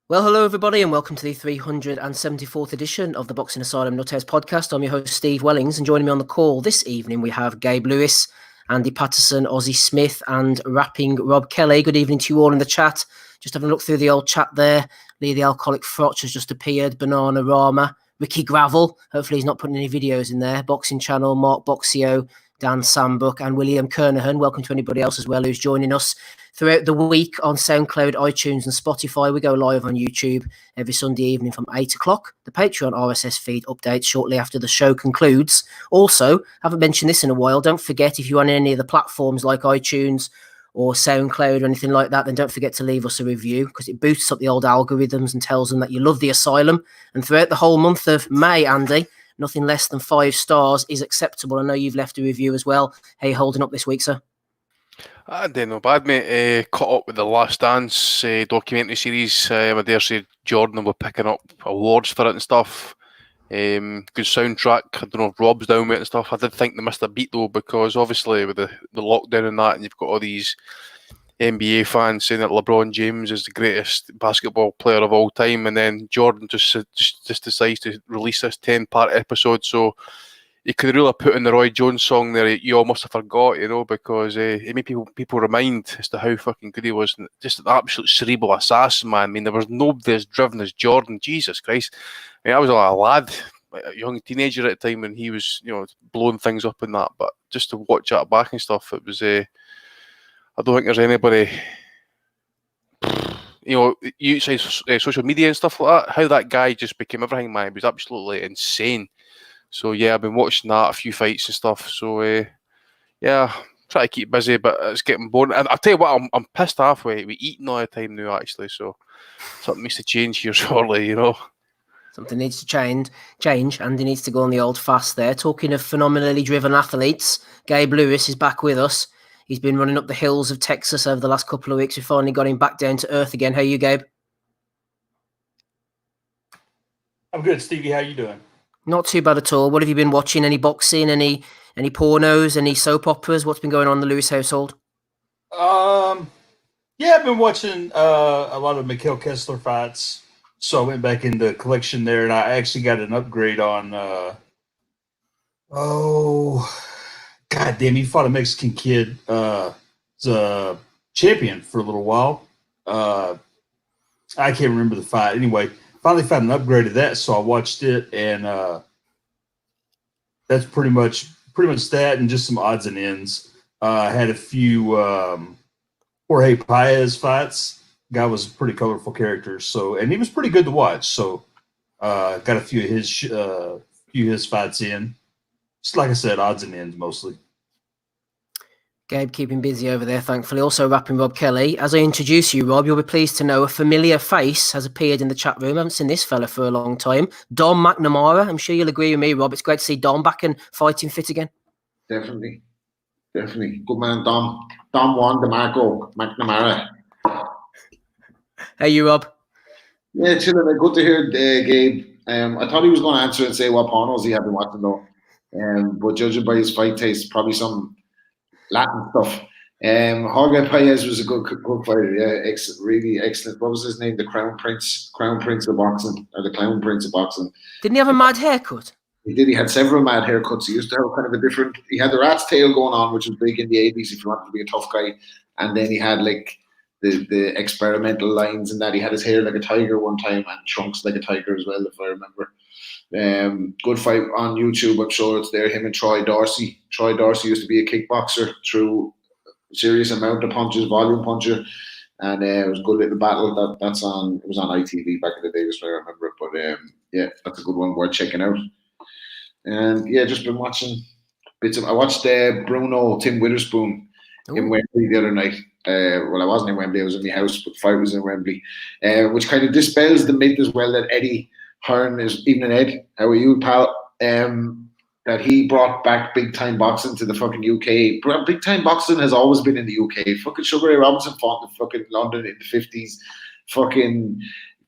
Well, hello everybody, and welcome to the 374th edition of the Boxing Asylum Nuthouse podcast. I'm your host, Steve Wellings, and joining me on the call this evening, we have Gabe Lewis, Andy Patterson, Ozzie Smith, and rapping Rob Kelly. Good evening to you all in the chat. Just having a look through the old chat there. Lee the Alcoholic Frotch has just appeared, Banana Rama, Ricky Gravel, hopefully he's not putting any videos in there, Boxing Channel, Mark Boxio, Dan Sambuck, and William Kernahan. Welcome to anybody else as well who's joining us throughout the week on SoundCloud, iTunes, and Spotify. We go live on YouTube every Sunday evening from 8 o'clock. The Patreon RSS feed updates shortly after the show concludes. Also, haven't mentioned this in a while, don't forget if you're on any of the platforms like iTunes or SoundCloud or anything like that, then don't forget to leave us a review because it boosts up the old algorithms and tells them that you love the asylum. And throughout the whole month of May, Andy, nothing less than 5 stars is acceptable. I know you've left a review as well. How are you holding up this week, sir? I did no bad, mate. Caught up with the Last Dance documentary series. I dare say Jordan were picking up awards for it and stuff. Good soundtrack. I don't know if Rob's down with it and stuff. I did think they missed a beat though, because obviously with the lockdown and that, and you've got all these NBA fans saying that LeBron James is the greatest basketball player of all time, and then Jordan just decides to release this 10-part episode. So you could really put in the Roy Jones song there, You Almost Have Forgot, because it made people remind as to how fucking good he was. And just an absolute cerebral assassin, man. I mean, there was nobody as driven as Jordan. Jesus Christ. I mean, I was a lad, a young teenager at the time when he was, blowing things up and that. But just to watch that back and stuff, it was, I don't think there's anybody, outside social media and stuff like that, how that guy just became everything, man. It was absolutely insane. So, yeah, I've been watching that, a few fights and stuff. So, try to keep busy, but it's getting boring. And I'll tell you what, I'm pissed off with eating all the time now, actually. So, something needs to change here shortly, Something needs to change. Andy needs to go on the old fast there. Talking of phenomenally driven athletes, Gabe Lewis is back with us. He's been running up the hills of Texas over the last couple of weeks. We finally got him back down to earth again. How are you, Gabe? I'm good, Stevie. How you doing? Not too bad at all. What have you been watching? Any boxing? Any pornos? Any soap operas? What's been going on in the Lewis household? I've been watching a lot of Mikhail Kessler fights. So I went back in the collection there, and I actually got an upgrade on. God damn! He fought a Mexican kid. He's a champion for a little while. I can't remember the fight. Anyway. Finally found an upgrade of that, so I watched it, and that's pretty much that, and just some odds and ends. I had a few Jorge Paez fights. Guy was a pretty colorful character, and he was pretty good to watch. So got a few of his fights in. Just like I said, odds and ends mostly. Gabe keeping busy over there, thankfully. Also rapping Rob Kelly. As I introduce you, Rob, you'll be pleased to know a familiar face has appeared in the chat room. I haven't seen this fella for a long time. Dom McNamara. I'm sure you'll agree with me, Rob. It's great to see Dom back and fighting fit again. Definitely. Good man, Dom. Dom Juan DeMarco McNamara. Hey, you, Rob. Yeah, chilling. Good to hear Gabe. I thought he was going to answer and say what pornos he had been watching, though. But judging by his fight taste, probably some Latin stuff. Jorge Paez was a good fighter. Yeah, really excellent. What was his name? The Crown Prince of Boxing, or the Clown Prince of Boxing. Didn't he have a mad haircut? He did. He had several mad haircuts. He used to have kind of a different. He had the rat's tail going on, which was big in the 80s if you wanted to be a tough guy. And then he had like the experimental lines, and that he had his hair like a tiger one time and trunks like a tiger as well, if I remember. Good fight on YouTube. I'm sure it's there. Him and Troy Dorsey. Troy Dorsey used to be a kickboxer, threw a serious amount of punches, volume puncher, and it was a good little battle. It was on ITV back in the day, if I remember it. But that's a good one worth checking out. And just been watching bits of. I watched Bruno Tim Witherspoon in Wembley the other night. Well, I wasn't in Wembley. I was in my house, but the fight was in Wembley, which kind of dispels the myth as well that Eddie Hearn is, evening Ed, how are you, pal? That he brought back big time boxing to the fucking UK. Big time boxing has always been in the UK. Fucking Sugar Ray Robinson fought in fucking London in the 50s. Fucking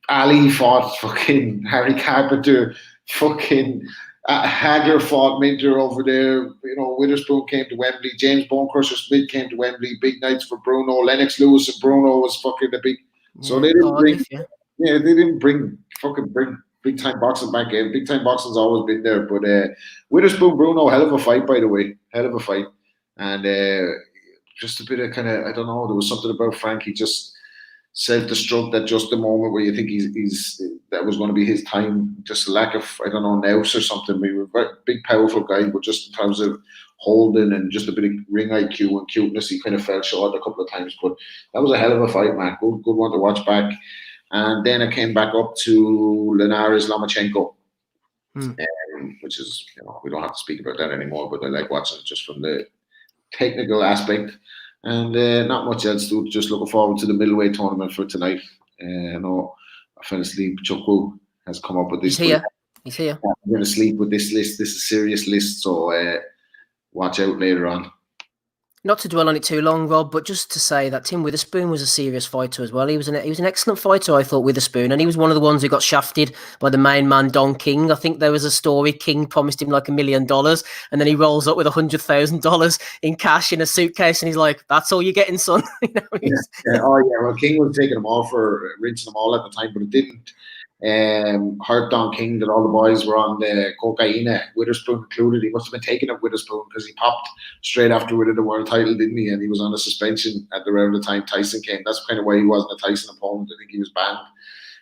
Ali fought fucking Harry Carpenter. Fucking Hager fought Minter over there. Witherspoon came to Wembley. James Bonecrusher Smith came to Wembley. Big nights for Bruno. Lennox Lewis and Bruno was fucking the big. So they didn't bring. Yeah, they didn't bring big time boxing back in. Big time boxing's always been there, but Witherspoon Bruno, hell of a fight, by the way, hell of a fight, and just a bit of kind of, I don't know, there was something about Frankie just self-destruct at just the moment where you think he's that was going to be his time. Just a lack of, I don't know, nous or something. We were a very big, powerful guy, but just in terms of holding and just a bit of ring IQ and cuteness, he kind of fell short a couple of times. But that was a hell of a fight, man. Good one to watch back. And then I came back up to Linares Lomachenko, which is, we don't have to speak about that anymore, but I like watching it just from the technical aspect. And not much else, dude. Just looking forward to the middleweight tournament for tonight. I know I fell asleep. Chukwu has come up with this. He's here. I'm going to sleep with this list. This is a serious list, so watch out later on. Not to dwell on it too long, Rob, but just to say that Tim Witherspoon was a serious fighter as well. He was an excellent fighter, I thought, Witherspoon, and he was one of the ones who got shafted by the main man, Don King. I think there was a story, King promised him like $1 million, and then he rolls up with $100,000 in cash in a suitcase, and he's like, "That's all you're getting, son." Oh yeah, well, King was taking them all for rinsing them all at the time, but it didn't hurt Don King that all the boys were on the cocaine, Witherspoon included. He must have been taking it, Witherspoon, because he popped straight after winning the world title, didn't he? And he was on a suspension at around the time Tyson came. That's kind of why he wasn't a Tyson opponent. I think he was banned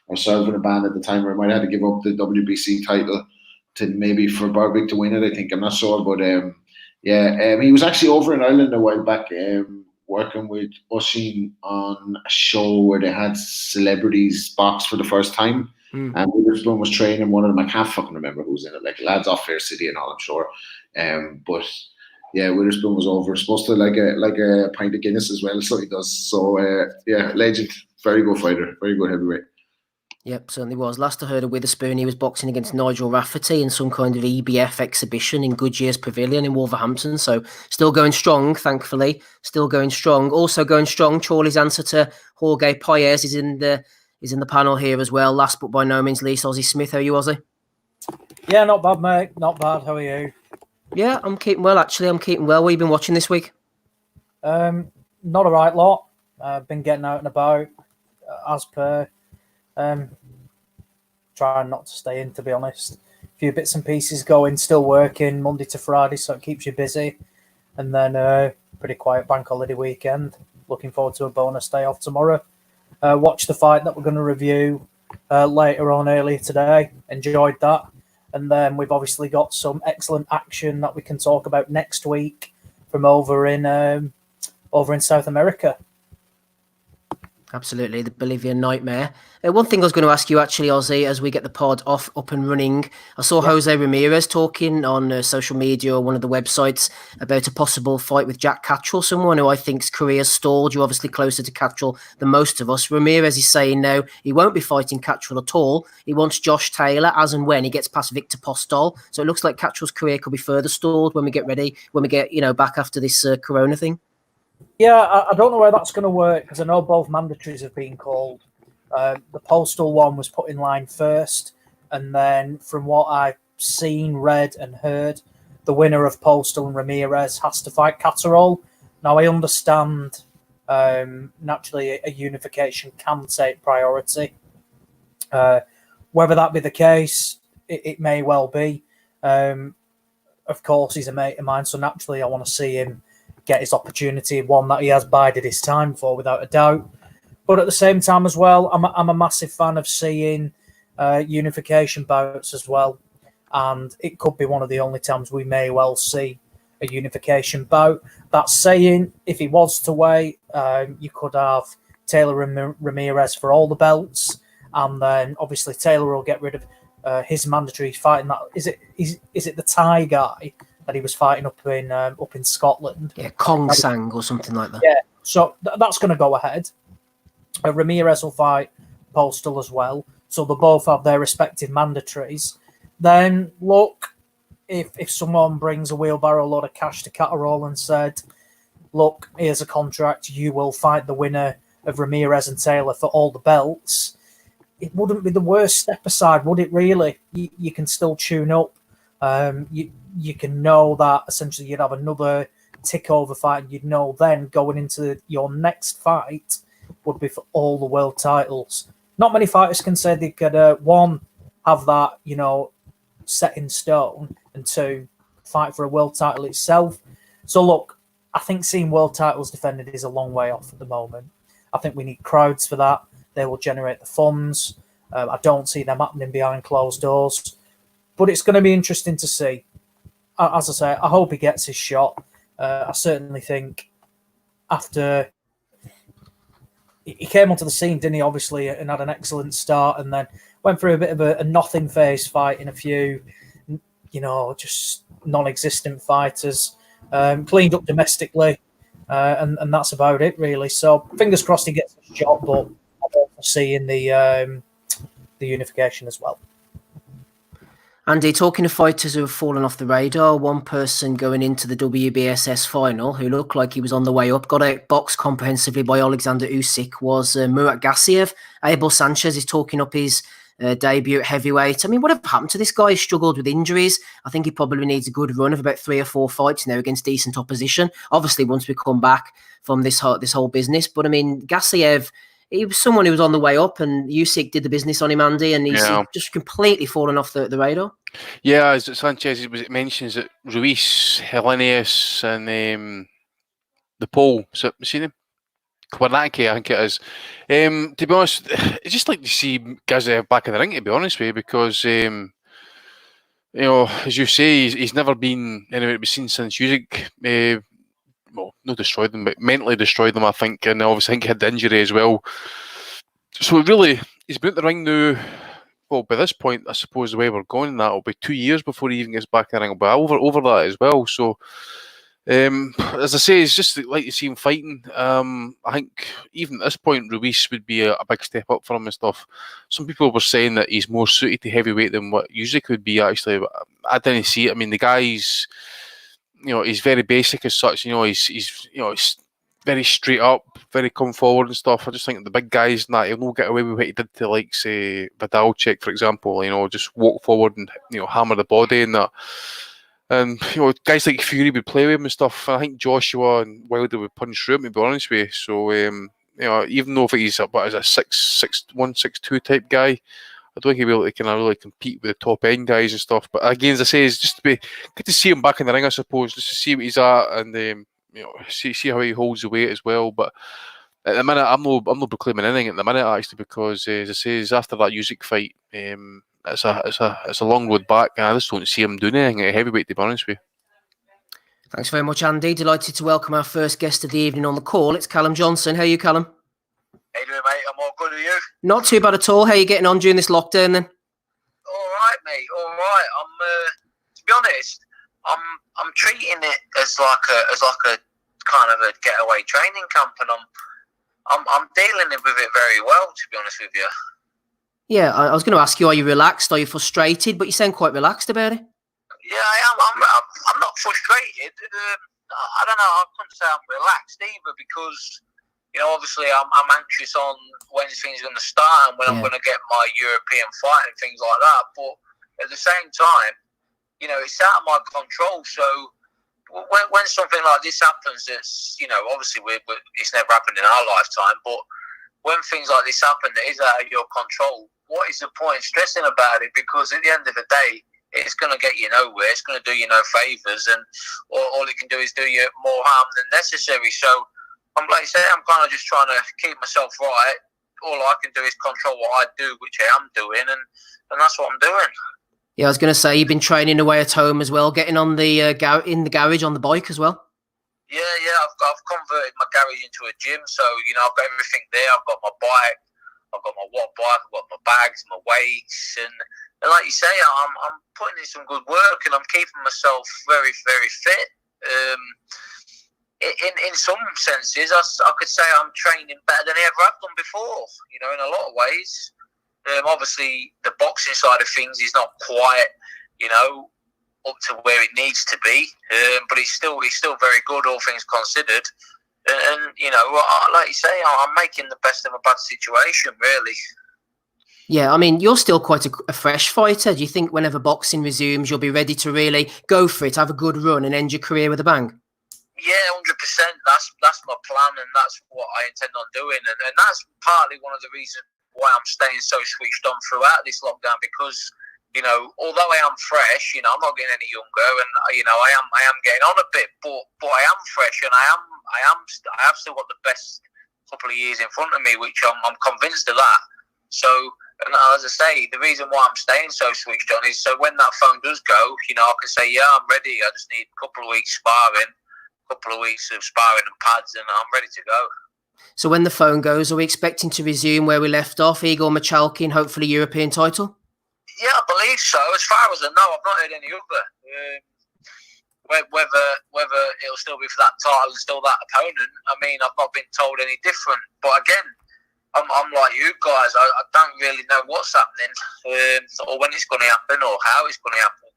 or serving a ban at the time, or he might have had to give up the WBC title to maybe for Berbick to win it, I think. I'm not sure, but he was actually over in Ireland a while back, working with Oshin on a show where they had celebrities box for the first time. And Witherspoon was training one of them. I can't fucking remember who was in it, like lads off Fair City and all, I'm sure. But yeah, Witherspoon was over. Supposed to like a pint of Guinness as well, so he does. So legend, very good fighter, very good heavyweight. Yep, certainly was. Last I heard of Witherspoon, he was boxing against Nigel Rafferty in some kind of EBF exhibition in Goodyear's Pavilion in Wolverhampton. So still going strong, thankfully. Still going strong. Also going strong, Chorley's answer to Jorge Paez is in the panel here as well. Last but by no means least, Ozzy Smith. How are you, Ozzy? Yeah, not bad, mate. Not bad. How are you? Yeah, I'm keeping well, actually. I'm keeping well. What have you been watching this week? Not a right lot. I've been getting out and about as per. Trying not to stay in, to be honest. A few bits and pieces going, still working Monday to Friday, so it keeps you busy. And then pretty quiet bank holiday weekend. Looking forward to a bonus day off tomorrow. Watched the fight that we're going to review later on earlier today. Enjoyed that. And then we've obviously got some excellent action that we can talk about next week from over in South America. Absolutely, the Bolivian nightmare. One thing I was going to ask you, actually, Ozzy, as we get the pod up and running, I saw Jose Ramirez talking on social media or one of the websites about a possible fight with Jack Catterall, someone who I think's career stalled. You're obviously closer to Catterall than most of us. Ramirez is saying no, he won't be fighting Catterall at all. He wants Josh Taylor as and when he gets past Victor Postol. So it looks like Catterall's career could be further stalled when we get ready, when we get back after this Corona thing. Yeah, I don't know where that's going to work because I know both mandatories have been called. The Postal one was put in line first, and then from what I've seen, read, and heard, the winner of Postal and Ramirez has to fight Catterall. Now, I understand naturally a unification can take priority. Whether that be the case, it may well be. Of course, he's a mate of mine, so naturally I want to see him get his opportunity, one that he has bided his time for, without a doubt. But at the same time as well, I'm a massive fan of seeing unification bouts as well. And it could be one of the only times we may well see a unification bout. That's saying, if he was to wait, you could have Taylor and Ramirez for all the belts. And then obviously Taylor will get rid of his mandatory fighting. That is it the Thai guy that he was fighting up in Scotland? Yeah, Kong Sang or something like that. Yeah, so that's going to go ahead. Ramirez will fight Postal as well. So they'll both have their respective mandatories. Then, look, if someone brings a wheelbarrow load of cash to Catterall and said, look, here's a contract, you will fight the winner of Ramirez and Taylor for all the belts, it wouldn't be the worst step aside, would it really? You can still tune up. You can know that essentially you'd have another tick-over fight, and you'd know then going into your next fight would be for all the world titles. not many fighters can say they could, one, have that, set in stone, and two, fight for a world title itself. So look, I think seeing world titles defended is a long way off at the moment. I think we need crowds for that. They will generate the funds. I don't see them happening behind closed doors. But it's going to be interesting to see. As I say, I hope he gets his shot. I certainly think after he came onto the scene, didn't he, obviously, and had an excellent start, and then went through a bit of a nothing phase fight in a few, just non-existent fighters. Cleaned up domestically, and that's about it, really. So fingers crossed he gets a shot, but I don't foresee in the unification as well. Andy, talking to fighters who have fallen off the radar, one person going into the WBSS final who looked like he was on the way up, got outboxed comprehensively by Alexander Usyk, was Murat Gassiev. Abel Sanchez is talking up his debut at heavyweight. I mean, whatever happened to this guy? He struggled with injuries. I think he probably needs a good run of about 3 or 4 fights now against decent opposition. Obviously, once we come back from this whole business. But I mean, Gassiev, he was someone who was on the way up, and Usyk did the business on him, Andy, and he's just completely fallen off the radar. Yeah, as Sanchez it mentions that Ruiz, Helenius, and the Pole. So, seen him? Kwanaki, I think it is. To be honest, it's just like to see Gassiev back in the ring, to be honest with you, because as you say, he's never been anywhere to be seen since Usyk. Not destroyed them, but mentally destroyed them, I think, and obviously I think he had the injury as well. So really, he's been at the ring now. Well, by this point, I suppose the way we're going, that'll be 2 years before he even gets back in the ring. But over that as well. So, as I say, it's just like to see him fighting. I think even at this point, Ruiz would be a big step up for him and stuff. Some people were saying that he's more suited to heavyweight than what Usyk would be, actually. But I didn't see it. I mean, the guy's, he's very basic as such. He's very straight up, very come forward and stuff. I just think the big guys and that, he'll not get away with what he did to, like, say, Vidalchik, for example. Just walk forward and, hammer the body and that. And, guys like Fury would play with him and stuff. I think Joshua and Wilder would punch through him, to be honest with you. So, even though if he's a 6'1", 6'2" type guy, I don't think he'll be able to kind of really compete with the top end guys and stuff. But again, as I say, it's just to be good to see him back in the ring, I suppose, just to see what he's at and see how he holds the weight as well. But at the minute, I'm not proclaiming anything at the minute, actually, because as I say, after that Usyk fight, it's a long road back, and I just don't see him doing anything at heavyweight, to be honest with you. Thanks very much, Andy. Delighted to welcome our first guest of the evening on the call. It's Callum Johnson. How are you, Callum? How you doing, mate? I'm all good. Are you? Not too bad at all. How are you getting on during this lockdown then? All right, mate. All right. I'm to be honest, I'm treating it as like a kind of a getaway training camp, and I'm dealing with it very well, to be honest with you. Yeah, I was going to ask you, are you relaxed? Are you frustrated? But you sound quite relaxed about it. Yeah, I am. I'm not frustrated. I don't know. I couldn't say I'm relaxed either, because obviously I'm anxious on when things are going to start and when I'm going to get my European fight and things like that. But at the same time, it's out of my control. So when something like this happens, it's obviously it's never happened in our lifetime. But when things like this happen, that is out of your control. What is the point in stressing about it? Because at the end of the day, it's going to get you nowhere. It's going to do you no favours, and all it can do is do you more harm than necessary. So, I'm like I say, I'm kind of just trying to keep myself right. All I can do is control what I do, which I am doing, and that's what I'm doing. Yeah, I was going to say, you've been training away at home as well, getting on the in the garage on the bike as well. Yeah, I've converted my garage into a gym, so I've got everything there. I've got my bike, I've got my watt bike, I've got my bags, my weights, and like you say, I'm putting in some good work, and I'm keeping myself very, very fit. In some senses, I could say I'm training better than I ever have done before. In a lot of ways. Obviously, the boxing side of things is not quite, up to where it needs to be, but it's still very good, all things considered. And like you say, I'm making the best of a bad situation, really. Yeah, I mean, you're still quite a fresh fighter. Do you think whenever boxing resumes, you'll be ready to really go for it, have a good run, and end your career with a bang? Yeah, 100%. That's my plan, and that's what I intend on doing, and that's partly one of the reasons why I'm staying so switched on throughout this lockdown, because, you know, although I am fresh, you know, I'm not getting any younger, and, you know, I am getting on a bit, but I am fresh, and I have still got the best couple of years in front of me, which I'm convinced of that. So, and as I say, the reason why I'm staying so switched on is so when that phone does go, you know, I can say, yeah, I'm ready. I just need a couple of weeks sparring, a couple of weeks of sparring and pads, and I'm ready to go. So when the phone goes, are we expecting to resume where we left off? Igor Michalkin, hopefully European title? Yeah, I believe so. As far as I know, I've not heard any other. Whether it'll still be for that title and still that opponent, I mean, I've not been told any different. But again, I'm like you guys. I don't really know what's happening, or when it's going to happen, or how it's going to happen.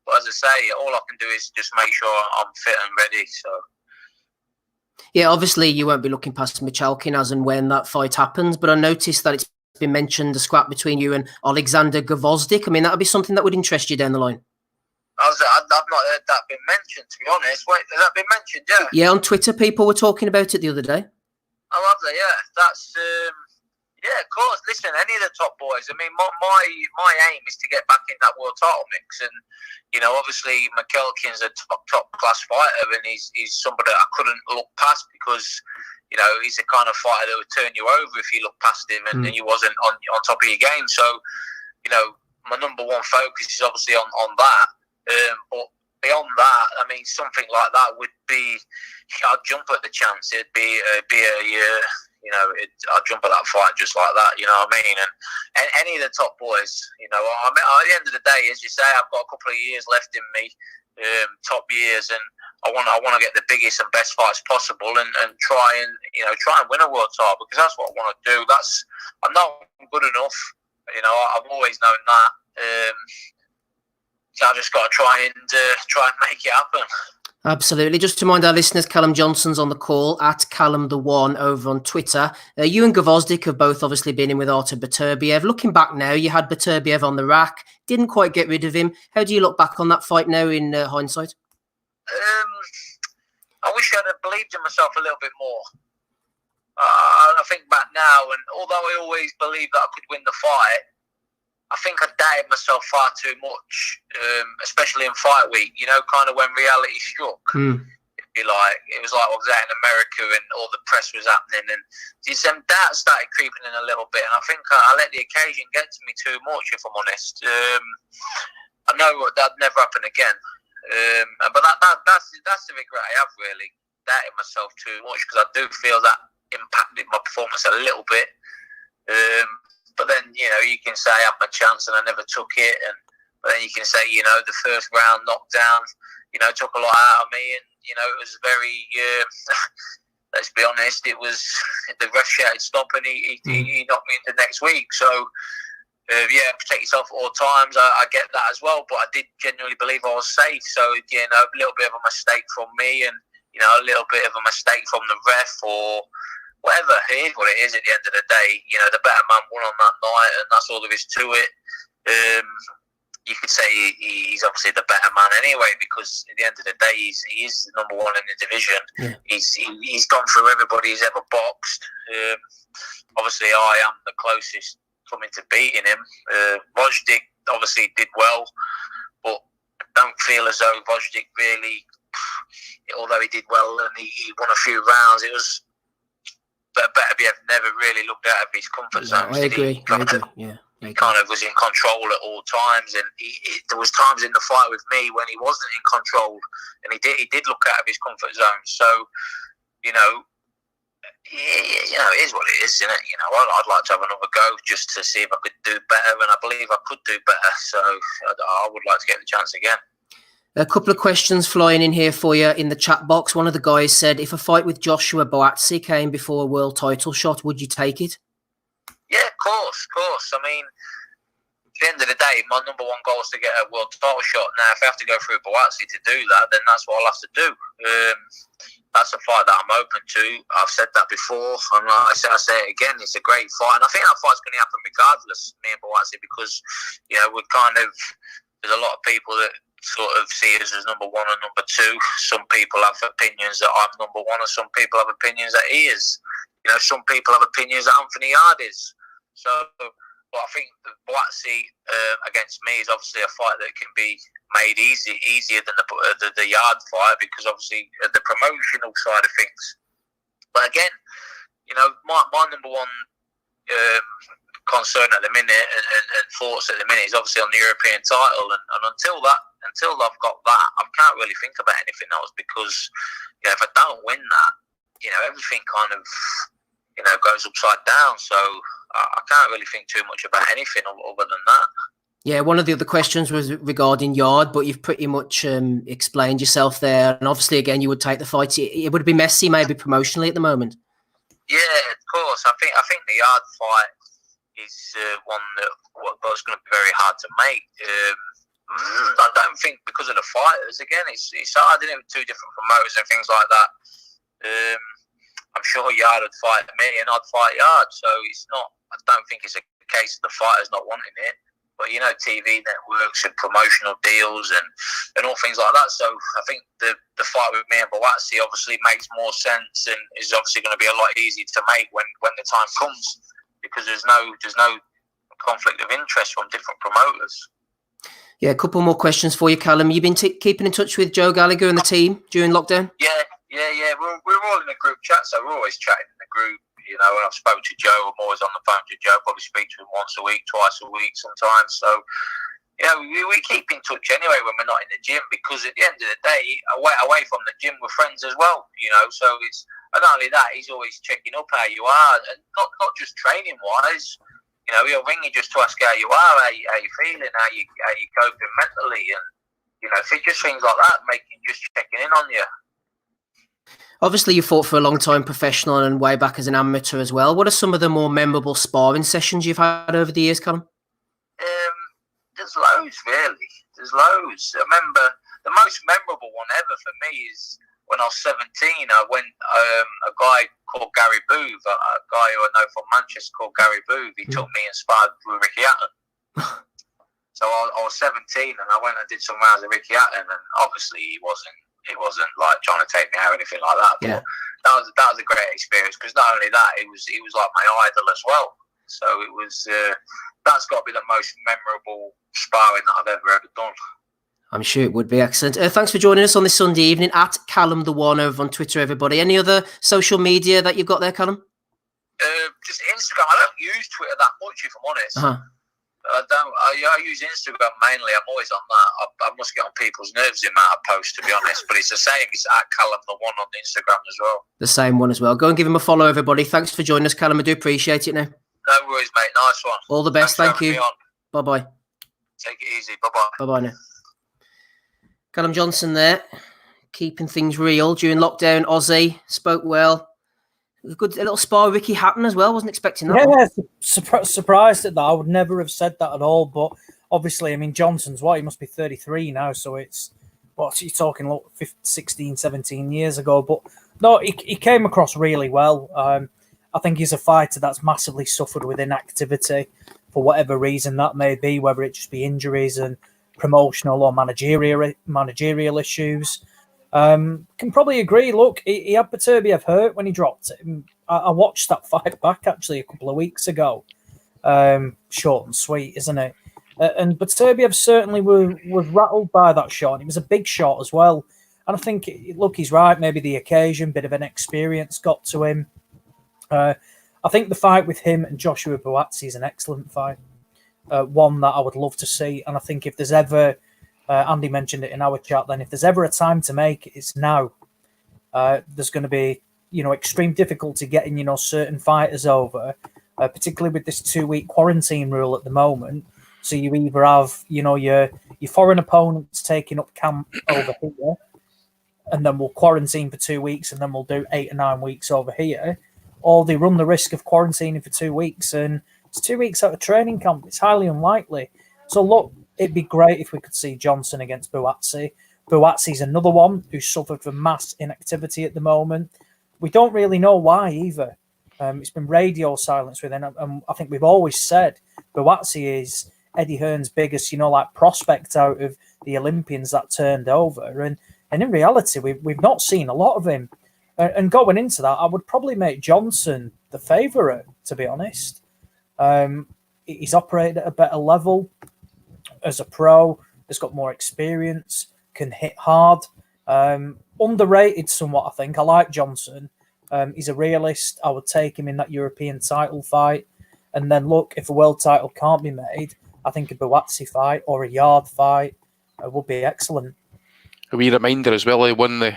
But as I say, all I can do is just make sure I'm fit and ready. So. Yeah, obviously you won't be looking past Michalkin as and when that fight happens, but I noticed that it's been mentioned, the scrap between you and Alexander Gvozdyk. I mean, that would be something that would interest you down the line. I've not heard that been mentioned, to be honest. Wait, has that been mentioned? Yeah. Yeah, on Twitter, people were talking about it the other day. Oh, have they? Yeah, that's yeah, of course. Listen, any of the top boys. I mean, my aim is to get back in that world title mix, and you know, obviously, McKelkin's a top class fighter, and he's somebody that I couldn't look past, because you know, he's the kind of fighter that would turn you over if you look past him and you wasn't on top of your game. So, you know, my number one focus is obviously on that. But beyond that, I mean, something like that would be, I'd jump at the chance. It'd be you know, I'd jump at that fight just like that. You know what I mean? And any of the top boys, you know, I mean, at the end of the day, as you say, I've got a couple of years left in me, top years, and I want to get the biggest and best fights possible, and try and win a world title, because that's what I want to do. I know I'm good enough. You know, I've always known that. So I just got to try and make it happen. Absolutely. Just to remind our listeners, Callum Johnson's on the call at Callum1 over on Twitter. You and Gvozdyk have both obviously been in with Artur Beterbiev. Looking back now, you had Beterbiev on the rack, didn't quite get rid of him. How do you look back on that fight now in hindsight? I wish I'd have believed in myself a little bit more. I think back now, and although I always believed that I could win the fight, I think I doubted myself far too much, especially in fight week. You know, kind of when reality struck. It was like I was out in America and all the press was happening, and some doubt started creeping in a little bit. And I think I let the occasion get to me too much, if I'm honest. I know that'd never happen again. But that's the regret I have, really, doubting myself too much, because I do feel that impacted my performance a little bit. But then, you know, you can say I had my chance and I never took it. But then you can say, you know, the first round knockdown, you know, took a lot out of me. And, you know, it was very, let's be honest, it was, the ref shouted stop, and he knocked me into next week. So, yeah, protect yourself at all times. I get that as well. But I did genuinely believe I was safe. So, you know, a little bit of a mistake from me, and, you know, a little bit of a mistake from the ref, or whatever. It is what it is at the end of the day. You know, the better man won on that night, and that's all there is to it. You could say he's obviously the better man anyway, because at the end of the day, he is the number one in the division. Yeah. He's gone through everybody he's ever boxed. Obviously, I am the closest coming to beating him. Vojdik obviously did well, but I don't feel as though Vojdik really, although he did well and he won a few rounds, it was. But Beterbiev never really looked out of his comfort zone. I agree. He kind of was in control at all times, and there was times in the fight with me when he wasn't in control, and he did look out of his comfort zone. So, you know, it is what it is, isn't it? You know, I'd like to have another go just to see if I could do better, and I believe I could do better. So I would like to get the chance again. A couple of questions flying in here for you in the chat box. One of the guys said, if a fight with Joshua Boatsi came before a world title shot, would you take it? Yeah, of course. I mean, at the end of the day, my number one goal is to get a world title shot. Now, if I have to go through Boatsi to do that, then that's what I'll have to do. That's a fight that I'm open to. I've said that before, and I say it again, it's a great fight. And I think that fight's going to happen regardless, me and Boatsi, because, you know, there's a lot of people that sort of see us as number one and number two. Some people have opinions that I'm number one, and some people have opinions that he is. You know, some people have opinions that Anthony Yard is. So, but I think the Boatsi against me is obviously a fight that can be made easier than the Yard fight, because obviously the promotional side of things. But again, my number one concern at the minute and thoughts at the minute is obviously on the European title, and until I've got that, I can't really think about anything else, because if I don't win that, everything kind of goes upside down. So I can't really think too much about anything other than that. Yeah, one of the other questions was regarding Yard, but you've pretty much explained yourself there. And obviously, again, you would take the fight. It would be messy, maybe promotionally at the moment. Yeah, of course. I think the Yard fight is one that's going to be very hard to make. I don't think, because of the fighters. Again, it's hard, isn't it, with two different promoters and things like that. I'm sure Yard would fight me and I'd fight Yard. So it's not. I don't think it's a case of the fighters not wanting it. But TV networks and promotional deals and all things like that. So I think the fight with me and Boatsi obviously makes more sense, and is obviously going to be a lot easier to make when the time comes, because there's no conflict of interest from different promoters. Yeah, a couple more questions for you, Callum. You've been keeping in touch with Joe Gallagher and the team during lockdown? Yeah. We're all in a group chat, so we're always chatting in the group. And I've spoken to Joe. I'm always on the phone to Joe. Probably speak to him once a week, twice a week sometimes. So, we keep in touch anyway when we're not in the gym, because at the end of the day, away from the gym, we're friends as well. So it's, and not only that, he's always checking up how you are, and not just training wise. He'll ring you just to ask how you are, how you feeling, how you coping mentally, and just things like that, just checking in on you. Obviously, you fought for a long time professional and way back as an amateur as well. What are some of the more memorable sparring sessions you've had over the years, Callum? There's loads, really. There's loads. I remember the most memorable one ever for me is when I was 17. I went, a guy called Gary Booth, a guy who I know from Manchester called Gary Booth. He took me and sparred with Ricky Hatton. So I was 17 and I went and did some rounds with Ricky Hatton, and obviously he wasn't like trying to take me out or anything like that. But that was a great experience, because not only that, he was like my idol as well. So it was that's got to be the most memorable sparring that I've ever done. I'm sure it would be. Excellent. Thanks for joining us on this Sunday evening at Callum the One over on Twitter, everybody. Any other social media that you've got there, Callum? Just Instagram. I don't use Twitter that much, if I'm honest. Uh-huh. I use Instagram mainly. I'm always on that. I must get on people's nerves the amount I post, to be honest. But it's the same. It's at Callum the One on Instagram as well. The same one as well. Go and give him a follow, everybody. Thanks for joining us, Callum. I do appreciate it now. No worries, mate. Nice one. All the best. Thank you. Bye-bye. Take it easy. Bye-bye. Bye-bye now. Callum Johnson there, keeping things real during lockdown. Aussie, spoke well. A little spar with Ricky Hatton as well. Wasn't expecting that. Yeah, surprised at that. I would never have said that at all. But obviously, I mean, Johnson's he must be 33 now. So it's, what's he talking, 16, 17 years ago. But no, he came across really well. I think he's a fighter that's massively suffered with inactivity for whatever reason that may be, whether it just be injuries and promotional or managerial issues. Can probably agree. Look, he had Beterbiev hurt when he dropped it. I watched that fight back actually a couple of weeks ago. Short and sweet, isn't it? And Beterbiev certainly was rattled by that shot. It was a big shot as well. And I think, look, he's right. Maybe the occasion, bit of an experience got to him. I think the fight with him and Joshua Buatsi is an excellent fight. One that I would love to see. And I think if there's ever... Andy mentioned it in our chat then, if there's ever a time to make it, it's now. There's going to be, extreme difficulty getting, certain fighters over, particularly with this 2-week quarantine rule at the moment. So you either have, your foreign opponents taking up camp over here, and then we'll quarantine for 2 weeks, and then we'll do 8 or 9 weeks over here, or they run the risk of quarantining for 2 weeks, and it's 2 weeks out of training camp. It's highly unlikely. So look, it'd be great if we could see Johnson against Buatsi. Buatsi's another one who suffered from mass inactivity at the moment. We don't really know why either. It's been radio silence with him. And I think we've always said Buatsi is Eddie Hearn's biggest, prospect out of the Olympians that turned over. And in reality, we've not seen a lot of him. And going into that, I would probably make Johnson the favourite, to be honest. He's operated at a better level as a pro. Has got more experience. Can hit hard. Underrated somewhat, I think. I like Johnson. He's a realist. I would take him in that European title fight. And then look, if a world title can't be made, I think a Buatsi fight or a Yard fight would be excellent. A wee reminder as well, he won the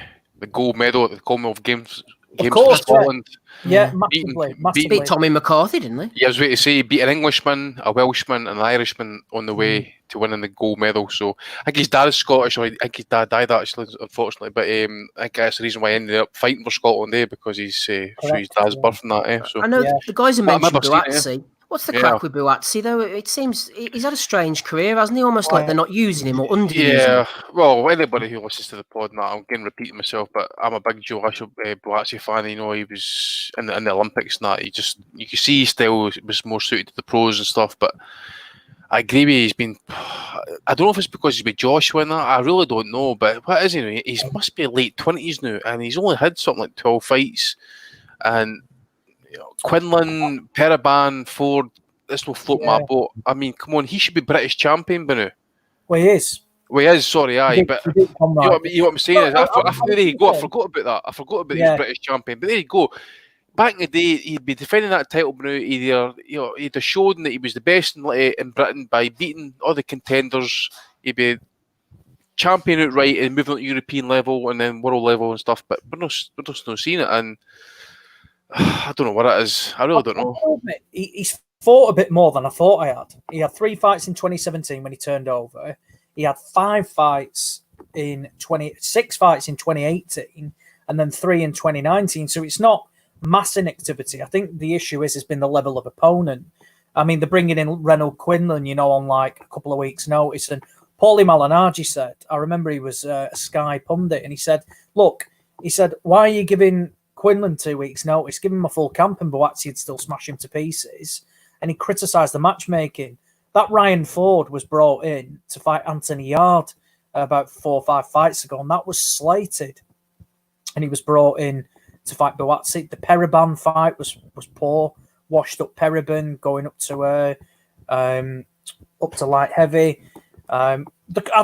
gold medal at the Commonwealth Games Of course, for Scotland. Yeah, Beating- massively. Beat Tommy McCarthy, didn't they? Yeah, I was going to say, he beat an Englishman, a Welshman, and an Irishman on the way to winning the gold medal. So I think his dad is Scottish. I think his dad died actually, unfortunately. But I think that's the reason why he ended up fighting for Scotland, because he's through his dad's birth and that. So I know the guys who mentioned I've seen it, Buatsi. What's the crack with Buatsi, though? It seems he's had a strange career, hasn't he? Almost like they're not using him or underusing him. Well, anybody who listens to the pod now, I'm getting repeating myself, but I'm a big Joe Buatsi fan. You know, he was in the Olympics and that. You can see his style was more suited to the pros and stuff, but I agree with you, he's been... I don't know if it's because he's with Joshua and that, I really don't know, but what is he? He must be late 20s now, and he's only had something like 12 fights, and Quinlan, Periban, Ford, this will float my boat. I mean, come on, he should be British champion by now. Well, he is. Well, he is, sorry, aye, but you know what I'm saying is, there you go, I forgot about that. I forgot about he's British champion, but there you go. Back in the day, he'd be defending that title by now. He'd have shown that he was the best in Britain by beating all the contenders. He'd be champion outright and moving on to European level and then world level and stuff, but we're just not seeing it, and I don't know what it is. I really don't know. He's fought a bit more than I thought I had. He had 3 fights in 2017 when he turned over. He had 6 fights in 2018, and then 3 in 2019. So it's not mass inactivity. I think the issue has been the level of opponent. I mean, they're bringing in Reynold Quinlan, on like a couple of weeks' notice. And Paulie Malignaggi said, I remember he was a Sky pundit, and he said, look, why are you giving Quinlan 2 weeks' notice? Give him a full camp and Buatsi would still smash him to pieces. And he criticised the matchmaking. That Ryan Ford was brought in to fight Anthony Yard about 4 or 5 fights ago, and that was slated. And he was brought in to fight Buatsi. The Periban fight was poor, washed up Periban going up to light heavy. I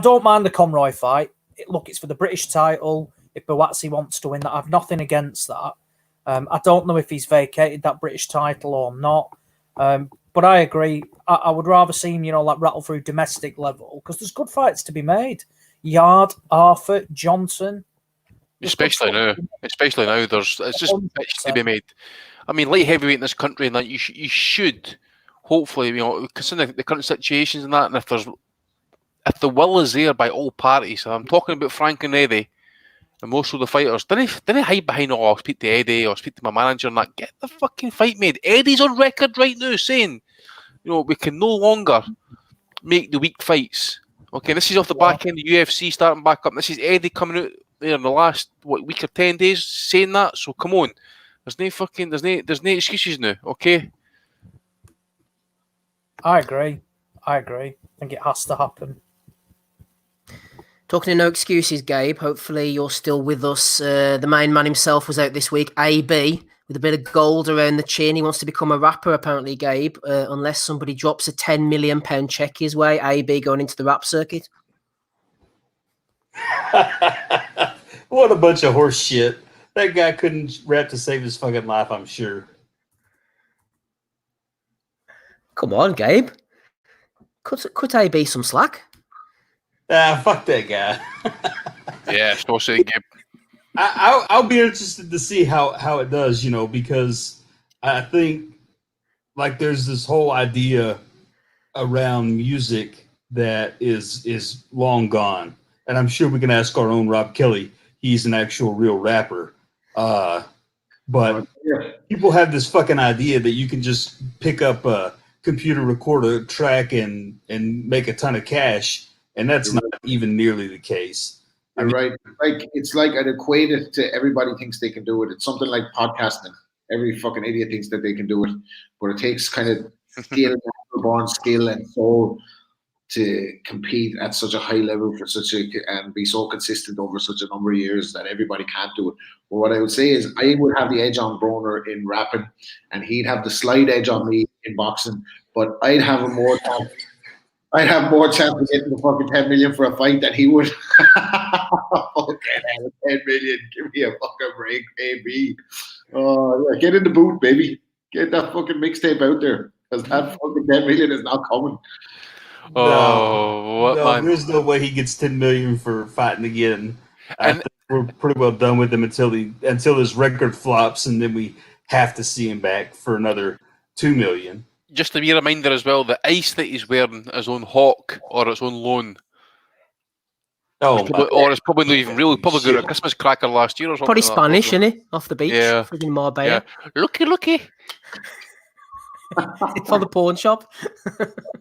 don't mind the Conroy fight. Look, it's for the British title. If Buatsi wants to win that, I've nothing against that. I don't know if he's vacated that British title or not. But I agree. I would rather see him, like rattle through domestic level, because there's good fights to be made. Yard, Arthur, Johnson. Especially now, it's just fights to be made. I mean, light heavyweight in this country, and that you should hopefully, considering the current situations and that, and if the will is there by all parties, and I'm talking about Frank and Eddie, and most of the fighters, didn't hide behind, I'll speak to Eddie or speak to my manager and that. Get the fucking fight made. Eddie's on record right now saying, we can no longer make the weak fights. Okay, this is off the back end of UFC starting back up. This is Eddie coming out there in the last week or 10 days saying that. So come on, there's no excuses now. Okay. I agree. I think it has to happen. Talking of no excuses, Gabe, hopefully you're still with us. The main man himself was out this week, AB, with a bit of gold around the chin. He wants to become a rapper, apparently, Gabe, unless somebody drops a £10 million check his way. AB going into the rap circuit. What a bunch of horse shit. That guy couldn't rap to save his fucking life, I'm sure. Come on, Gabe. Cut AB some slack. Fuck that guy. Yeah, it's no saying, Gabe. I'll be interested to see how it does, because I think like there's this whole idea around music that is long gone. And I'm sure we can ask our own Rob Kelly. He's an actual real rapper. But people have this fucking idea that you can just pick up a computer, record a track and make a ton of cash. And that's not even nearly the case. Right. It's like I'd equate it to everybody thinks they can do it. It's something like podcasting. Every fucking idiot thinks that they can do it. But it takes kind of skill, born skill and soul to compete at such a high level for and be so consistent over such a number of years that everybody can't do it. But what I would say is I would have the edge on Broner in rapping, and he'd have the slight edge on me in boxing. But I'd have more chance of getting the fucking 10 million for a fight than he would. Fucking hell, 10 million, give me a fucking break, baby. Yeah, get in the booth, baby. Get that fucking mixtape out there, because that fucking 10 million is not coming. Oh, what man? There's no way he gets 10 million for fighting again. I think we're pretty well done with him until his record flops, and then we have to see him back for another 2 million. Just to be a reminder as well, the ice that he's wearing is on Hawk or it's on loan. It's probably not even real. Probably got a Christmas cracker last year or something. Probably Spanish, isn't it? Off the beach. Yeah. Friggin' Marbella. Yeah. Looky. For the pawn shop.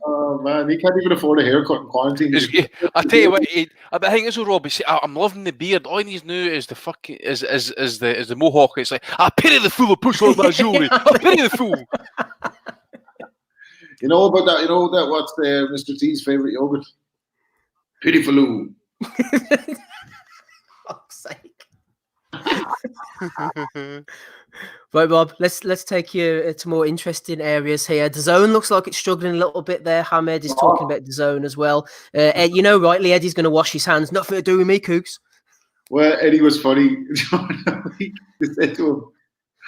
Oh man, he can't even afford a haircut in quarantine. I tell you what, I think it's a Rob. I'm loving the beard. All he needs now is the fucking is the mohawk. It's like, I pity the fool who puts on that jewelry. I pity the fool. You know about that? You know that what's Mr. T's favorite yogurt? Pitifaloo. Fuck's sake. Right, Rob, let's take you to more interesting areas here. DAZN looks like it's struggling a little bit there. Hamed is talking about DAZN as well. Ed, you know, rightly, Eddie's going to wash his hands. Nothing to do with me, Cooks. Well, Eddie was funny. He said to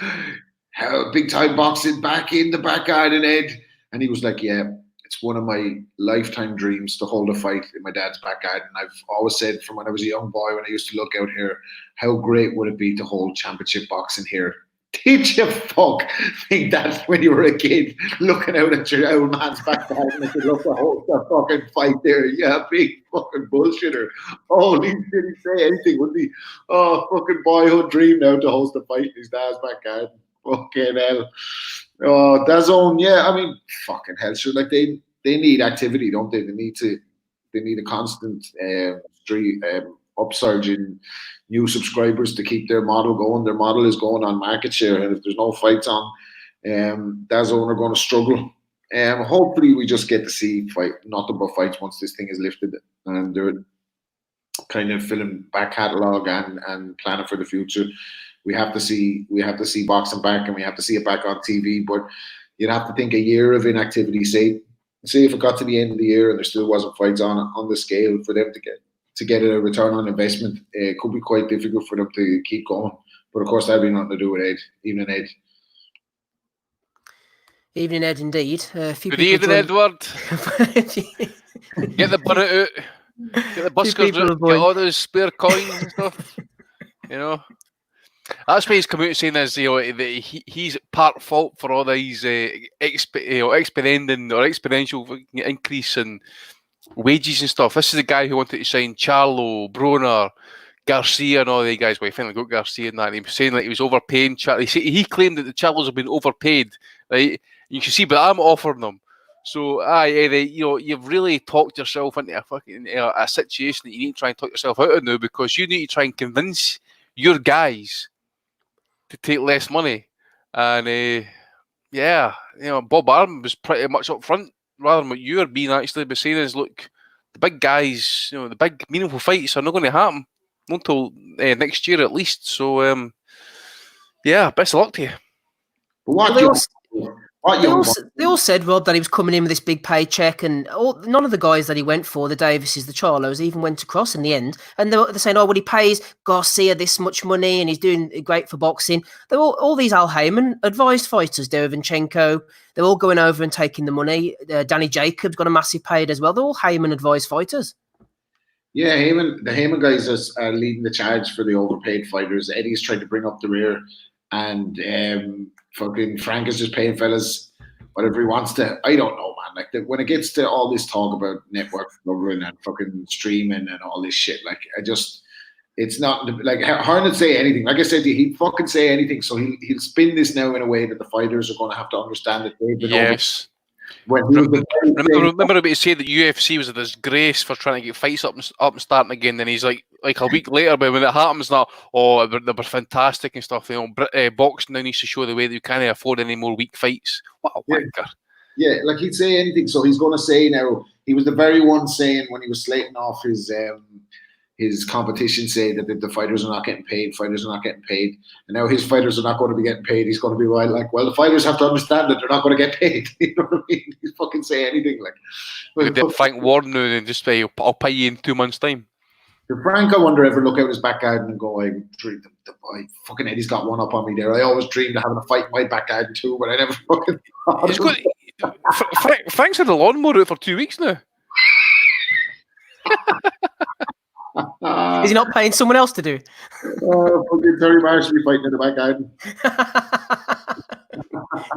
him, "How big time boxing back in the back garden, Ed?" And he was like, "Yeah, it's one of my lifetime dreams to hold a fight in my dad's back garden. I've always said from when I was a young boy, when I used to look out here, how great would it be to hold championship boxing here." Did you think that when you were a kid looking out at your old man's back garden and you love to hold that fucking fight there? Yeah, big fucking bullshitter. Oh, he didn't say anything, wouldn't he? Oh, fucking boyhood dream now to host a fight in his dad's back garden. Fucking hell. Oh, DAZN, yeah, I mean, fucking hell. Sure, like they need activity, don't they? They need a constant upsurge in new subscribers to keep their model going. Their model is going on market share, and if there's no fights on, DAZN are going to struggle. Hopefully, we just get to see nothing but fights once this thing is lifted, and they're kind of filling back catalogue and planning for the future. We have to see boxing back, and we have to see it back on TV. But you'd have to think a year of inactivity. Say if it got to the end of the year and there still wasn't fights on the scale for them to get a return on investment, it could be quite difficult for them to keep going. But of course, that'd be nothing to do with Ed. Evening, Ed. Evening, Ed, indeed. Good evening, Edward. Get the bonnet out. Get the buskers out. Get all those spare coins and stuff. You know. That's why he's come out and saying is, that he's part fault for all these exponential increase in wages and stuff. This is the guy who wanted to sign Charlo, Broner, Garcia, and all the guys. Well, he finally got Garcia and that. And he was saying that he was overpaying. He claimed that the Charlos have been overpaid. Right? You can see, but I'm offering them. So, Eddie, you've really talked yourself into a fucking a situation that you need to try and talk yourself out of now, because you need to try and convince your guys to take less money. And Bob Arum was pretty much up front, rather than what you're being actually be saying is, look, the big guys, the big meaningful fights are not going to happen until next year at least. So best of luck to you. They all said, Rob, that he was coming in with this big paycheck, and none of the guys that he went for, the Davises, the Charlos, even went across in the end. And they're saying, he pays Garcia this much money and he's doing great for boxing. They're all these Al Heyman advised fighters, Derevchenko, they're all going over and taking the money. Danny Jacobs got a massive paid as well. They're all Heyman advised fighters. Yeah, the Heyman guys are leading the charge for the overpaid fighters. Eddie's trying to bring up the rear, and fucking Frank is just paying fellas whatever he wants to. I don't know, man. Like when it gets to all this talk about network covering and fucking streaming and all this shit, it's not like Harnett say anything. Like I said, he'd fucking say anything. So he'll spin this now in a way that the fighters are going to have to understand that they've been yes. Remember he said that UFC was a disgrace for trying to get fights up and starting again. Then he's like a week later, but when it happens now, they were fantastic and stuff. Boxing now needs to show the way that you can't afford any more weak fights. What a wanker! Yeah, like he'd say anything. So he's going to say now. He was the very one saying when he was slating off his competition, say that the fighters are not getting paid. Fighters are not getting paid, and now his fighters are not going to be getting paid. He's going to be well, the fighters have to understand that they're not going to get paid. You know what I mean? He's fucking say anything like. Frank Warren and just say, "I'll pay you in 2 months' time." Did Frank, I wonder, ever look out his back garden and go, I fucking Eddie's got one up on me there. I always dreamed of having a fight in my back garden too, but I never fucking Frank's had a lawnmower out for 2 weeks now. Is he not paying someone else to do? Fucking Terry Marsh will be fighting in the back garden.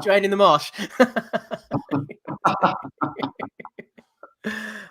Drain in the marsh.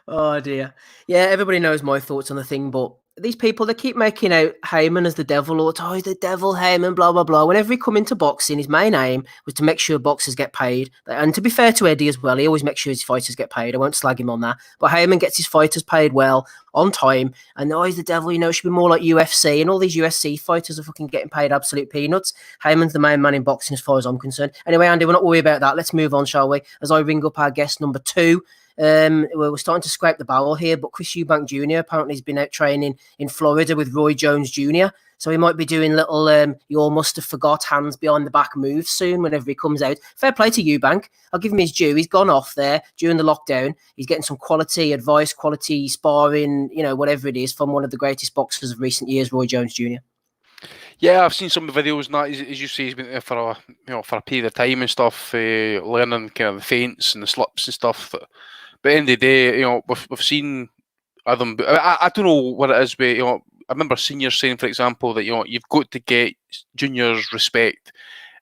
Oh dear. Yeah, everybody knows my thoughts on the thing, but these people, they keep making out Heyman as the devil, or oh, he's the devil, Heyman, blah blah blah. Whenever he come into boxing, his main aim was to make sure boxers get paid. And to be fair to Eddie as well, he always makes sure his fighters get paid. I won't slag him on that. But Heyman gets his fighters paid well, on time, and oh, he's the devil, you know, it should be more like UFC, and all these UFC fighters are fucking getting paid absolute peanuts. Heyman's the main man in boxing as far as I'm concerned. Anyway, Andy, we're not worried about that. Let's move on, shall we? As I ring up our guest number 2. We're starting to scrape the barrel here, but Chris Eubank Jr. apparently has been out training in Florida with Roy Jones Jr., so he might be doing little you all must have forgot hands behind the back moves soon whenever he comes out. Fair play to Eubank. I'll give him his due. He's gone off there during the lockdown. He's getting some quality advice, quality sparring, you know, whatever it is, from one of the greatest boxers of recent years, Roy Jones Jr. Yeah, I've seen some of the videos and that. As you say, he's been there for a period of time and stuff, learning kind of the feints and the slips and stuff. But at the end of the day, you know, we've seen them. I don't know what it is, but you know, I remember seniors saying, for example, that you know you've got to get juniors respect,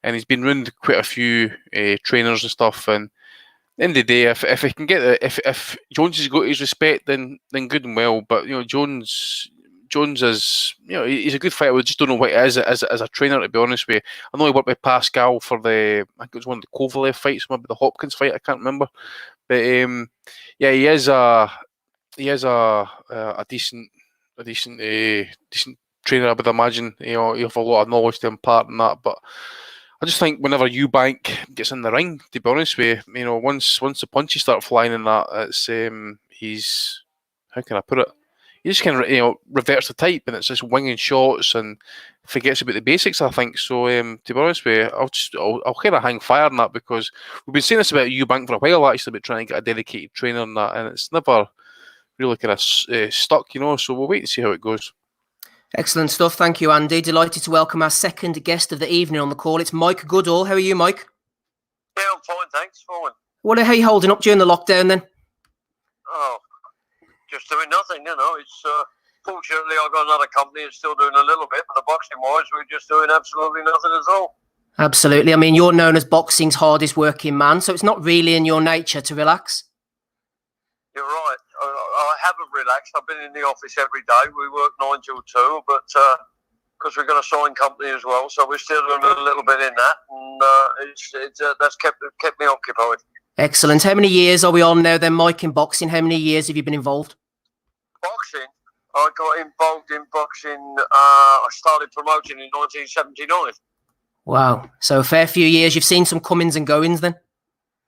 and he's been around quite a few trainers and stuff. And at the end of the day, if he can get if Jones has got his respect, then good and well. But you know, Jones is, you know, he's a good fighter. We just don't know what he is as a trainer, to be honest with you. I know he worked with Pascal for I think it was one of the Kovalev fights, maybe the Hopkins fight, I can't remember. But yeah, he is a decent trainer, I would imagine. You know, he'll have a lot of knowledge to impart in that. But I just think whenever Eubank gets in the ring, to be honest with you, you know, once the punches start flying in that, it's he's, how can I put it? He just kind of, you know, reverts the type, and it's just winging shots and forgets about the basics, I think. So, to be honest with you, I'll kind of hang fire on that, because we've been saying this about Eubank for a while, actually, about trying to get a dedicated trainer and that, and it's never really kind of stuck, you know. So we'll wait and see how it goes. Excellent stuff. Thank you, Andy. Delighted to welcome our second guest of the evening on the call. It's Mike Goodall. How are you, Mike? Yeah, I'm fine, thanks. Fine. How are you holding up during the lockdown then? Oh, just doing nothing, you know. It's fortunately I've got another company that's still doing a little bit, but the boxing wise, we're just doing absolutely nothing at all. Absolutely. I mean, you're known as boxing's hardest working man, so it's not really in your nature to relax. You're right. I haven't relaxed. I've been in the office every day. We work 9 till 2, but because we've got a sign company as well, so we're still doing a little bit in that, and that's kept me occupied. Excellent. How many years are we on now then, Mike, in boxing? How many years have you been involved? Boxing? I got involved in boxing. I started promoting in 1979. Wow. So a fair few years. You've seen some comings and goings then?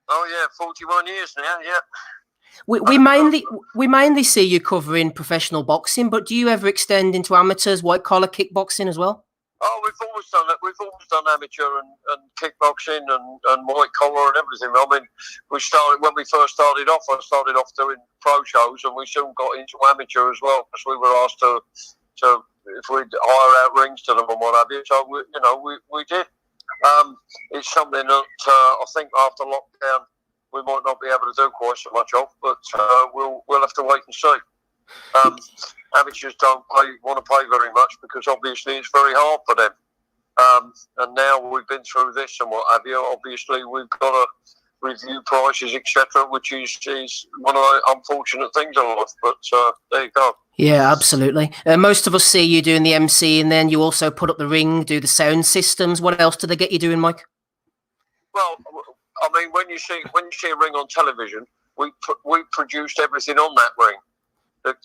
Oh, yeah. 41 years now, yeah. We mainly see you covering professional boxing, but do you ever extend into amateurs, white-collar kickboxing as well? Oh, we've always done that. We've always done amateur and kickboxing and white collar and everything. I mean, when we first started off, I started off doing pro shows, and we soon got into amateur as well, because we were asked to if we'd hire out rings to them and what have you. So we did. It's something that I think after lockdown we might not be able to do quite so much of, but we'll have to wait and see. Amateurs don't want to pay very much, because obviously it's very hard for them. And now we've been through this and what have you, obviously we've got to review prices, etc., which is one of the unfortunate things in life. But there you go. Yeah, absolutely. Most of us see you doing the MC, and then you also put up the ring, do the sound systems. What else do they get you doing, Mike? Well, I mean, when you see a ring on television, we produced everything on that ring. The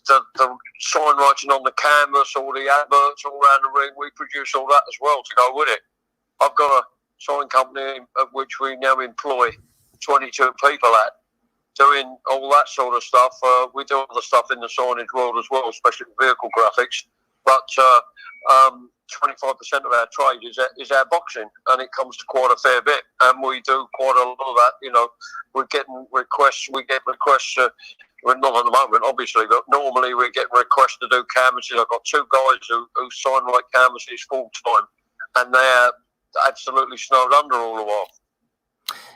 sign writing on the canvas, all the adverts all around the ring, we produce all that as well to go with it. I've got a sign company which we now employ 22 people at, doing all that sort of stuff. We do other stuff in the signage world as well, especially vehicle graphics. But 25% of our trade is our boxing, and it comes to quite a fair bit. And we do quite a lot of that. You know, we're getting requests. We get requests. Well, not at the moment, obviously, but normally we get requests to do canvases. I've got two guys who sign like canvases full time, and they're absolutely snowed under all the while.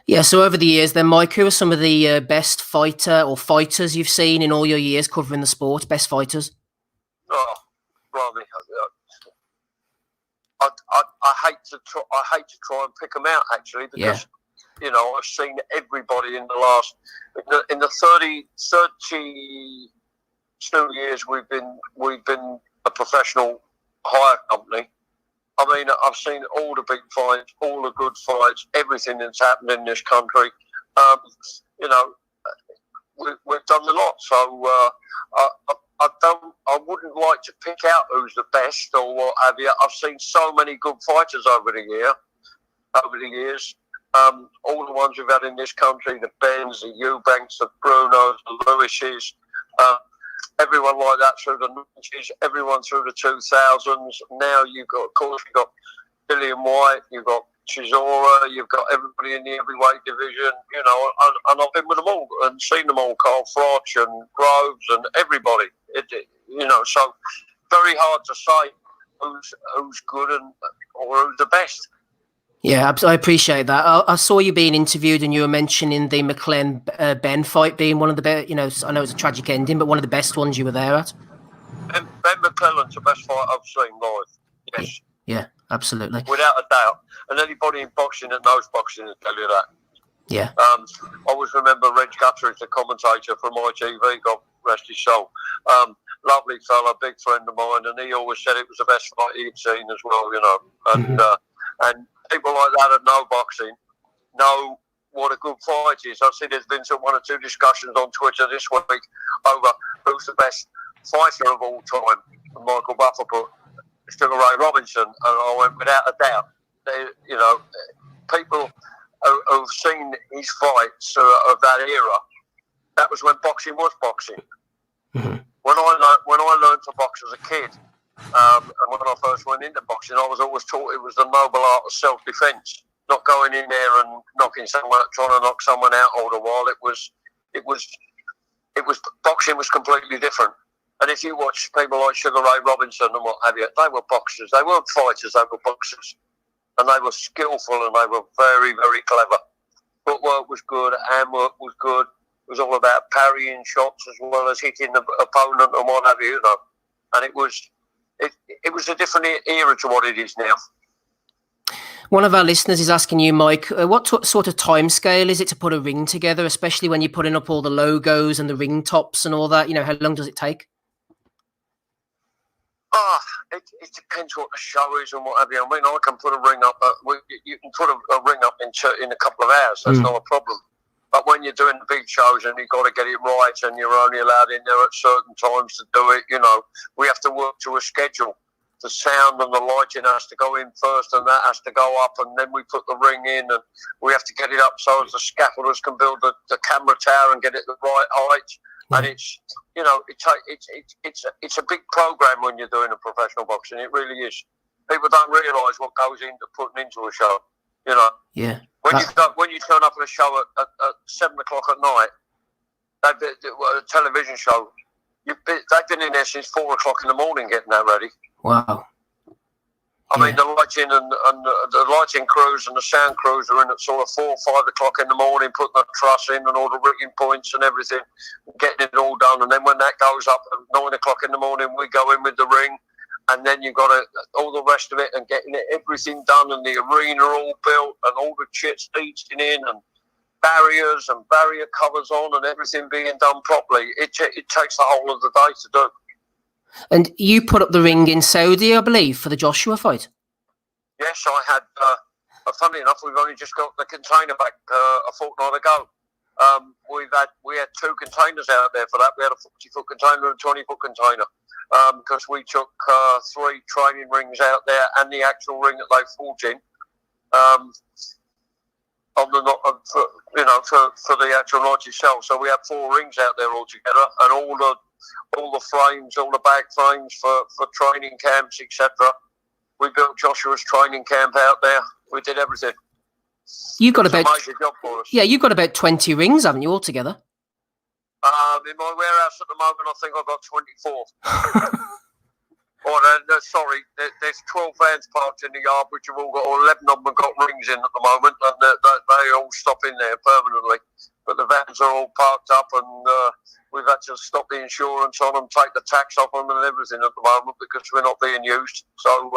Yeah, so over the years then, Mike, who are some of the best fighter or fighters you've seen in all your years covering the sport? Best fighters? Oh, blimey. I hate to try and pick them out, actually, because you know, I've seen everybody in the last in the 32 years we've been a professional hire company. I mean, I've seen all the big fights, all the good fights, everything that's happened in this country. You know, we've done a lot. So I wouldn't like to pick out who's the best or what have you. I've seen so many good fighters over the years. All the ones we've had in this country, the Bens, the Eubanks, the Brunos, the Lewises, everyone like that through the 90s, everyone through the 2000s. Now you've got Dillian White, you've got Chisora, you've got everybody in the heavyweight division, you know, and I've been with them all and seen them all, Carl Froch and Groves and everybody. You know, so very hard to say who's good or who's the best. Yeah, I appreciate that. I saw you being interviewed and you were mentioning the McLean Ben fight being one of the best, you know, I know it's a tragic ending, but one of the best ones you were there at. Ben McClellan's the best fight I've seen live. Yes. Yeah, absolutely. Without a doubt. And anybody in boxing that knows boxing will tell you that. Yeah. I always remember Reg Guthrie, the commentator from ITV, God rest his soul. Lovely fella, big friend of mine, and he always said it was the best fight he'd seen as well, you know. And and people like that that know boxing know what a good fight is. I see there's been one or two discussions on Twitter this week over who's the best fighter of all time. And Michael Buffer put Sugar Ray Robinson, and I went without a doubt. You know, people who've seen his fights of that era, that was when boxing was boxing. When I learned to box as a kid, and when I first went into boxing, I was always taught it was the noble art of self-defense, not going in there and trying to knock someone out all the while. It was boxing was completely different. And if you watch people like Sugar Ray Robinson and what have you, they were boxers. They weren't fighters, they were boxers. And they were skillful and they were very, very clever. Footwork was good, handwork was good. It was all about parrying shots as well as hitting the opponent and what have you, you know. And it was a different era to what it is now. One of our listeners is asking you, Mike, what sort of time scale is it to put a ring together, especially when you're putting up all the logos and the ring tops and all that? You know, how long does it take? It depends what the show is and what have you. I mean, I can put a ring up. You can put a ring up in a couple of hours. That's not a problem. But when you're doing the big shows and you've got to get it right and you're only allowed in there at certain times to do it, you know, we have to work to a schedule. The sound and the lighting has to go in first and that has to go up, and then we put the ring in and we have to get it up so as the scaffolders can build the camera tower and get it the right height. And it's, you know, it's a big program when you're doing a professional boxing. It really is. People don't realise what goes into putting into a show. You know. Yeah. When you turn up at a show at 7 o'clock at night, a television show, they've been in there since 4 o'clock in the morning getting that ready. Wow. I mean, the lighting and the lighting crews and the sound crews are in at sort of 4 or 5 o'clock in the morning, putting the truss in and all the rigging points and everything, getting it all done. And then when that goes up at 9 o'clock in the morning, we go in with the ring. And then you've got all the rest of it and getting everything done and the arena all built and all the chits heating in and barriers and barrier covers on and everything being done properly. It takes the whole of the day to do. And you put up the ring in Saudi, I believe, for the Joshua fight. Yes, I had. Funny enough, we've only just got the container back a fortnight ago. We had 2 containers out there for that. We had a 40-foot container and a 20-foot container because we took 3 training rings out there and the actual ring that they fought in. on the for the actual night itself. So we had 4 rings out there altogether, and all the frames, all the bag frames for training camps, etc. We built Joshua's training camp out there. We did everything. You've got It's a major job for us. Yeah, you've got about 20 rings, haven't you, altogether? In my warehouse at the moment, I think I've got 24. Sorry, there's 12 vans parked in the yard, which have all got, or 11 of them have got rings in at the moment, and they all stop in there permanently. But the vans are all parked up, and we've had to stop the insurance on them, take the tax off them, and everything at the moment because we're not being used. So,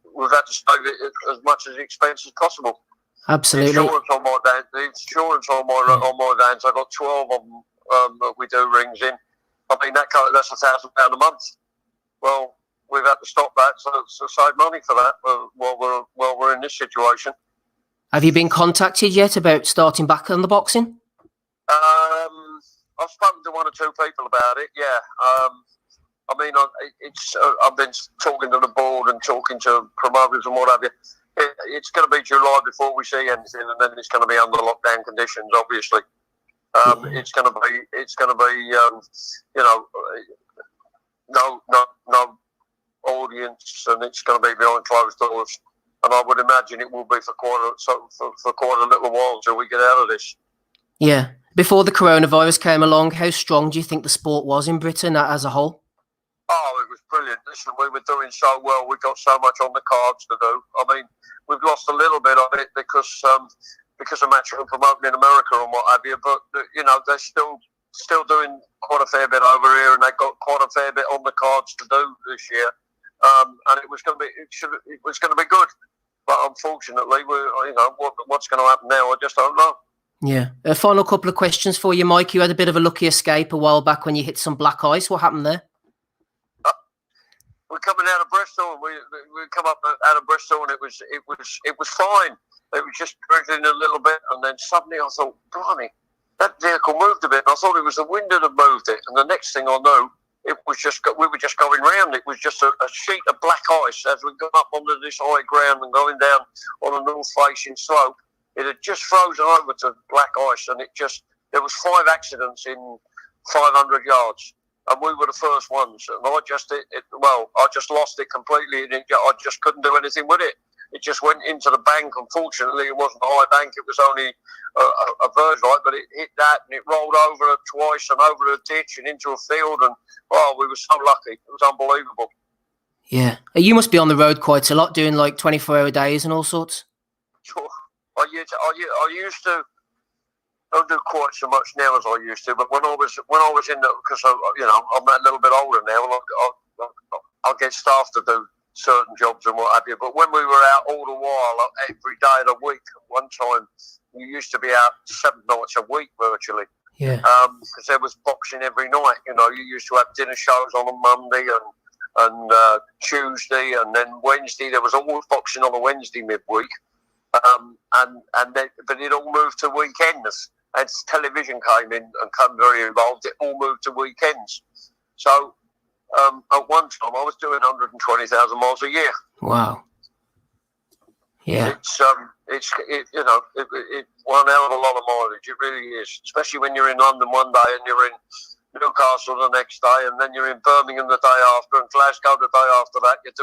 we've had to save it as much as expense as possible. Absolutely. The insurance on my vans, I've got 12 of them that we do rings in. I mean, that's £1,000 a month. Well, we've had to stop that to save money for that while we're in this situation. Have you been contacted yet about starting back on the boxing? I've spoken to 1 or 2 people about it. Yeah. I mean, I've been talking to the board and talking to promoters and what have you. It's going to be July before we see anything, and then it's going to be under lockdown conditions, obviously. It's going to be no audience, and it's going to be behind closed doors. And I would imagine it will be for quite a little while till we get out of this. Yeah. Before the coronavirus came along, how strong do you think the sport was in Britain as a whole? Oh, it was brilliant. Listen, we were doing so well. We got so much on the cards to do. I mean, we've lost a little bit of it because of matchroom promoting in America and what have you. But they're still doing quite a fair bit over here, and they've got quite a fair bit on the cards to do this year. And it was going to be good. But unfortunately, what's going to happen now? I just don't know. Yeah. A final couple of questions for you, Mike. You had a bit of a lucky escape a while back when you hit some black ice. What happened there? We're coming out of Bristol, and we come up out of Bristol, and it was fine. It was just drizzling a little bit, and then suddenly I thought, blimey, that vehicle moved a bit. And I thought it was the wind that had moved it, and the next thing I knew, we were just going round. It was just a sheet of black ice as we got up onto this high ground and going down on a north-facing slope. It had just frozen over to black ice, and there was 5 accidents in 500 yards. And we were the first ones, and I just lost it completely, and I just couldn't do anything with it. It just went into the bank. Unfortunately, it wasn't a high bank; it was only a verge light, but it hit that, and it rolled over it twice, and over a ditch, and into a field, and we were so lucky. It was unbelievable. Yeah, you must be on the road quite a lot, doing like 24-hour days and all sorts. Sure, I used to. I don't do quite so much now as I used to, but when I was in the, because I'm a little bit older now, I'll get staff to do certain jobs and what have you. But when we were out all the while, every day of the week, one time you used to be out 7 nights a week virtually. Yeah. Because there was boxing every night. You used to have dinner shows on a Monday and Tuesday, and then Wednesday. There was always boxing on a Wednesday midweek. But it all moved to weekends. As television came in and came very involved, it all moved to weekends. So at one time, I was doing 120,000 miles a year. Wow. Yeah. It's one hell of a lot of mileage. It really is, especially when you're in London one day and you're in Newcastle the next day, and then you're in Birmingham the day after, and Glasgow the day after that. You're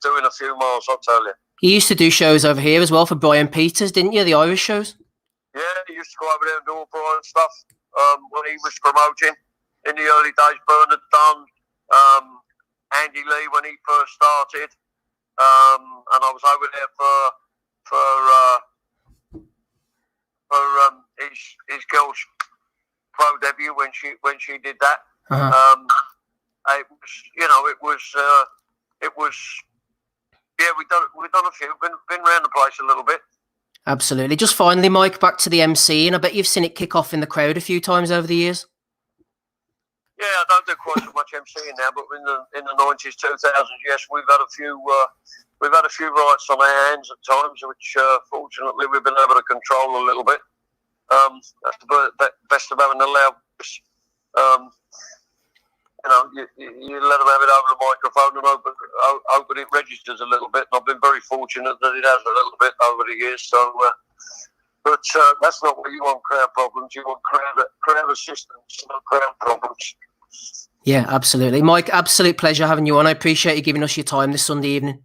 doing a few miles, I'll tell you. You used to do shows over here as well for Brian Peters, didn't you? The Irish shows. Yeah, he used to go over there and do all Brian stuff when he was promoting in the early days. Bernard Dunn, Andy Lee when he first started, and I was over there for his girl's pro debut when she did that. Uh-huh. It was. Yeah, we've done a few. Been around the place a little bit. Absolutely. Just finally, Mike, back to the MC, and I bet you've seen it kick off in the crowd a few times over the years. Yeah, I don't do quite so much MCing now, but in the 90s, 2000s, yes, we've had a few riots on our hands at times, which fortunately we've been able to control a little bit. That's the best of having a loud voice. you let them have it over the microphone and hope that it registers a little bit. And I've been very fortunate that it has a little bit over the years. So, but that's not what you want, crowd problems. You want crowd assistance, not crowd problems. Yeah, absolutely. Mike, absolute pleasure having you on. I appreciate you giving us your time this Sunday evening.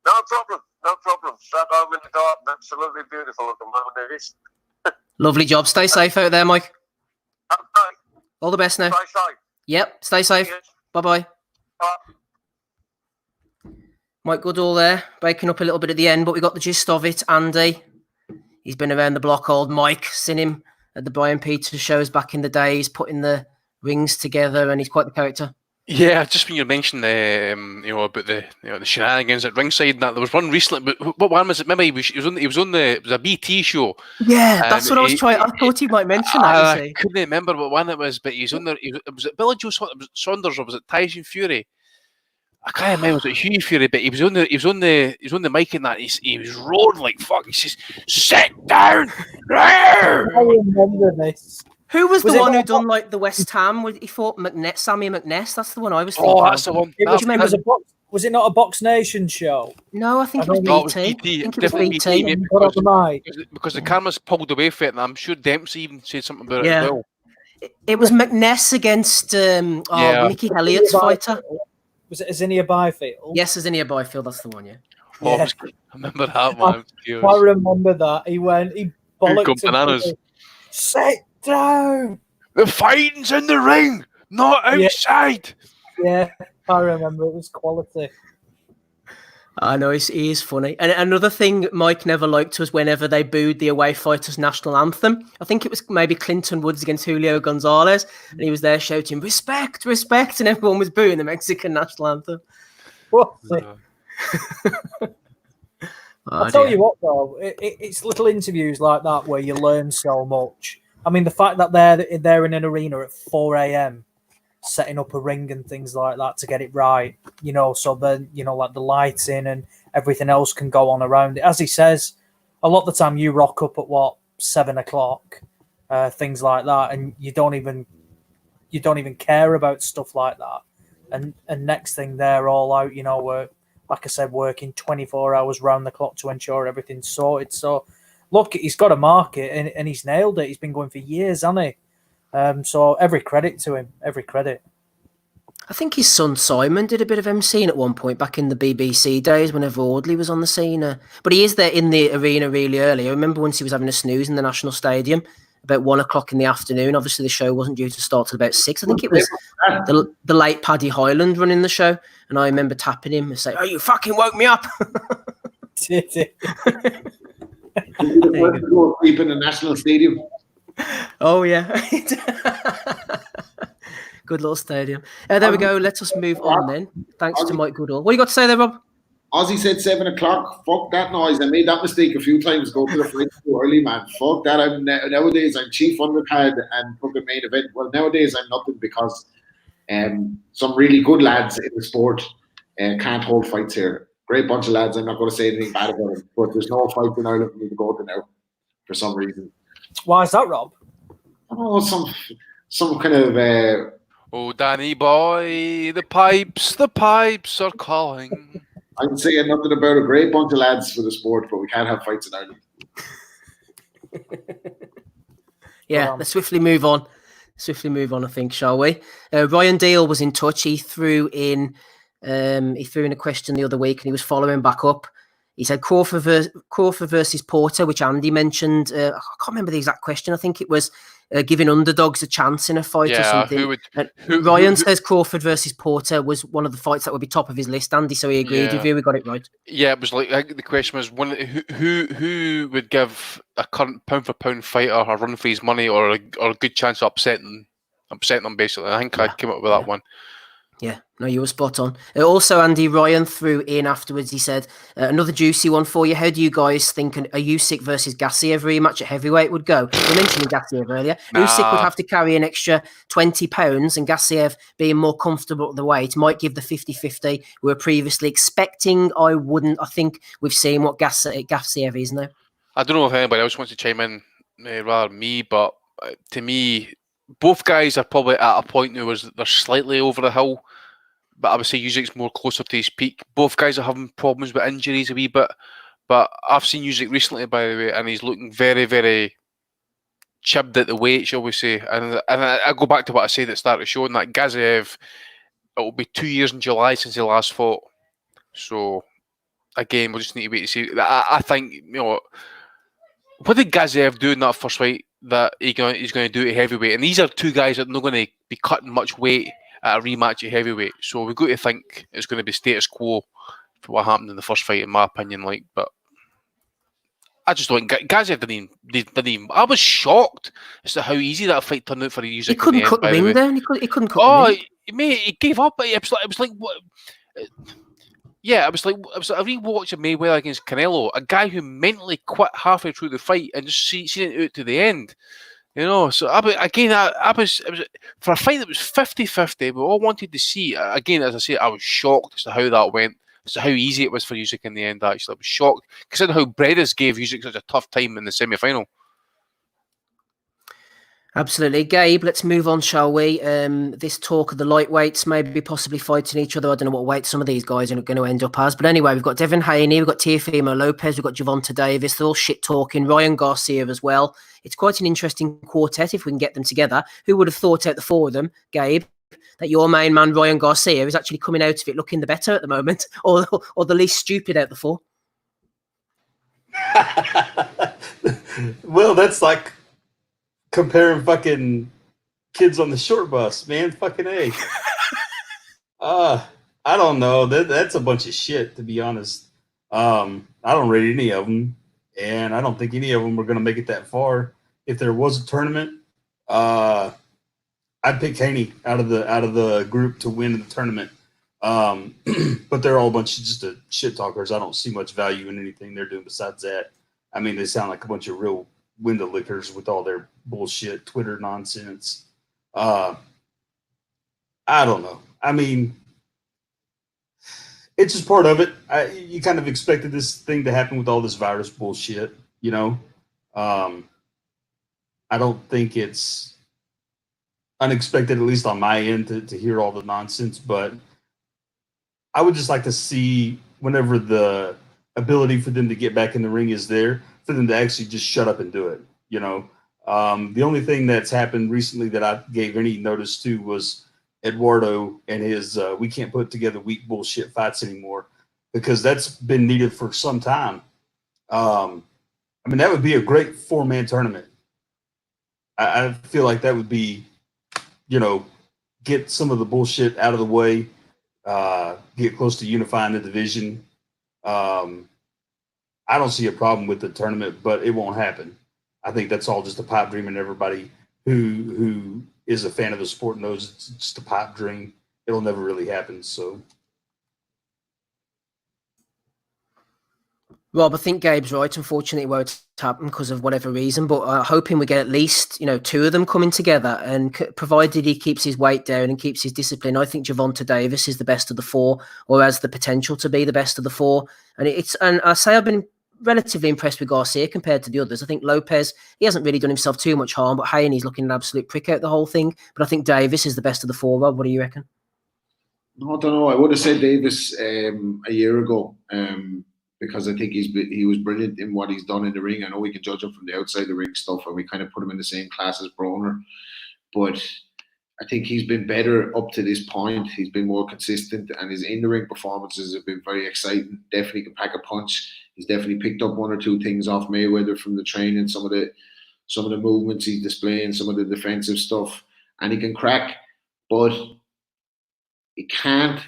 No problem. Sat home in the garden, absolutely beautiful at the moment, it is. Lovely job. Stay safe out there, Mike. Okay. All the best now. Stay safe. Yep, stay safe. Cheers. Bye-bye. Bye. Mike Goodall there, breaking up a little bit at the end, but we got the gist of it. Andy, he's been around the block, old Mike. Seen him at the Brian Peters shows back in the day. He's putting the rings together, and he's quite the character. Yeah, just when you mentioned about the shenanigans at ringside and that, there was one recently. But what one was it? Maybe it was a BT show. Yeah, that's what I was trying. I thought he might mention that. I couldn't remember what one it was, but he's on there. Was it Billy Joe Saunders or was it Tyson Fury? I can't remember. Was it Hugh Fury? But he was on the mic and that. He was roaring like fuck. He says, "Sit down." I remember this. Who was the one who done like the West Ham? He fought Sammy McNess. That's the one I was thinking. Oh, that's the one. Was it not a Box Nation show? No, I think it was BT. No, it was BT. I think it was BT. Because the cameras pulled away from it, and I'm sure Dempsey even said something about it as well. It was McNess against Mickey Elliott's fighter. Was it Azinia Byfield? Yes, Azinia Byfield. That's the one. Yeah. I remember that one. I remember that. He bollocked bananas. Sit down. The fighting's in the ring, not outside. Yeah, I remember. It was quality. I know, he is funny. And another thing Mike never liked was whenever they booed the away fighters' national anthem. I think it was maybe Clinton Woods against Julio Gonzalez, and he was there shouting, "Respect, respect," and everyone was booing the Mexican national anthem. I'll tell you what, though, it's little interviews like that where you learn so much. I mean, the fact that they're in an arena at 4 a.m. setting up a ring and things like that to get it right, so then, like the lighting and everything else can go on around it. As he says, a lot of the time you rock up at 7 o'clock, things like that, and you don't even care about stuff like that. And next thing they're all out, like I said, working 24 hours round the clock to ensure everything's sorted. So, look, he's got a market and he's nailed it. He's been going for years, hasn't he? So every credit to him, every credit. I think his son Simon did a bit of emceeing at one point back in the BBC days whenever Audley was on the scene. But he is there in the arena really early. I remember once he was having a snooze in the National Stadium about 1 o'clock in the afternoon. Obviously, the show wasn't due to start till about 6. I think it was the late Paddy Highland running the show. And I remember tapping him and saying, "Oh, you fucking woke me up." Did it? Sleep in the National Stadium. Oh, yeah. Good little stadium. There we go. Let us move on then. Thanks to Mike Goodall. What you got to say there, Rob? Ozzy said 7 o'clock. Fuck that noise. I made that mistake a few times. Go to the flight too early, man. Fuck that. Nowadays I'm chief undercard and fucking main event. Well, nowadays I'm nothing because some really good lads in the sport can't hold fights here. Great bunch of lads. I'm not going to say anything bad about it, but there's no fight in Ireland for me to go to now for some reason. Why is that, Rob? I don't know, some kind of. Oh, Danny boy, the pipes are calling. I'm saying nothing about a great bunch of lads for the sport, but we can't have fights in Ireland. Yeah, let's swiftly move on. I think, shall we? Ryan Deal was in touch. He threw in a question the other week, and he was following back up. He said Crawford versus Porter, which Andy mentioned. I can't remember the exact question. I think it was giving underdogs a chance in a fight or something. Ryan says Crawford versus Porter was one of the fights that would be top of his list, Andy, so he agreed with you. We got it right. Yeah, it was like the question was who would give a current pound-for-pound fighter a run for his money or a good chance of upsetting them, basically. I think I came up with that one. Yeah, no, you were spot on. Also, Andy, Ryan threw in afterwards. He said, another juicy one for you. How do you guys think a Usyk versus Gassiev rematch at heavyweight would go? We mentioned Gassiev earlier. Usyk would have to carry an extra 20 pounds, and Gassiev, being more comfortable at the weight, might give the 50-50 we were previously expecting. I think we've seen what Gassiev is now. I don't know if anybody else wants to chime in, rather than me, but to me, both guys are probably at a point now where they're slightly over the hill, but I would say Usyk's more closer to his peak. Both guys are having problems with injuries a wee bit, but I've seen Usyk recently, by the way, and he's looking very, very chibbed at the weight, shall we say. And I go back to what I said at the start of the show, and that Gaziev, it will be 2 years in July since he last fought. So, again, we'll just need to wait to see. I think, what did Gaziev do in that first fight that he's going to do at heavyweight? And these are two guys that are not going to be cutting much weight at a rematch at heavyweight. So we've got to think it's going to be status quo for what happened in the first fight, in my opinion. But I just don't. Gaziev didn't even. I was shocked as to how easy that fight turned out for Usyk. He couldn't cut the ring down. He couldn't cut the ring. Mate, he gave up. It was like what? Yeah, it was like a rewatch of Mayweather against Canelo, a guy who mentally quit halfway through the fight and just seen it out to the end. So it was for a fight that was 50-50. We all wanted to see. Again, as I say, I was shocked as to how that went, as to how easy it was for Usyk in the end. Actually, I was shocked considering how Bredis gave Usyk such a tough time in the semi-final. Absolutely. Gabe, let's move on, shall we? This talk of the lightweights maybe possibly fighting each other. I don't know what weight some of these guys are going to end up as. But anyway, we've got Devin Haney, we've got Teofimo Lopez, we've got Gervonta Davis. They're all shit talking. Ryan Garcia as well. It's quite an interesting quartet if we can get them together. Who would have thought out the four of them, Gabe, that your main man, Ryan Garcia, is actually coming out of it looking the better at the moment, or the least stupid out the four? Well, that's like comparing fucking kids on the short bus, man. Fucking A. I don't know. That's a bunch of shit, to be honest. I don't rate any of them, and I don't think any of them are going to make it that far. If there was a tournament, I'd pick Haney out of the group to win the tournament. But they're all a bunch of just shit talkers. I don't see much value in anything they're doing besides that. I mean, they sound like a bunch of real window lickers with all their bullshit Twitter nonsense. I don't know. I mean, it's just part of it. You kind of expected this thing to happen with all this virus bullshit, I don't think it's unexpected, at least on my end, to hear all the nonsense, but I would just like to see, whenever the ability for them to get back in the ring is there, for them to actually just shut up and do it. The only thing that's happened recently that I gave any notice to was Eduardo and his we can't put together weak bullshit fights anymore, because that's been needed for some time. I mean, that would be a great 4-man tournament. I feel like that would be, get some of the bullshit out of the way, get close to unifying the division. I don't see a problem with the tournament, but it won't happen. I think that's all just a pipe dream, and everybody who is a fan of the sport knows it's just a pipe dream. It'll never really happen. So, Rob, I think Gabe's right. Unfortunately, it won't happen because of whatever reason, but hoping we get at least, 2 of them coming together, and provided he keeps his weight down and keeps his discipline, I think Gervonta Davis is the best of the 4, or has the potential to be the best of the 4. And I say I've been relatively impressed with Garcia compared to the others. I think Lopez, he hasn't really done himself too much harm, but Haney's looking an absolute prick out the whole thing. But I think Davis is the best of the 4, Rob. What do you reckon? No, I don't know. I would have said Davis a year ago, because I think he was brilliant in what he's done in the ring. I know we can judge him from the outside the ring stuff, and we kind of put him in the same class as Broner, but I think he's been better up to this point. He's been more consistent, and his in-the-ring performances have been very exciting. Definitely can pack a punch. He's definitely picked up 1 or 2 things off Mayweather from the training, some of the movements he's displaying, some of the defensive stuff, and he can crack, but he can't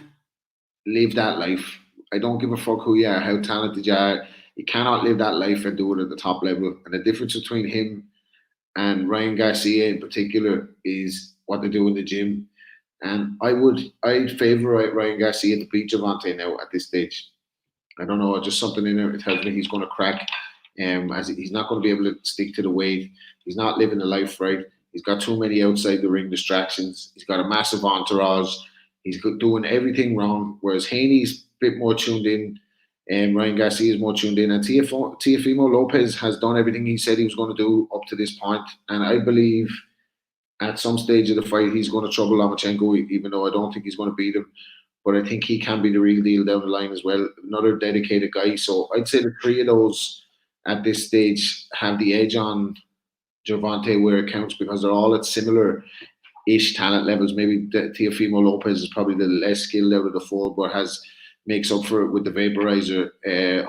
live that life. I don't give a fuck who you are, how talented you are. You cannot live that life and do it at the top level. And the difference between him and Ryan Garcia in particular is what they do in the gym. And I'd favour Ryan Garcia to beat Gervonta now at this stage. I don't know, just something in there that tells me he's going to crack. As he's not going to be able to stick to the weight. He's not living the life right. He's got too many outside the ring distractions. He's got a massive entourage. He's doing everything wrong. Whereas Haney's a bit more tuned in, and Ryan Garcia is more tuned in. And Teofimo Lopez has done everything he said he was going to do up to this point. And I believe at some stage of the fight, he's going to trouble Lomachenko, even though I don't think he's going to beat him. But I think he can be the real deal down the line as well. Another dedicated guy. So I'd say the three of those at this stage have the edge on Gervonta where it counts, because they're all at similar-ish talent levels. Maybe Teofimo Lopez is probably the less skilled out of the four, but makes up for it with the vaporizer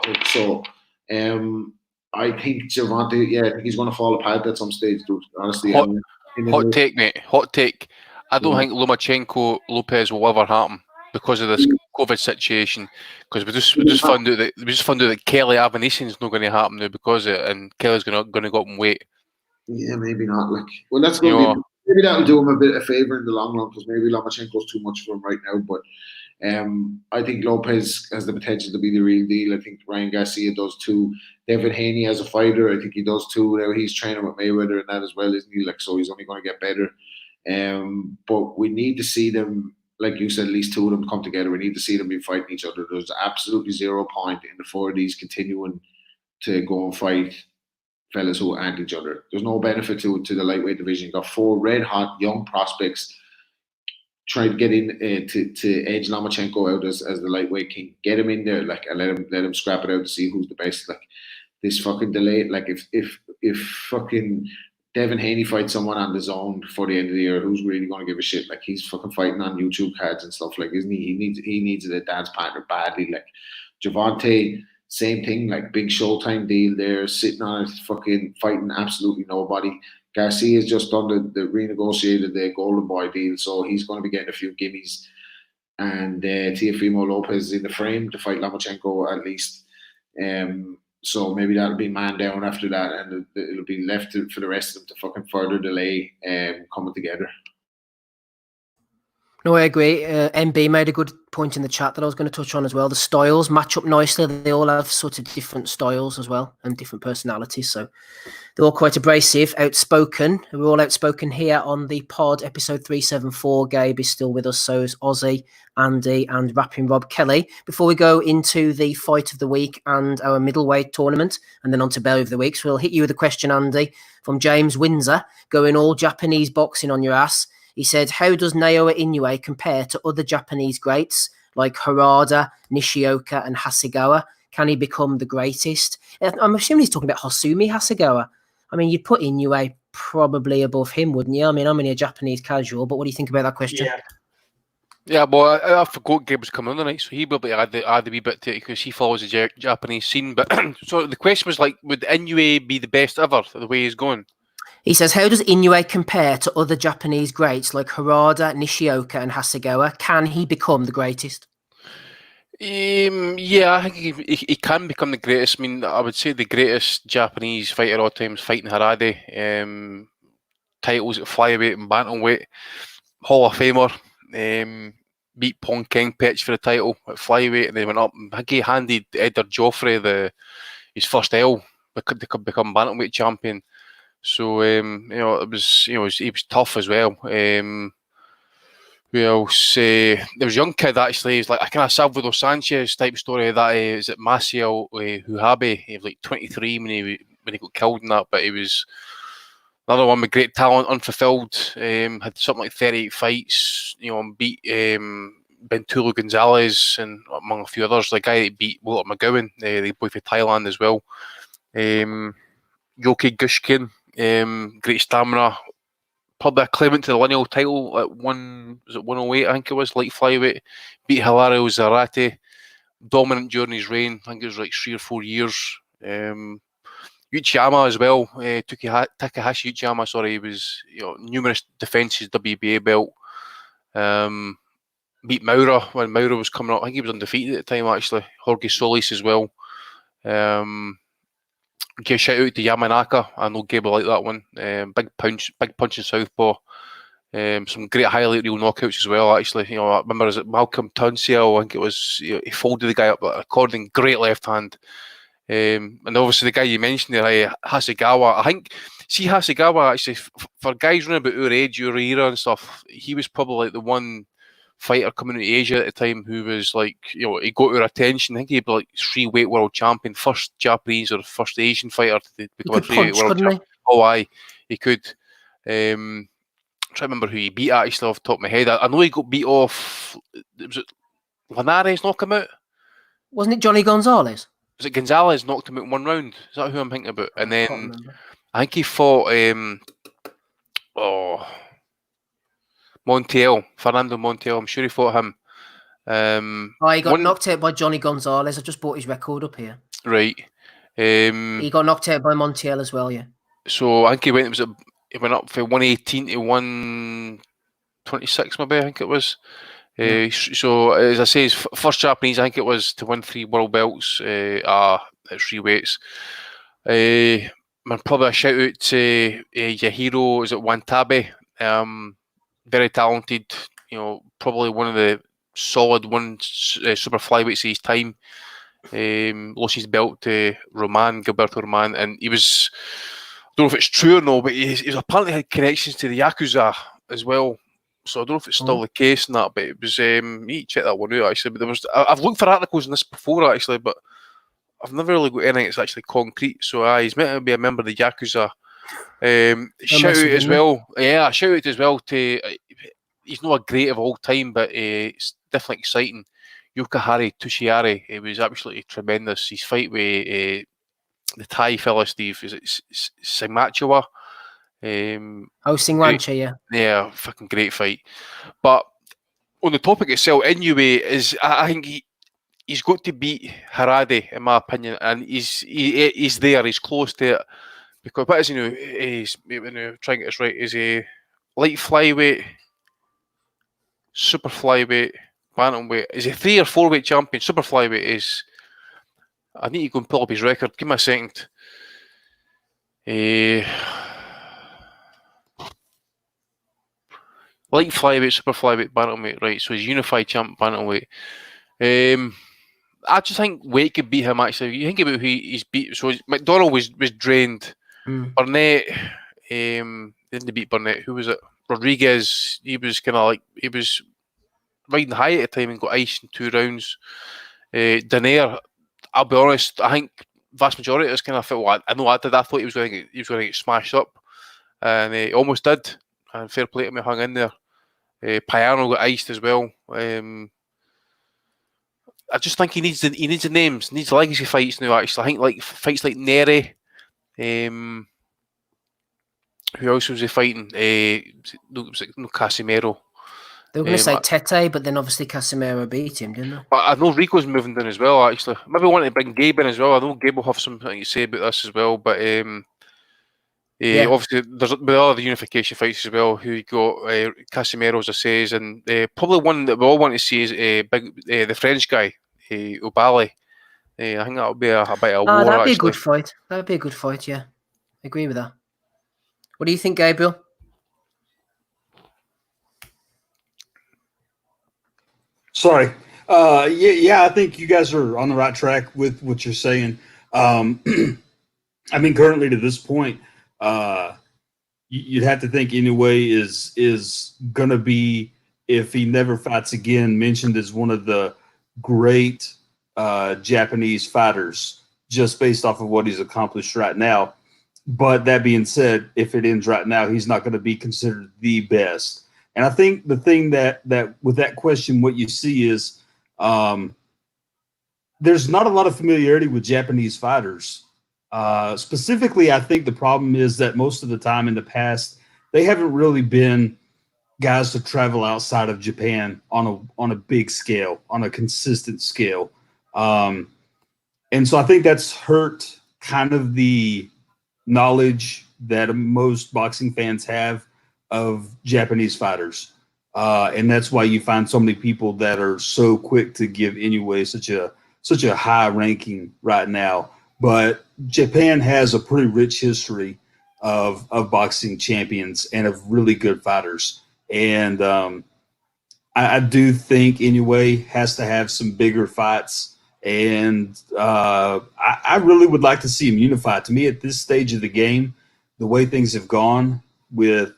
hook. So I think Gervonta, I think he's going to fall apart at some stage, dude. Honestly, hot take, mate. Hot take. I don't think Lomachenko Lopez will ever happen because of this COVID situation. Because we just found out that Kelly Avanesian is not going to happen now because of it, and Kelly's going to go up in weight. Yeah, maybe not. That's going to be. Maybe that'll do him a bit of favor in the long run, because maybe Lomachenko's too much for him right now. But I think Lopez has the potential to be the real deal. I think Ryan Garcia does too. Devin Haney as a fighter, I think he does too. Now he's training with Mayweather and that as well, isn't he? So he's only going to get better. But we need to see them, like you said, at least two of them come together. We need to see them be fighting each other. There's absolutely 0 point in the four of these continuing to go and fight fellas who ant each other. There's no benefit to the lightweight division. You've got 4 red hot young prospects trying to get in to edge Lomachenko out as the lightweight king. Get him in there, and let him scrap it out to see who's the best. This fucking delay. If fucking Devin Haney fights someone on the zone before the end of the year, who's really going to give a shit? He's fucking fighting on YouTube cards and stuff, isn't he? He needs a dance partner badly. Gervonta, same thing, big Showtime deal there, sitting on it, fucking fighting absolutely nobody. Garcia's just done the renegotiated the Golden Boy deal, so he's going to be getting a few gimmies. And Teofimo Lopez is in the frame to fight Lomachenko at least. So maybe that'll be man down after that, and it'll be left for the rest of them to fucking further delay coming together. No, I agree. MB made a good point in the chat that I was going to touch on as well. The styles match up nicely. They all have sort of different styles as well and different personalities. So they're all quite abrasive, outspoken. We're all outspoken here on the pod, episode 374. Gabe is still with us. So is Ozzy, Andy, and rapping Rob Kelly. Before we go into the fight of the week and our middleweight tournament, and then on to Belly of the Week, so we'll hit you with a question, Andy, from James Windsor, going all Japanese boxing on your ass. He said, how does Naoya Inoue compare to other Japanese greats like Harada, Nishioka, and Hasegawa? Can he become the greatest? I'm assuming he's talking about Hosumi Hasegawa. I mean, you'd put Inoue probably above him, wouldn't you? I mean, I'm only a Japanese casual, but what do you think about that question? Yeah, well, I forgot Gabe was coming on tonight, so he probably add a wee bit to it because he follows the Japanese scene. But so the question was would Inoue be the best ever, the way he's going? He says, how does Inoue compare to other Japanese greats like Harada, Nishioka, and Hasegawa? Can he become the greatest? Yeah, I think he can become the greatest. I mean, I would say the greatest Japanese fighter of all time is fighting Harade. Titles at flyweight and bantamweight. Hall of Famer. Beat Pong King Pech for the title at flyweight, and they went up. I think he handed Edgar Joffrey his first L to become bantamweight champion. So it was he was tough as well. Who else? There was a young kid actually. He's like a kind of Salvador Sanchez type story. That is it Masao Huhabe. He was 23 when he got killed in that. But he was another one with great talent, unfulfilled. Had something like 38 fights. And beat Bentulo Gonzalez and among a few others. The guy that beat Walter McGowan, the boy from Thailand as well. Yoki Gushkin. Great stamina, probably a claimant to the lineal title at 108, I think it was, light flyweight. Beat Hilario Zarate, dominant during his reign. I think it was 3 or 4 years. Uchiyama as well, Takahashi Uchiyama. Sorry, he was numerous defenses, WBA belt. Beat Maura when Maura was coming up. I think he was undefeated at the time actually. Jorge Solis as well. Give a shout out to Yamanaka. I know Gabe will like that one. Big punching southpaw. Some great highlight reel knockouts as well. Actually, I remember Malcolm Tunsil. I think it was. He folded the guy up according. Great left hand. And obviously the guy you mentioned there, Hasegawa. I think Hasegawa actually for guys running about our age, our era and stuff. He was probably the one fighter coming out of Asia at the time who was he got our attention. I think he'd be 3-weight world champion, first Japanese or first Asian fighter to become a 3-weight world champion. Oh, aye, he could. trying to remember who he beat actually off the top of my head. I know he got beat off. Was it Linares knock him out? Wasn't it Johnny Gonzalez? Was it Gonzalez knocked him out in one round? Is that who I'm thinking about? And I can't then remember. I think he fought Montiel, Fernando Montiel. I'm sure he fought him. He got knocked out by Johnny Gonzalez. I just brought his record up here. Right. He got knocked out by Montiel as well, yeah. So I think he went up for 118 to 126, maybe I think it was. So as I say, his first Japanese, I think it was to win 3 world belts at 3 weights. Probably a shout out to Yahiro, is it Wantabe? Very talented, probably one of the solid super flyweights of his time. Lost his belt to Gilberto Roman, and he was, I don't know if it's true or no, but he apparently had connections to the Yakuza as well. So I don't know if it's still the case in that, but it was, you need to check that one out actually. But I've looked for articles on this before actually, but I've never really got anything that's actually concrete. So he's meant to be a member of the Yakuza. Shout out as well. Yeah, shout out as well to, he's not a great of all time, but it's definitely exciting. Yukihari Tushiari, it was absolutely tremendous. His fight with the Thai fella, Steve, is it Singmachiwa? Singwancha, yeah. Yeah, fucking great fight. But on the topic itself, Inoue is, I think he's got to beat Harade, in my opinion, and he's there, he's close to it. Because what is he now? He's trying to get this right. Is a light flyweight, super flyweight, bantamweight? Is he 3 or 4 weight champion? Super flyweight is. I need to go and pull up his record. Give me a second. Light flyweight, super flyweight, bantamweight. Right. So he's unified champ bantamweight. I just think weight could beat him. Actually, you think about who he's beat. So McDonald was drained. Burnett, didn't beat Burnett. Who was it? Rodriguez. He was kind of like, he was riding high at the time and got iced in 2 rounds. Danair, I'll be honest, I think vast majority of us kind of felt, well, I know I did. I thought he was going to get smashed up, and he almost did. And fair play to me, hung in there. Payano got iced as well. I just think he needs the names, needs legacy fights now. Actually, I think like fights like Neri. Who else was he fighting? No Casimero. They were going to say Tete, but then obviously Casimero beat him, didn't they? But I know Rico's moving down as well, actually. Maybe want to bring Gabe in as well. I know Gabe will have something to say about this as well. But obviously, there's all the unification fights as well. Who got Casimero, as I says, and probably one that we all want to see is the French guy, Ubali. I think that would be a bit of a war. That'd be a good fight. That'd be a good fight. Yeah, I agree with that. What do you think, Gabriel? Sorry. I think you guys are on the right track with what you're saying. I mean, currently to this point, you'd have to think Inoue is going to be, if he never fights again, mentioned as one of the great Japanese fighters, just based off of what he's accomplished right now. But that being said, if it ends right now, he's not going to be considered the best. And I think the thing that with that question, what you see is there's not a lot of familiarity with Japanese fighters. Specifically, I think the problem is that most of the time in the past, they haven't really been guys to travel outside of Japan on a big scale, on a consistent scale. And so I think that's hurt kind of the knowledge that most boxing fans have of Japanese fighters. And that's why you find so many people that are so quick to give Inoue such a high ranking right now. But Japan has a pretty rich history of boxing champions and of really good fighters. And I do think Inoue has to have some bigger fights. And I really would like to see him unified. To me, at this stage of the game, the way things have gone with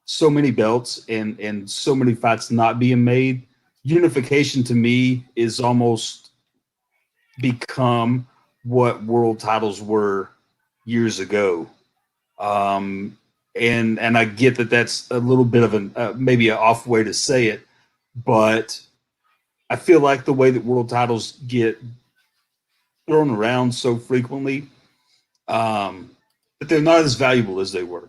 so many belts and so many fights not being made, unification to me is almost become what world titles were years ago. and I get that that's a little bit of an maybe an off way to say it, but I feel like the way that world titles get thrown around so frequently, that they're not as valuable as they were.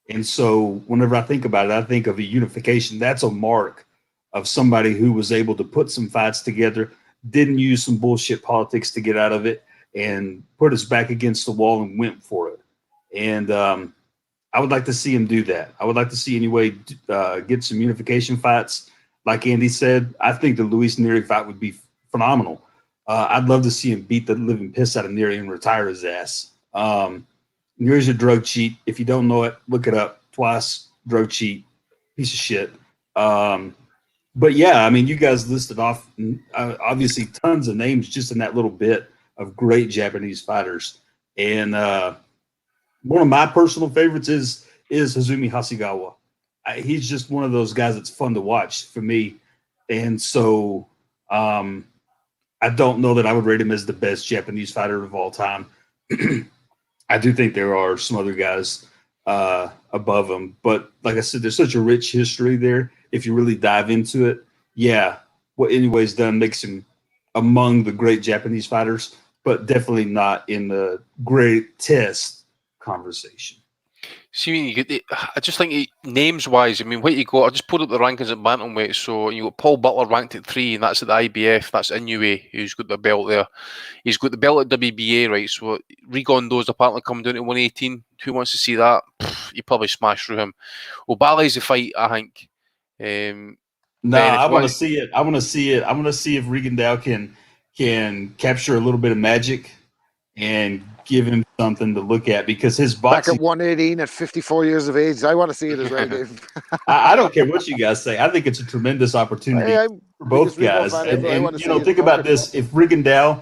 And so whenever I think about it, I think of a unification. That's a mark of somebody who was able to put some fights together, didn't use some bullshit politics to get out of it, and put us back against the wall and went for it. And I would like to see him do that. I would like to see anyway get some unification fights. Like Andy said, I think the Luis Neri fight would be phenomenal. I'd love to see him beat the living piss out of Neri and retire his ass. Neri's a drug cheat. If you don't know it, look it up. Twice drug cheat, piece of shit. But yeah, I mean, you guys listed off obviously tons of names just in that little bit of great Japanese fighters. And one of my personal favorites is Hazumi Hasegawa. He's just one of those guys that's fun to watch for me. And so I don't know that I would rate him as the best Japanese fighter of all time. I do think there are some other guys above him. But like I said, there's such a rich history there. If you really dive into it, yeah, what Inouye's done makes him among the great Japanese fighters, but definitely not in the greatest conversation. See, I just think names-wise, I mean, what you got, I just pulled up the rankings at bantamweight. So you got Paul Butler ranked at 3, and that's at the IBF. That's Inoue, who's got the belt there. He's got the belt at WBA, right? So Rigondo's apparently coming down to 118. Who wants to see that? You probably smash through him. O'Balley's the fight, I think. No, I want to see it. I want to see it. I want to see if Rigondeaux can capture a little bit of magic and give him something to look at, because his boxing back at 118 at 54 years of age. I want to see it as well, Dave. I don't care what you guys say. I think it's a tremendous opportunity for both guys. And you know, think about this. If Rigondeaux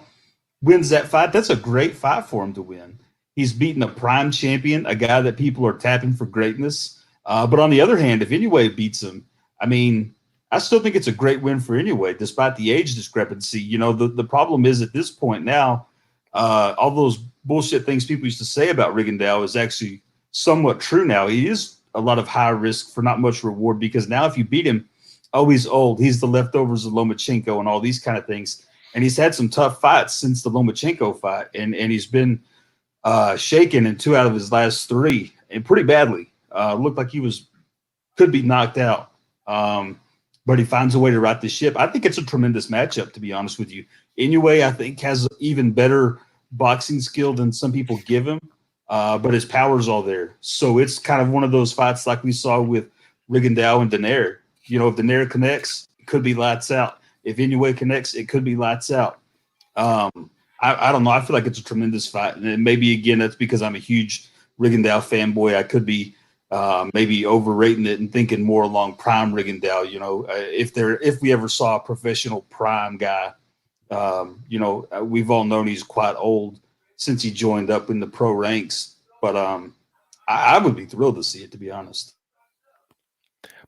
wins that fight, that's a great fight for him to win. He's beaten a prime champion, a guy that people are tapping for greatness. But on the other hand, if Inoue beats him, I mean, I still think it's a great win for Inoue, despite the age discrepancy. You know, the problem is at this point now, all those bullshit things people used to say about Rigondeaux is actually somewhat true now. He is a lot of high risk for not much reward, because now if you beat him, oh, he's old. He's the leftovers of Lomachenko and all these kind of things. And he's had some tough fights since the Lomachenko fight, and he's been shaken in 2 out of his last 3, and pretty badly. Looked like he could be knocked out. But he finds a way to right the ship. I think it's a tremendous matchup, to be honest with you. Inoue, I think, has even better boxing skill than some people give him, but his power's all there. So it's kind of one of those fights like we saw with Rigondeaux and Donaire. You know, if Donaire connects, it could be lights out. If Inoue connects, it could be lights out. I don't know. I feel like it's a tremendous fight. And maybe, again, that's because I'm a huge Rigondeaux fanboy. I could be maybe overrating it and thinking more along prime Rigondeaux. You know, if we ever saw a professional prime guy, you know, we've all known he's quite old since he joined up in the pro ranks. But I would be thrilled to see it, to be honest.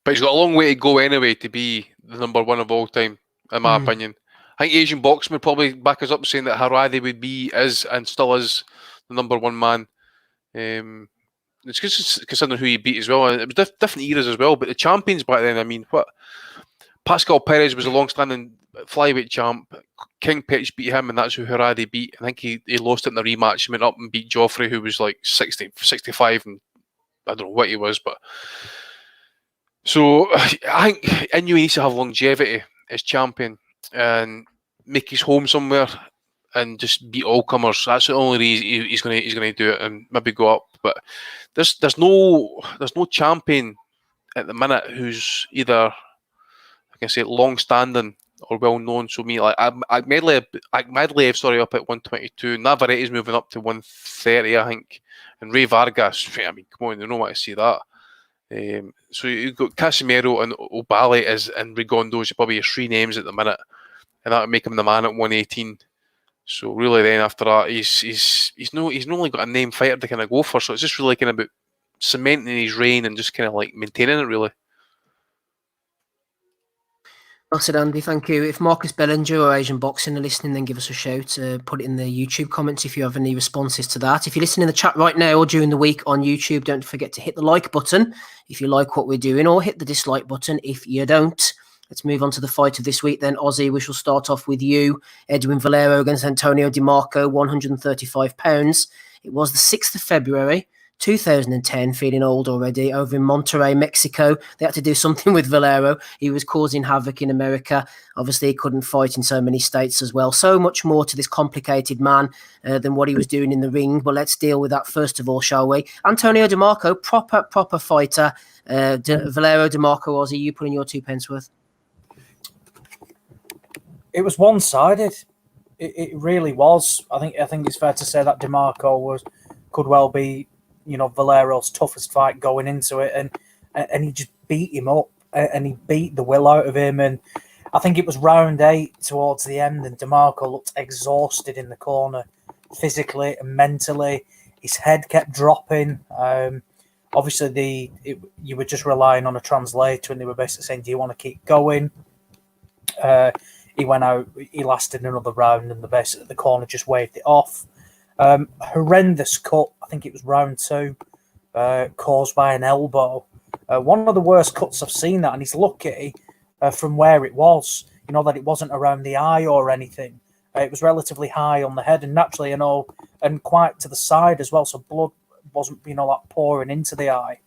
But he's got a long way to go anyway to be the number 1 of all time, in my opinion. I think Asian boxing would probably back us up saying that Haradi would be, is, and still is the number 1 man. It's just considering who he beat as well. And it was different eras as well. But the champions back then, I mean, what? Pascal Perez was a long-standing flyweight champ. King Pitch beat him, and that's who Haradi beat. I think he lost it in the rematch. He went up and beat Joffrey, who was like 65, and I don't know what he was. But so I think Inoue needs to have longevity as champion and make his home somewhere and just beat all comers. That's the only reason he's going to do it, and maybe go up. But there's no champion at the minute who's either, I can say, long-standing or well-known. So me, like Akhmadliev, sorry, up at 122. Navarrete's moving up to 130, I think. And Ray Vargas, I mean, come on, you don't want to see that. So you've got Casimiro and O'Balley and Rigondeaux, probably your 3 names at the minute, and that would make him the man at 118. So really, then after that, he's not only got a name fighter to kind of go for. So it's just really kind of about cementing his reign and just kind of like maintaining it, really. I said, Andy, thank you. If Marcus Bellinger or Asian Boxing are listening, then give us a shout. Put it in the YouTube comments if you have any responses to that. If you're listening in the chat right now or during the week on YouTube, don't forget to hit the like button if you like what we're doing, or hit the dislike button if you don't. Let's move on to the fight of this week then. Ozzy, we shall start off with you. Edwin Valero against Antonio DeMarco, £135. It was the 6th of February. 2010, feeling old already, over in Monterrey, Mexico. They had to do something with Valero. He was causing havoc in America. Obviously, he couldn't fight in so many states as well. So much more to this complicated man than what he was doing in the ring. But let's deal with that first of all, shall we? Antonio DeMarco, proper fighter. Valero DeMarco, Ozzy, you put in your 2 pence worth. It was one-sided. It really was. I think it's fair to say that DeMarco could well be, Valero's toughest fight going into it, and he just beat him up, and he beat the will out of him. And I think it was round 8 towards the end, and DeMarco looked exhausted in the corner, physically and mentally. His head kept dropping. Obviously, you were just relying on a translator, and they were basically saying, "Do you want to keep going?" He went out. He lasted another round, and the corner just waved it off. Horrendous cut. I think it was round 2, caused by an elbow. One of the worst cuts I've seen that, and he's lucky from where it was. That it wasn't around the eye or anything. It was relatively high on the head, and naturally, and quite to the side as well. So blood wasn't, like pouring into the eye.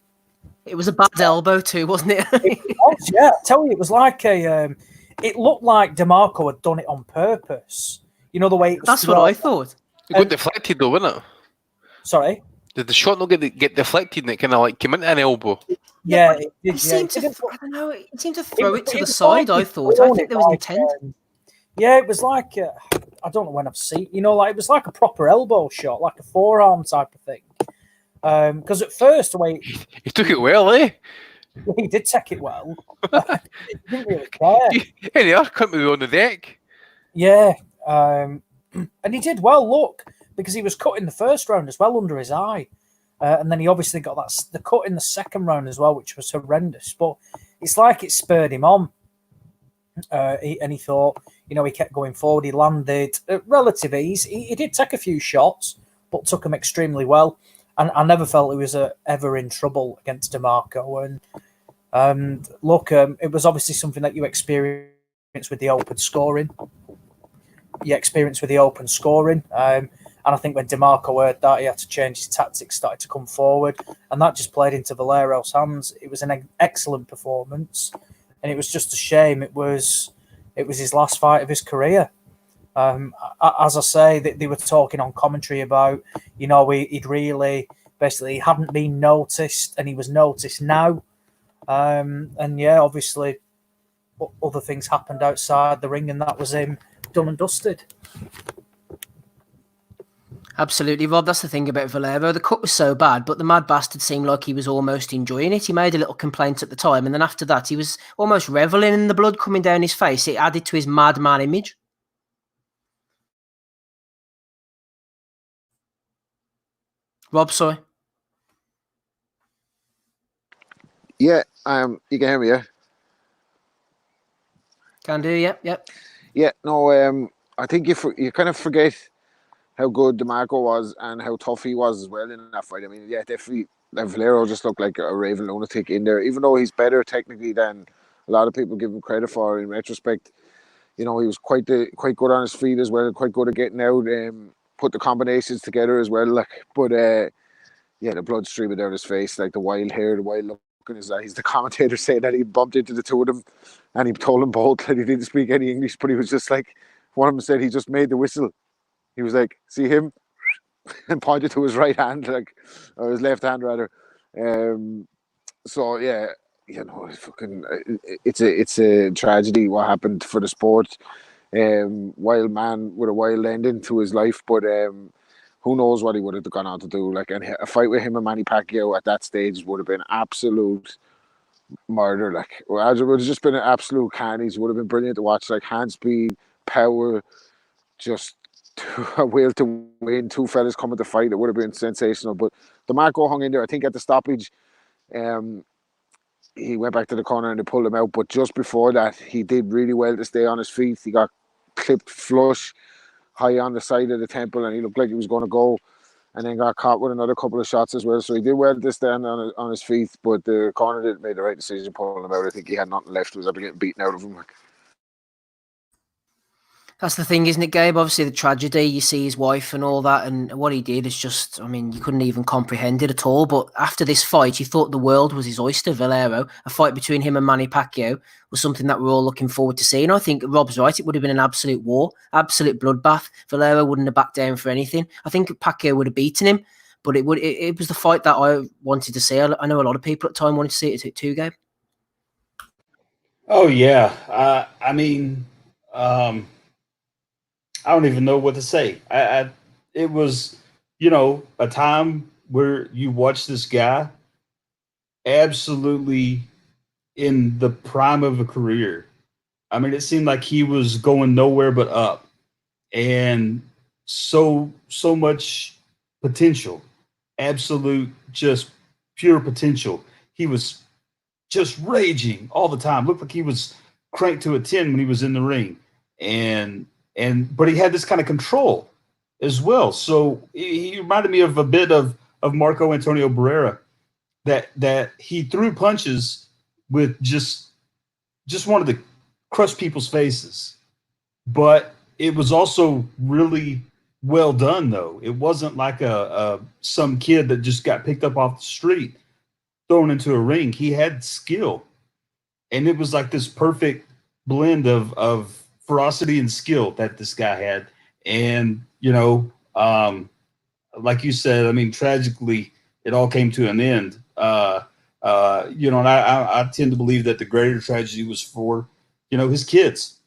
It was a bad elbow too, wasn't it? It was, yeah. I tell you, it was like it looked like DeMarco had done it on purpose. The way it was. That's what I thought. It got deflected though, wasn't it? Sorry? Did the shot not get deflected and it kind of came into an elbow? Yeah, it seemed to. I don't know. It seemed to throw it to the side. I thought. I think there was intent. Yeah, it was like I don't know when I've seen. It was like a proper elbow shot, like a forearm type of thing. Because at first, the way he took it well, eh? He did take it well. He didn't really care. Hey, they are coming on the deck. Yeah, and he did well. Look, because he was cut in the first round as well under his eye, and then he obviously got the cut in the second round as well, which was horrendous. But it's like it spurred him on, and he thought, he kept going forward. He landed at relative ease. He did take a few shots, but took them extremely well. And I never felt he was ever in trouble against DeMarco. And look, it was obviously something that you experienced with the open scoring. And I think when DeMarco heard that, he had to change his tactics, started to come forward. And that just played into Valero's hands. It was an excellent performance. And it was just a shame. It was his last fight of his career. As I say, they were talking on commentary about, he'd really basically hadn't been noticed, and he was noticed now. And yeah, obviously, other things happened outside the ring, and that was him done and dusted. Absolutely, Rob. That's the thing about Valero. The cut was so bad, but the mad bastard seemed like he was almost enjoying it. He made a little complaint at the time, and then after that, he was almost reveling in the blood coming down his face. It added to his madman image. Rob, sorry. Yeah, you can hear me, yeah? Can do, yep. Yeah, no, I think you kind of forget how good DeMarco was and how tough he was as well in that fight. I mean, yeah, definitely, Valero just looked like a raving lunatic in there, even though he's better technically than a lot of people give him credit for in retrospect. He was quite good on his feet as well, quite good at getting out, put the combinations together as well. But yeah, the blood streaming down his face, like the wild hair, the wild look in his eyes. The commentator saying that he bumped into the two of them, and he told them both that he didn't speak any English, but he was just like, one of them said he just made the whistle. He was like, "See him," and pointed to his right hand, or his left hand rather. So yeah, it's a tragedy what happened for the sport. Wild man with a wild ending to his life, but who knows what he would have gone on to do? And a fight with him and Manny Pacquiao at that stage would have been absolute murder. It would have just been an absolute carnage. It would have been brilliant to watch. Hand speed, power, just a will to win. Two fellas coming to fight. It would have been sensational. But DeMarco hung in there. I think at the stoppage, he went back to the corner and they pulled him out. But just before that, he did really well to stay on his feet. He got clipped flush high on the side of the temple, and he looked like he was going to go, and then got caught with another couple of shots as well. So he did well to stand on his feet, but the corner did made the right decision pulling him out. I think he had nothing left. He was able to get beaten out of him. That's the thing, isn't it, Gabe? Obviously, the tragedy, you see his wife and all that, and what he did is just, I mean, you couldn't even comprehend it at all. But after this fight, you thought the world was his oyster, Valero. A fight between him and Manny Pacquiao was something that we're all looking forward to seeing. I think Rob's right. It would have been an absolute war, absolute bloodbath. Valero wouldn't have backed down for anything. I think Pacquiao would have beaten him, but it was the fight that I wanted to see. I know a lot of people at the time wanted to see it too, Gabe. Oh, yeah. I mean, I don't even know what to say. It was, a time where you watch this guy absolutely in the prime of a career. I mean, it seemed like he was going nowhere but up, and so much potential, absolute, just pure potential. He was just raging all the time. Looked like he was cranked to a 10 when he was in the ring, but he had this kind of control as well. So he reminded me of a bit of Marco Antonio Barrera, that he threw punches with just wanted to crush people's faces. But it was also really well done, though. It wasn't like some kid that just got picked up off the street, thrown into a ring. He had skill, and it was like this perfect blend of ferocity and skill that this guy had. And like you said, I mean, tragically, it all came to an end. And I tend to believe that the greater tragedy was for, his kids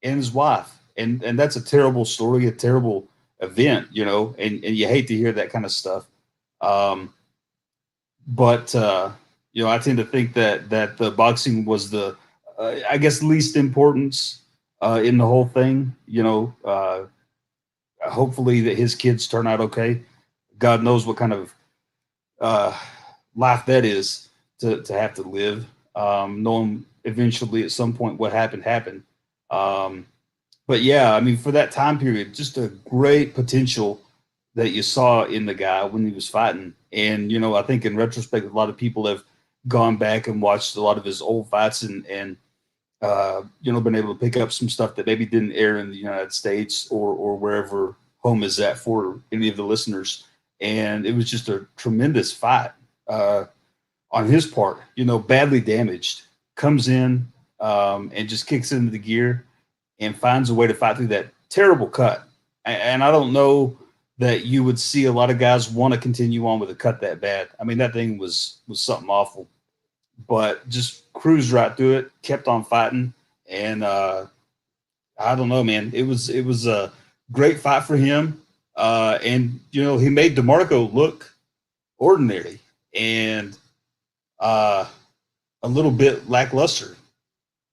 and his wife, and that's a terrible story, a terrible event, and you hate to hear that kind of stuff. But I tend to think that the boxing was the, I guess, least importance in the whole thing. Hopefully that his kids turn out okay. God knows what kind of life that is to have to live, knowing eventually at some point what happened. But yeah, I mean, for that time period, just a great potential that you saw in the guy when he was fighting. And, I think in retrospect, a lot of people have gone back and watched a lot of his old fights and been able to pick up some stuff that maybe didn't air in the United States or wherever home is at for any of the listeners. And it was just a tremendous fight on his part, badly damaged, comes in and just kicks into the gear and finds a way to fight through that terrible cut. And I don't know that you would see a lot of guys want to continue on with a cut that bad. I mean, that thing was something awful, but just cruised right through it, kept on fighting. And I don't know, man, it was a great fight for him. And, he made DeMarco look ordinary and a little bit lackluster,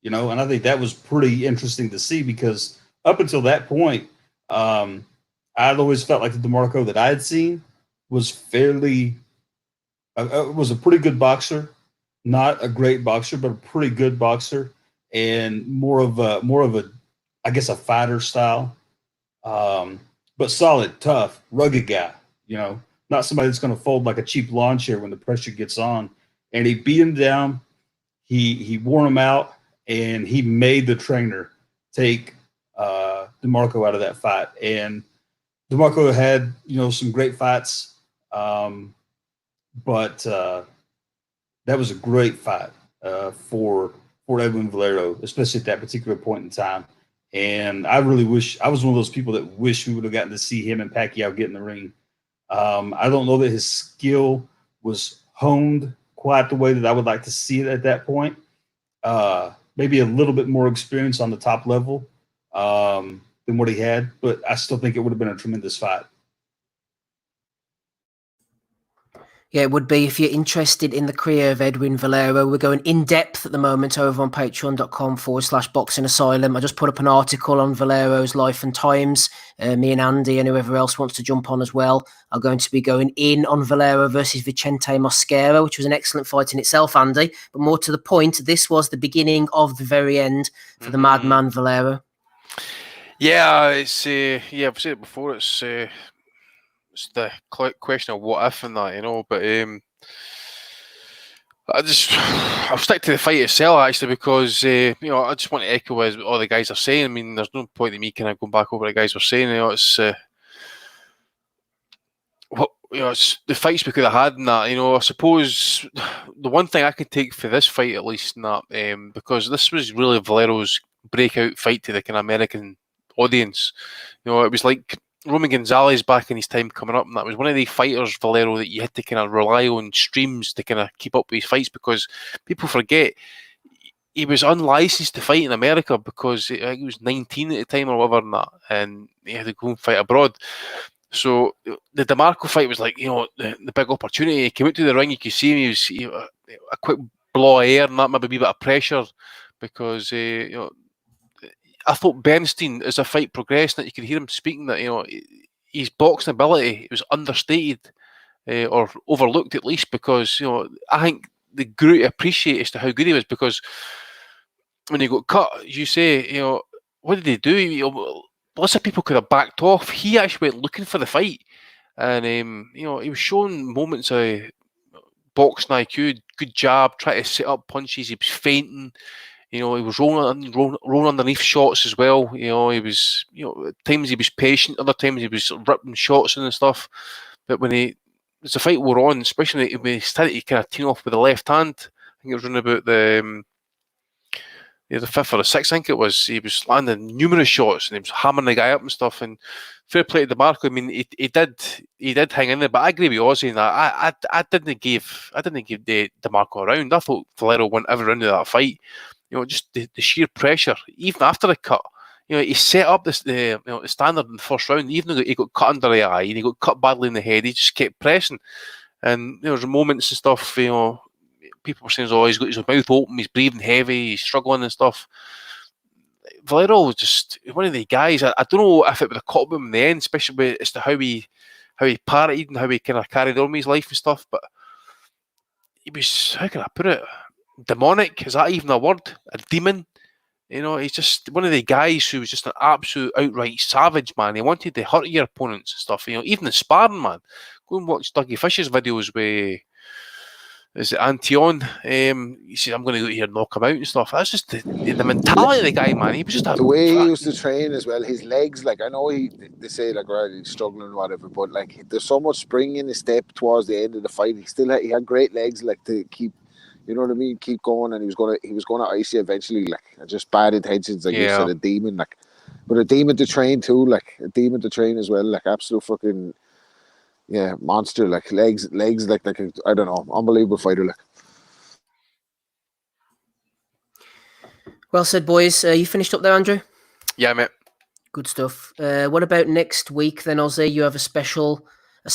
and I think that was pretty interesting to see, because up until that point, I'd always felt like the DeMarco that I had seen was was a pretty good boxer, not a great boxer, but a pretty good boxer, and more of a, I guess, a fighter style, but solid, tough, rugged guy, not somebody that's going to fold like a cheap lawn chair when the pressure gets on. And he beat him down. He wore him out, and he made the trainer take DeMarco out of that fight. And DeMarco had, some great fights, but that was a great fight for Edwin Valero, especially at that particular point in time. And I really wish I was one of those people that wish we would have gotten to see him and Pacquiao get in the ring. I don't know that his skill was honed quite the way that I would like to see it at that point. Maybe a little bit more experience on the top level than what he had, but I still think it would have been a tremendous fight. Yeah, it would be if you're interested in the career of Edwin Valero. We're going in depth at the moment over on patreon.com/boxing asylum. I just put up an article on Valero's life and times. Me and Andy and whoever else wants to jump on as well are going to be going in on Valero versus Vicente Mosquera, which was an excellent fight in itself, Andy. But more to the point, this was the beginning of the very end for the madman Valero. Yeah, it's I've said it before. It's the question of what if and that, but I'll stick to the fight itself actually, because I just want to echo what all the guys are saying. I mean, there's no point in me kind of going back over what the guys were saying. It's it's the fights we could have had in that. I suppose the one thing I can take for this fight, at least, in that, because this was really Valero's breakout fight to the kind of American audience. It was like Roman Gonzalez back in his time coming up, and that was one of the fighters, Valero, that you had to kind of rely on streams to kind of keep up with his fights, because people forget he was unlicensed to fight in America because I think he was 19 at the time or whatever, and he had to go and fight abroad. So the DeMarco fight was like, the big opportunity. He came out to the ring, you could see him, he was a quick blow of air and that, maybe a wee bit of pressure, because I thought Bernstein, as the fight progressed, that you could hear him speaking that his boxing ability was understated or overlooked at least, because I think they grew to appreciate as to how good he was, because when he got cut, as you say, what did he do? Lots of people could have backed off. He actually went looking for the fight, and he was showing moments of boxing IQ, good jab, trying to set up punches. He was feinting. He was rolling underneath shots as well. He was, at times he was patient, other times he was ripping shots and stuff. But as the fight wore on, especially when he started to kind of tee off with the left hand, I think it was around about the fifth or the sixth, I think it was, he was landing numerous shots and he was hammering the guy up and stuff. And fair play to DeMarco. I mean, he did hang in there, but I agree with Ozzy in that. I didn't give the DeMarco a round. I thought Valero won every round of that fight. Just the sheer pressure, even after the cut. He set up the standard in the first round. Even though he got cut under the eye and he got cut badly in the head, he just kept pressing. And there was moments and stuff, people were saying, "Oh, he's got his mouth open, he's breathing heavy, he's struggling and stuff." Valero was just one of the guys. I don't know if it would have caught him in the end, especially as to how he partied and how he kind of carried on with his life and stuff. But he was, how can I put it? Demonic, is that even a word? A demon? He's just one of the guys who was just an absolute outright savage, man. He wanted to hurt your opponents and stuff. Even the sparring, man. Go and watch Dougie Fish's videos with, is it Antion? He said, "I'm going to go here and knock him out and stuff." That's just the mentality of the guy, man. He was just the way he used to train as well. His legs, like, I know they say like, right, he's struggling or whatever, but like there's so much spring in his step towards the end of the fight. He had great legs, like, to keep. You know what I mean? Keep going, and he was gonna ice you eventually. Like, just bad intentions, like you said, a demon, like, but a demon to train too, like a demon to train as well, like absolute fucking monster, like legs, like I don't know, unbelievable fighter, like. Well said, boys. You finished up there, Andrew? Yeah, mate. Good stuff. What about next week then, Ozzy? You have a special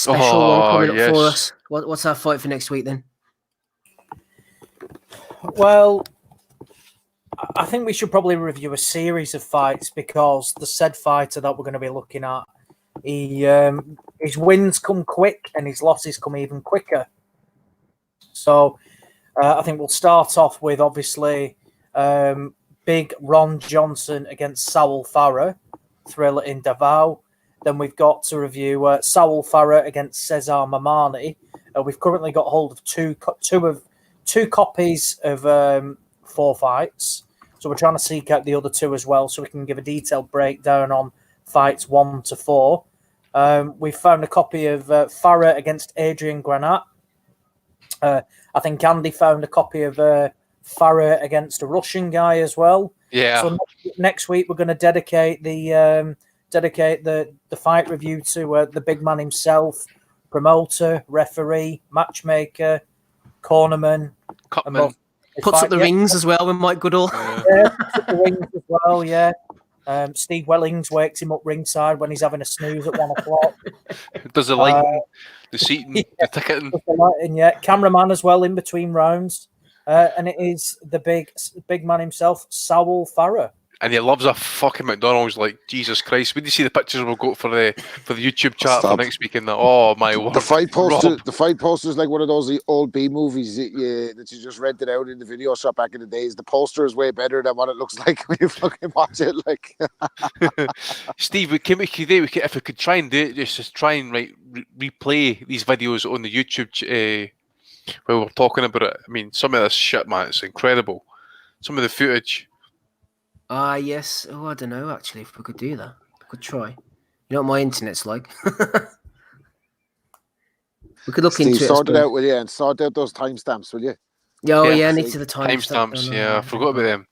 one coming up for us. What's our fight for next week then? Well, I think we should probably review a series of fights, because the said fighter that we're going to be looking at, his wins come quick and his losses come even quicker. So I think we'll start off with, obviously, big Ron Johnson against Saul Farah, thriller in Davao. Then we've got to review Saul Farah against Cesar Mamani. We've currently got hold of two copies of 4 fights. So we're trying to seek out the other 2 as well, so we can give a detailed breakdown on fights 1 to 4. We found a copy of Farah against Adrian Granat. I think Andy found a copy of Farah against a Russian guy as well. Yeah. So next week we're going to dedicate the fight review to the big man himself, promoter, referee, matchmaker, cornerman, Cutman. Puts up the rings as well with Mike Goodall. Yeah, puts up the rings as well, yeah. Steve Wellings wakes him up ringside when he's having a snooze at 1 o'clock. Does the lighting, the seating, the ticketing. The lighting, yeah. Cameraman as well in between rounds. And it is the big man himself, Saul Farah. And he loves a fucking McDonald's like Jesus Christ. When you see the pictures we'll go for the YouTube chat for next week, and oh my word, the fight poster is like one of those old B movies that you just rented out in the video shop back in the days. The poster is way better than what it looks like when you fucking watch it. Like, Steve, if we could try and do it, just try and replay these videos on the YouTube where we're talking about it. I mean, some of this shit, man, it's incredible. Some of the footage. Yes. Oh, I don't know, actually, if we could do that. We could try. You know what my internet's like. We could look Steve, into it. Sort it out, will you? And sort out those timestamps, will you? Yeah, need to the timestamps. Yeah, I forgot about them.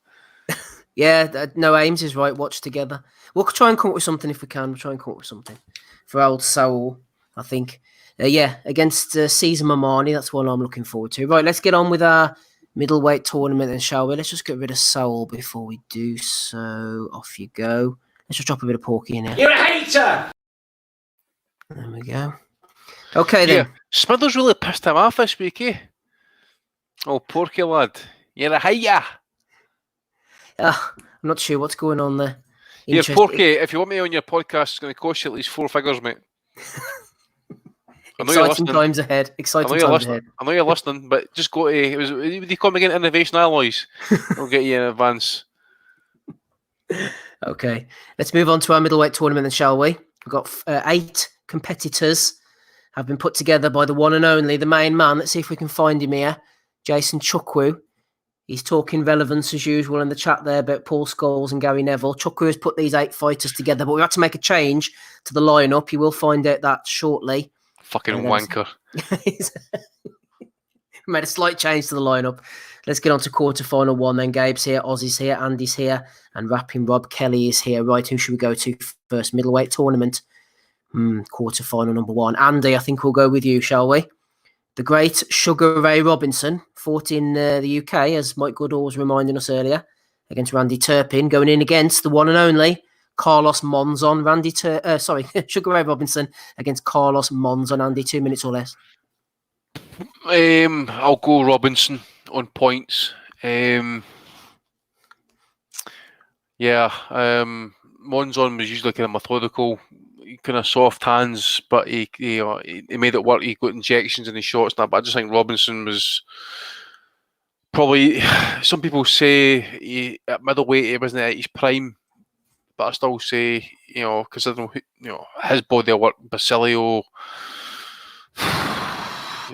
Yeah, no, Ames is right. Watch together. We'll try and come up with something if we can. We'll try and come up with something for old Saul, I think. Against Caesar Mamani. That's what I'm looking forward to. Right, let's get on with our middleweight tournament then, shall we? Let's just get rid of Saul before we do so. Off you go. Let's just drop a bit of Porky in here. You're a hater! There we go. Okay, then. Yeah, Smithers really pissed him off this week, eh? Oh, Porky lad. You're a hater! I'm not sure what's going on there. Yeah, Porky, if you want me on your podcast, it's going to cost you at least 4 figures, mate. Exciting times ahead. I know you're listening, but just go to. Would you come again? Innovation Alloys. I'll get you in advance. Okay, let's move on to our middleweight tournament, then, shall we? We've got 8 competitors have been put together by the one and only, the main man. Let's see if we can find him here, Jason Chukwu. He's talking relevance as usual in the chat there about Paul Scholes and Gary Neville. Chukwu has put these 8 fighters together, but we had to make a change to the lineup. You will find out that shortly. Fucking wanker. Made a slight change to the lineup. Let's get on to quarterfinal 1 then. Gabe's here, Ozzy's here, Andy's here, and Rapping Rob Kelly is here. Right, who should we go to first? Middleweight tournament. Quarterfinal number 1. Andy, I think we'll go with you, shall we? The great Sugar Ray Robinson fought in the UK, as Mike Goodall was reminding us earlier, against Randy Turpin, going in against the one and only Carlos Monzon. Sugar Ray Robinson against Carlos Monzon. Andy, 2 minutes or less. I'll go Robinson on points. Monzon was usually kind of methodical, kind of soft hands, but he made it work. He got injections in his shots and that, but I just think Robinson was probably, some people say at middleweight he wasn't at his prime, but I still say, considering his body of work, Basilio,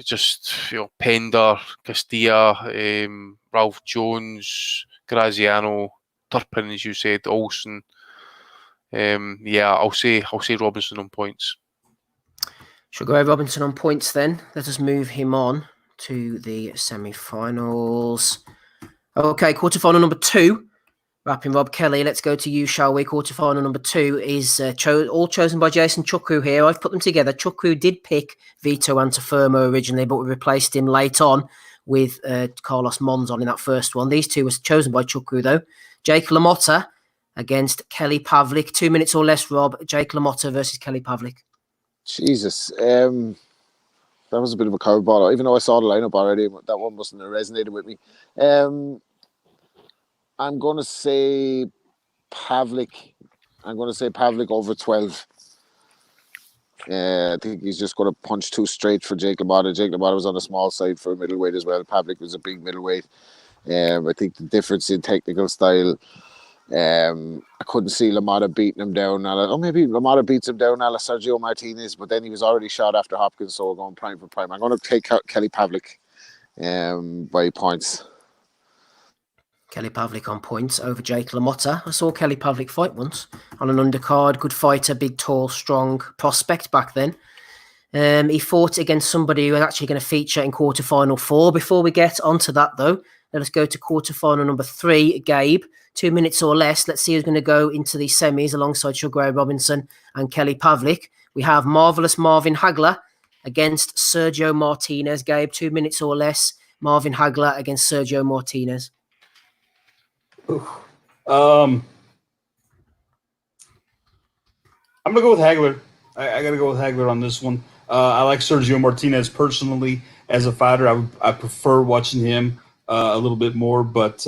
just Pender, Castilla, Ralph Jones, Graziano, Turpin, as you said, Olsen. I'll say Robinson on points. Sugar Ray Robinson on points then. Let us move him on to the semi-finals. Okay, quarterfinal number 2. Rapping Rob Kelly, let's go to you, shall we? Quarterfinal number 2 is all chosen by Jason Chukwu here. I've put them together. Chukwu did pick Vito Antuofermo originally, but we replaced him late on with Carlos Monzon in that first one. These 2 were chosen by Chukwu, though. Jake LaMotta against Kelly Pavlik. 2 minutes or less, Rob. Jake LaMotta versus Kelly Pavlik. Jesus. That was a bit of a curveball. Even though I saw the lineup already, that one mustn't have resonated with me. I'm going to say Pavlik. I'm going to say Pavlik over 12. I think he's just going to punch too straight for Jake LaMotta. Jake LaMotta was on the small side for a middleweight as well. Pavlik was a big middleweight. I think the difference in technical style, I couldn't see LaMotta beating him down. Maybe LaMotta beats him down a la Sergio Martinez, but then he was already shot after Hopkins, so we're going prime for prime. I'm going to take Kelly Pavlik by points. Kelly Pavlik on points over Jake LaMotta. I saw Kelly Pavlik fight once on an undercard. Good fighter, big, tall, strong prospect back then. He fought against somebody who was actually going to feature in quarterfinal 4. Before we get onto that, though, let us go to quarterfinal number 3. Gabe, 2 minutes or less. Let's see who's going to go into the semis alongside Sugar Ray Robinson and Kelly Pavlik. We have Marvelous Marvin Hagler against Sergio Martinez. Gabe, 2 minutes or less. Marvin Hagler against Sergio Martinez. I'm gonna go with Hagler. I gotta go with Hagler on this one. I like Sergio Martinez personally as a fighter. I prefer watching him a little bit more, but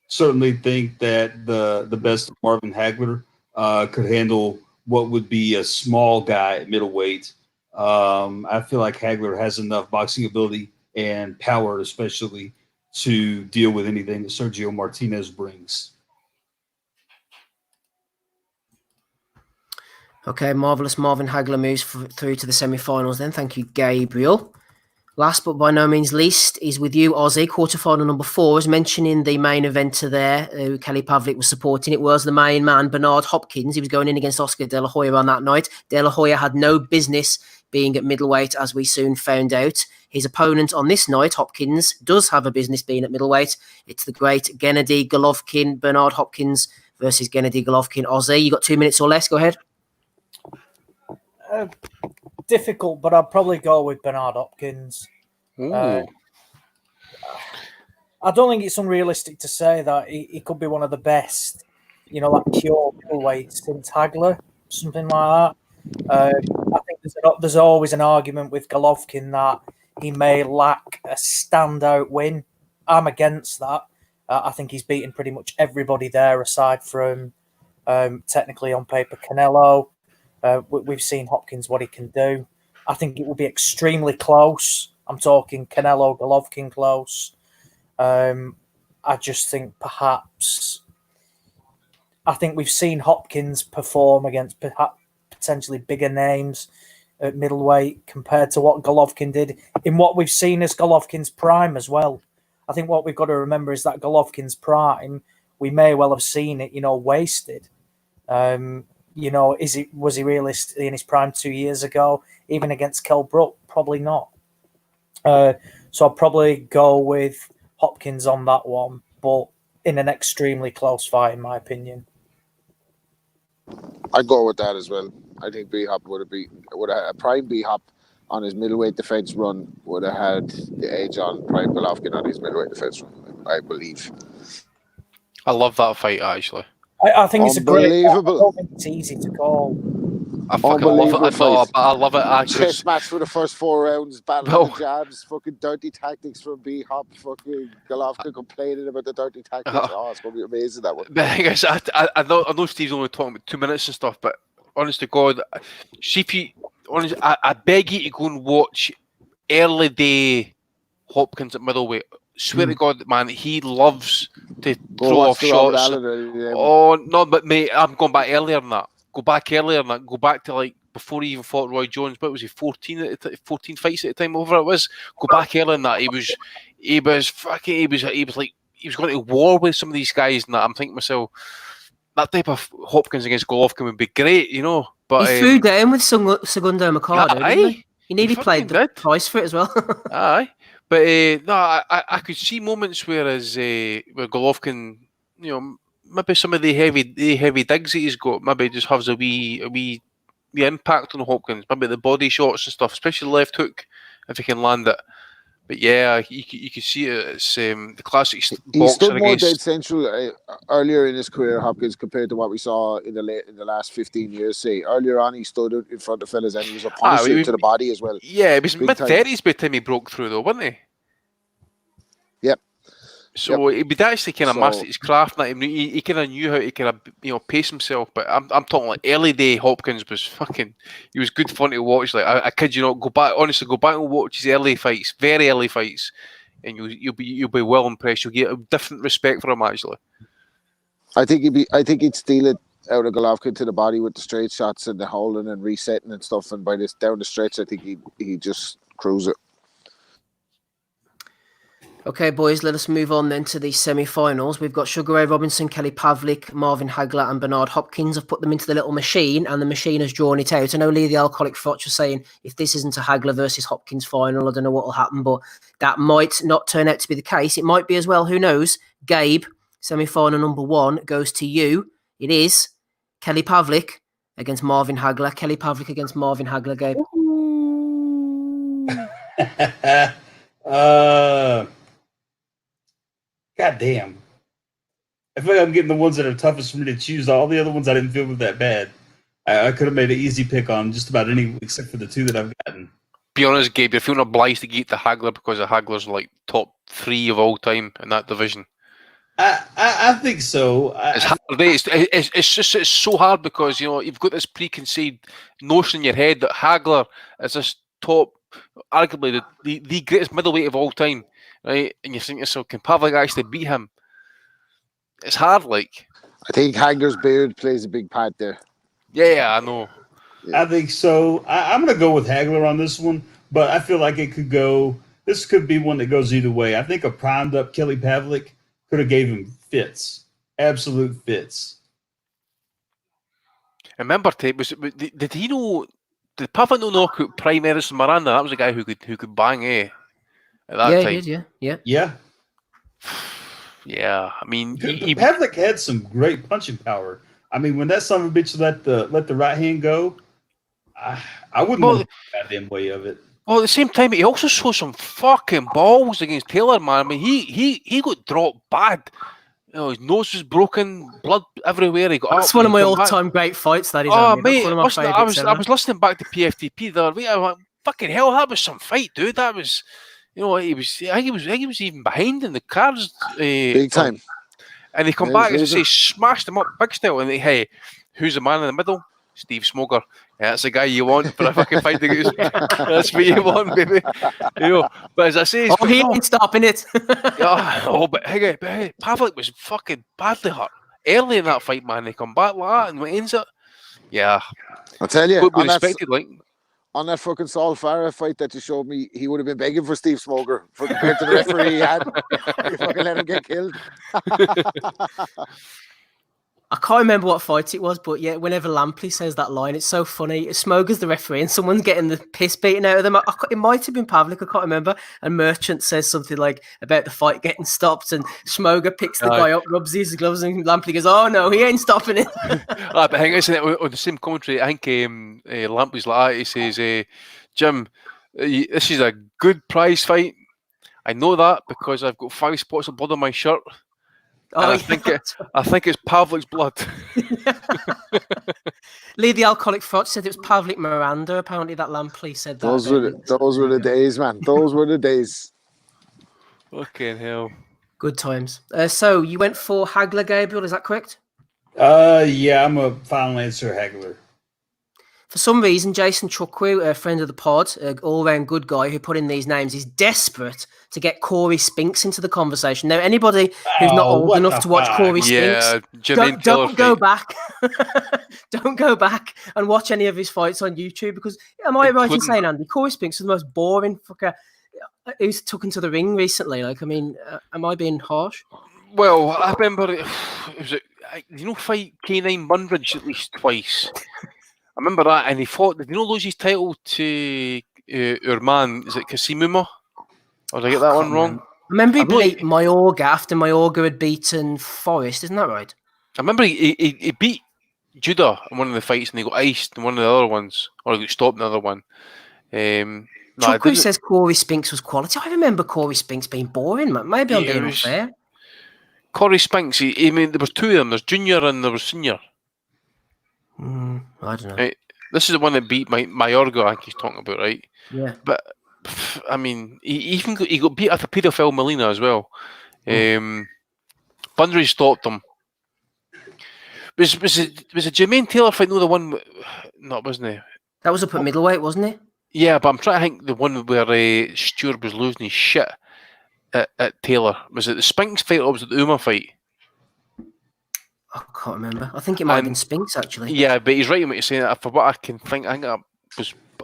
certainly think that the best Marvin Hagler could handle what would be a small guy at middleweight. I feel like Hagler has enough boxing ability and power, especially, to deal with anything that Sergio Martinez brings. Okay, marvellous. Marvin Hagler moves through to the semi-finals then. Thank you, Gabriel. Last but by no means least is with you, Ozzy. Quarterfinal number 4 is mentioning the main eventer there, who Kelly Pavlik was supporting. It was the main man, Bernard Hopkins. He was going in against Oscar De La Hoya on that night. De La Hoya had no business being at middleweight, as we soon found out. His opponent on this night, Hopkins, does have a business being at middleweight. It's the great Gennady Golovkin. Bernard Hopkins versus Gennady Golovkin. Ozzy, you got 2 minutes or less. Go ahead. Difficult, but I'd probably go with Bernard Hopkins. I don't think it's unrealistic to say that he could be one of the best, like pure middleweight since Hagler, something like that. I think there's always an argument with Golovkin that he may lack a standout win. I'm against that. I think he's beaten pretty much everybody there aside from technically on paper Canelo. We've seen Hopkins, what he can do. I think it will be extremely close. I'm talking Canelo Golovkin close. I just think I think we've seen Hopkins perform against perhaps potentially bigger names at middleweight compared to what Golovkin did in what we've seen as Golovkin's prime as well. I think what we've got to remember is that Golovkin's prime, we may well have seen it, wasted. Was he realistically in his prime 2 years ago? Even against Kell Brook, probably not. So I'll probably go with Hopkins on that one, but in an extremely close fight, in my opinion. I'd go with that as well. I think B-Hop would have a prime B-Hop on his middleweight defense run would have had the edge on prime Golovkin on his middleweight defense run, I believe. I love that fight, actually. I think it's a great. I Unbelievable. don't think it's easy to call. I fucking love it. I love it, actually. Chess match for the first 4 rounds, battle of the jabs, fucking dirty tactics from B-Hop, fucking Golovkin complaining about the dirty tactics. It's going to be amazing, that one. The thing is, I know Steve's only talking about 2 minutes and stuff, but honest to God, I beg you to go and watch early day Hopkins at middleweight. Swear to God, man, he loves to throw off shots. Oh, no, but mate, I'm going back earlier than that. Go back to like before he even fought Roy Jones. What was he, 14 fights at the time, over it was? Go back earlier than that. He was going to war with some of these guys and that. I'm thinking to myself, that type of Hopkins against Golovkin would be great, But he threw down with Segundo Mercado, didn't he? He nearly played the price for it as well. Aye. But no, I could see moments where Golovkin, maybe some of the heavy digs that he's got, maybe just has a wee impact on Hopkins. Maybe the body shots and stuff, especially the left hook, if he can land it. But yeah, you can see it. It's the classic he stood more dead central earlier in his career, Hopkins, compared to what we saw in the last 15 years. Say earlier on, he stood in front of fellas and he was a punisher to the body as well. Yeah, it was mid-30s by the time he broke through, though, wasn't he? Yep. So he'd actually kind of mastered his craft. He kind of knew how to kind of pace himself. But I'm talking like early day Hopkins was he was good fun to watch. Like I kid you not, go back and watch his early fights, very early fights, and you'll be well impressed. You'll get a different respect for him actually. I think he'd steal it out of Golovkin to the body with the straight shots and the holding and resetting and stuff. And by this down the stretch, I think he'd just cruise it. Okay, boys, let us move on then to the semi-finals. We've got Sugar Ray Robinson, Kelly Pavlik, Marvin Hagler and Bernard Hopkins. I've put them into the little machine and the machine has drawn it out. I know Lee the Alcoholic Froch was saying if this isn't a Hagler versus Hopkins final, I don't know what will happen, but that might not turn out to be the case. It might be as well, who knows? Gabe, semi-final number 1 goes to you. It is Kelly Pavlik against Marvin Hagler. Kelly Pavlik against Marvin Hagler, Gabe. God damn. I feel like I'm getting the ones that are toughest for me to choose. All the other ones I didn't feel were that bad. I could have made an easy pick on just about any except for the two that I've gotten. Be honest, Gabe, you're feeling obliged to get the Hagler because the Hagler's like top 3 of all time in that division. I think so. It's hard. It's so hard because you've got this preconceived notion in your head that Hagler is this top, arguably the greatest middleweight of all time, right? And you think to yourself, can Pavlik actually beat him? It's hard, like. I think Hagler's beard plays a big part there. Yeah, I know. I think so. I'm going to go with Hagler on this one, but I feel like it could go. This could be one that goes either way. I think a primed up Kelly Pavlik could have gave him fits, absolute fits. Remember, did he know? Did Pavlik know knock out Prime Edison Miranda? That was a guy who could bang, At that time. He did, yeah. Yeah, I mean, Pavlik had some great punching power. I mean, when that son of a bitch let the right hand go, I wouldn't want to get goddamn way of it. Well, at the same time, he also showed some fucking balls against Taylor, man. I mean, he got dropped bad. His nose was broken, blood everywhere. That's one of my all-time great fights. That is. Oh, mate, I was listening back to PFTP the other week. I was like, fucking hell, that was some fight, dude. That was, I think he was even behind in the cards. Big time. And they come back and say, smashed him up big style. And hey, who's the man in the middle? Steve Smoker. Yeah, that's the guy you want for a fucking fight. That's what you want, baby. But as I say, he ain't stopping it. but hey, Pavlik was fucking badly hurt early in that fight, man. They come back like that and what ends it. Yeah, I'll tell you. On that fucking Saul Farah fight that you showed me, he would have been begging for Steve Smoker compared to the referee he had. He fucking let him get killed. I can't remember what fight it was, but yeah, whenever Lampley says that line, it's so funny. Smoger's the referee and someone's getting the piss beaten out of them. It might have been Pavlik, I can't remember. And Merchant says something like about the fight getting stopped and Smoger picks the guy up, rubs his gloves, and Lampley goes, oh no, he ain't stopping it. But hang on, on the same commentary, I think Lampley's like that. He says, Jim, this is a good prize fight. I know that because I've got 5 spots of blood on my shirt. I think it's Pavlik's blood. Lee the Alcoholic Frotch said it was Pavlik Miranda. Apparently that Lampley said that. Those were the days, man. Those were the days. Fucking hell. Good times. So you went for Hagler, Gabriel, is that correct? Yeah, I'm a final answer Hagler. For some reason, Jason Chukwu, a friend of the pod, an all-round good guy who put in these names, is desperate to get Corey Spinks into the conversation. Now, anybody who's not old enough to watch Corey Spinks, don't go back. Don't go back and watch any of his fights on YouTube because, am I right in saying, Andy, Corey Spinks is the most boring fucker who's took into the ring recently? Like, I mean, am I being harsh? Well, I remember, fight K9 Bunbridge at least twice. I remember that, and he fought. Did you lose his title to our man? Is it Kasimuma? Or did I get that one wrong? I remember he beat Mayorga after Mayorga had beaten Forrest. Isn't that right? I remember he beat Judah in one of the fights, and he got iced in one of the other ones, or he got stopped in the other one. Chukwu says Corey Spinks was quality. I remember Corey Spinks being boring. Maybe I'm being unfair. Corey Spinks. There was 2 of them. There's junior and there was senior. I don't know. This is the one that beat Mayorga, I think he's talking about, right? Yeah. But I mean, he got beat after Pedophile Molina as well. Bunbury stopped him. Was it Jermaine Taylor fight? No, the one. No, wasn't it? That was up at middleweight, wasn't it? Yeah, but I'm trying to think the one where Stewart was losing his shit at Taylor. Was it the Spinks fight or was it the Uma fight? I can't remember. I think it might have been Spinks, actually. Yeah, but he's right in what you're saying. For what I can think, I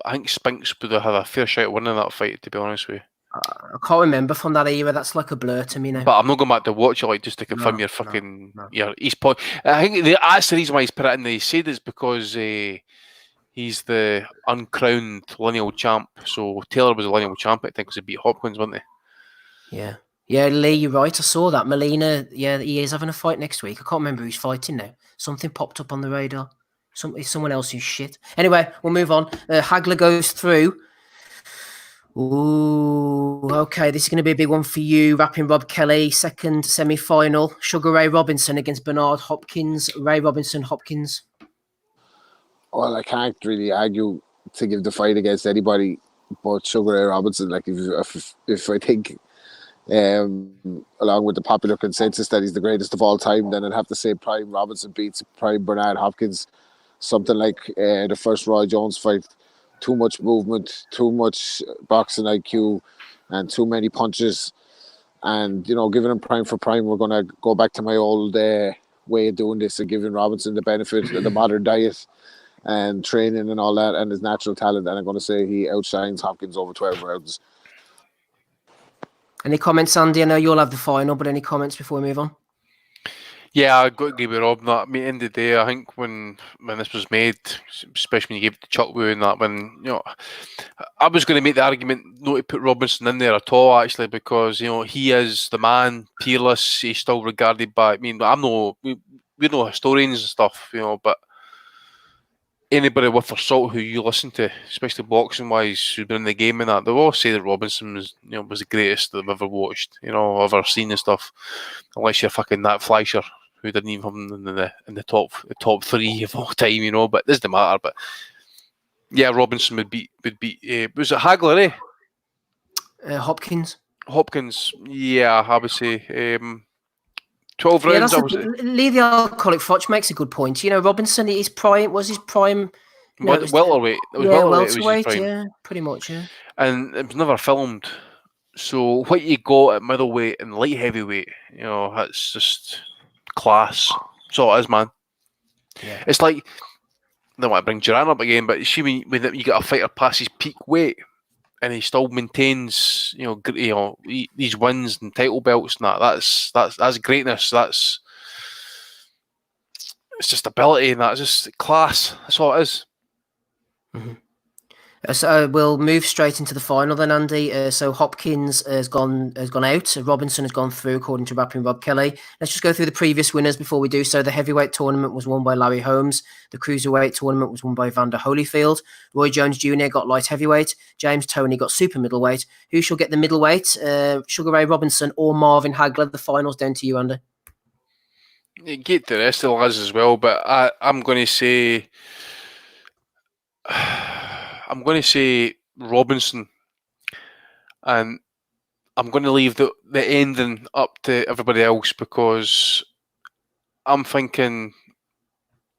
think Spinks would have had a fair shot at winning that fight, to be honest with you. I can't remember from that era. That's like a blur to me now. But I'm not going back to watch it, like, just to confirm your fucking... No. He's I think that's the reason why he's put it in there. He said it's because he's the uncrowned lineal champ. So Taylor was a lineal champ, I think, because he beat Hopkins, wasn't he? Yeah. Yeah, Lee, you're right. I saw that. Molina, yeah, he is having a fight next week. I can't remember who's fighting now. Something popped up on the radar. Someone else who's shit. Anyway, we'll move on. Hagler goes through. Ooh, okay. This is going to be a big one for you. Rapping Rob Kelly, second semi-final. Sugar Ray Robinson against Bernard Hopkins. Ray Robinson, Hopkins. Well, I can't really argue to give the fight against anybody but Sugar Ray Robinson. Like if I think, along with the popular consensus that he's the greatest of all time, then I'd have to say Prime Robinson beats Prime Bernard Hopkins. Something like the first Roy Jones fight. Too much movement, too much boxing IQ, and too many punches. And giving him prime for prime, we're gonna go back to my old way of doing this and giving Robinson the benefit of the modern diet and training and all that, and his natural talent. And I'm going to say he outshines Hopkins over 12 rounds. Any comments, Andy? I know you'll have the final, but any comments before we move on? Yeah, I got to agree with Rob on that. I mean, at the end of the day, I think when this was made, especially when you gave it to Chuck Wu and that, I was going to make the argument not to put Robinson in there at all, actually, because he is the man, peerless. He's still regarded by. I mean, we're no historians and stuff, but anybody with their salt who you listen to, especially boxing wise, who's been in the game and that, they all say that Robinson was the greatest they've ever watched, ever seen and stuff. Unless you're fucking Nat Fleischer, who didn't even have him in the top three of all time, but it doesn't matter. But yeah, Robinson would beat. Was it Hagler? Hopkins. Yeah, I would say 12 rounds. Lee the Alcoholic Fotch makes a good point. Robinson, his prime. Welterweight. It was welterweight. Yeah, pretty much. Yeah. And it was never filmed. So what you got at middleweight and light heavyweight, that's just class. That's all it is, man. Yeah. It's like, I don't want to bring Duran up again, but see when you get a fighter past his peak weight and he still maintains, these wins and title belts and that's greatness. It's just ability and that's just class. That's all it is. Mm-hmm. So we'll move straight into the final then, Andy. So Hopkins has gone out. Robinson has gone through, according to Rapping Rob Kelly. Let's just go through the previous winners before we do so. The heavyweight tournament was won by Larry Holmes. The cruiserweight tournament was won by Evander Holyfield. Roy Jones Jr. got light heavyweight. James Toney got super middleweight. Who shall get the middleweight? Sugar Ray Robinson or Marvin Hagler? The final's down to you, Andy. You get the rest of the lads as well, but I'm going to say... I'm going to say Robinson, and I'm going to leave the ending up to everybody else because I'm thinking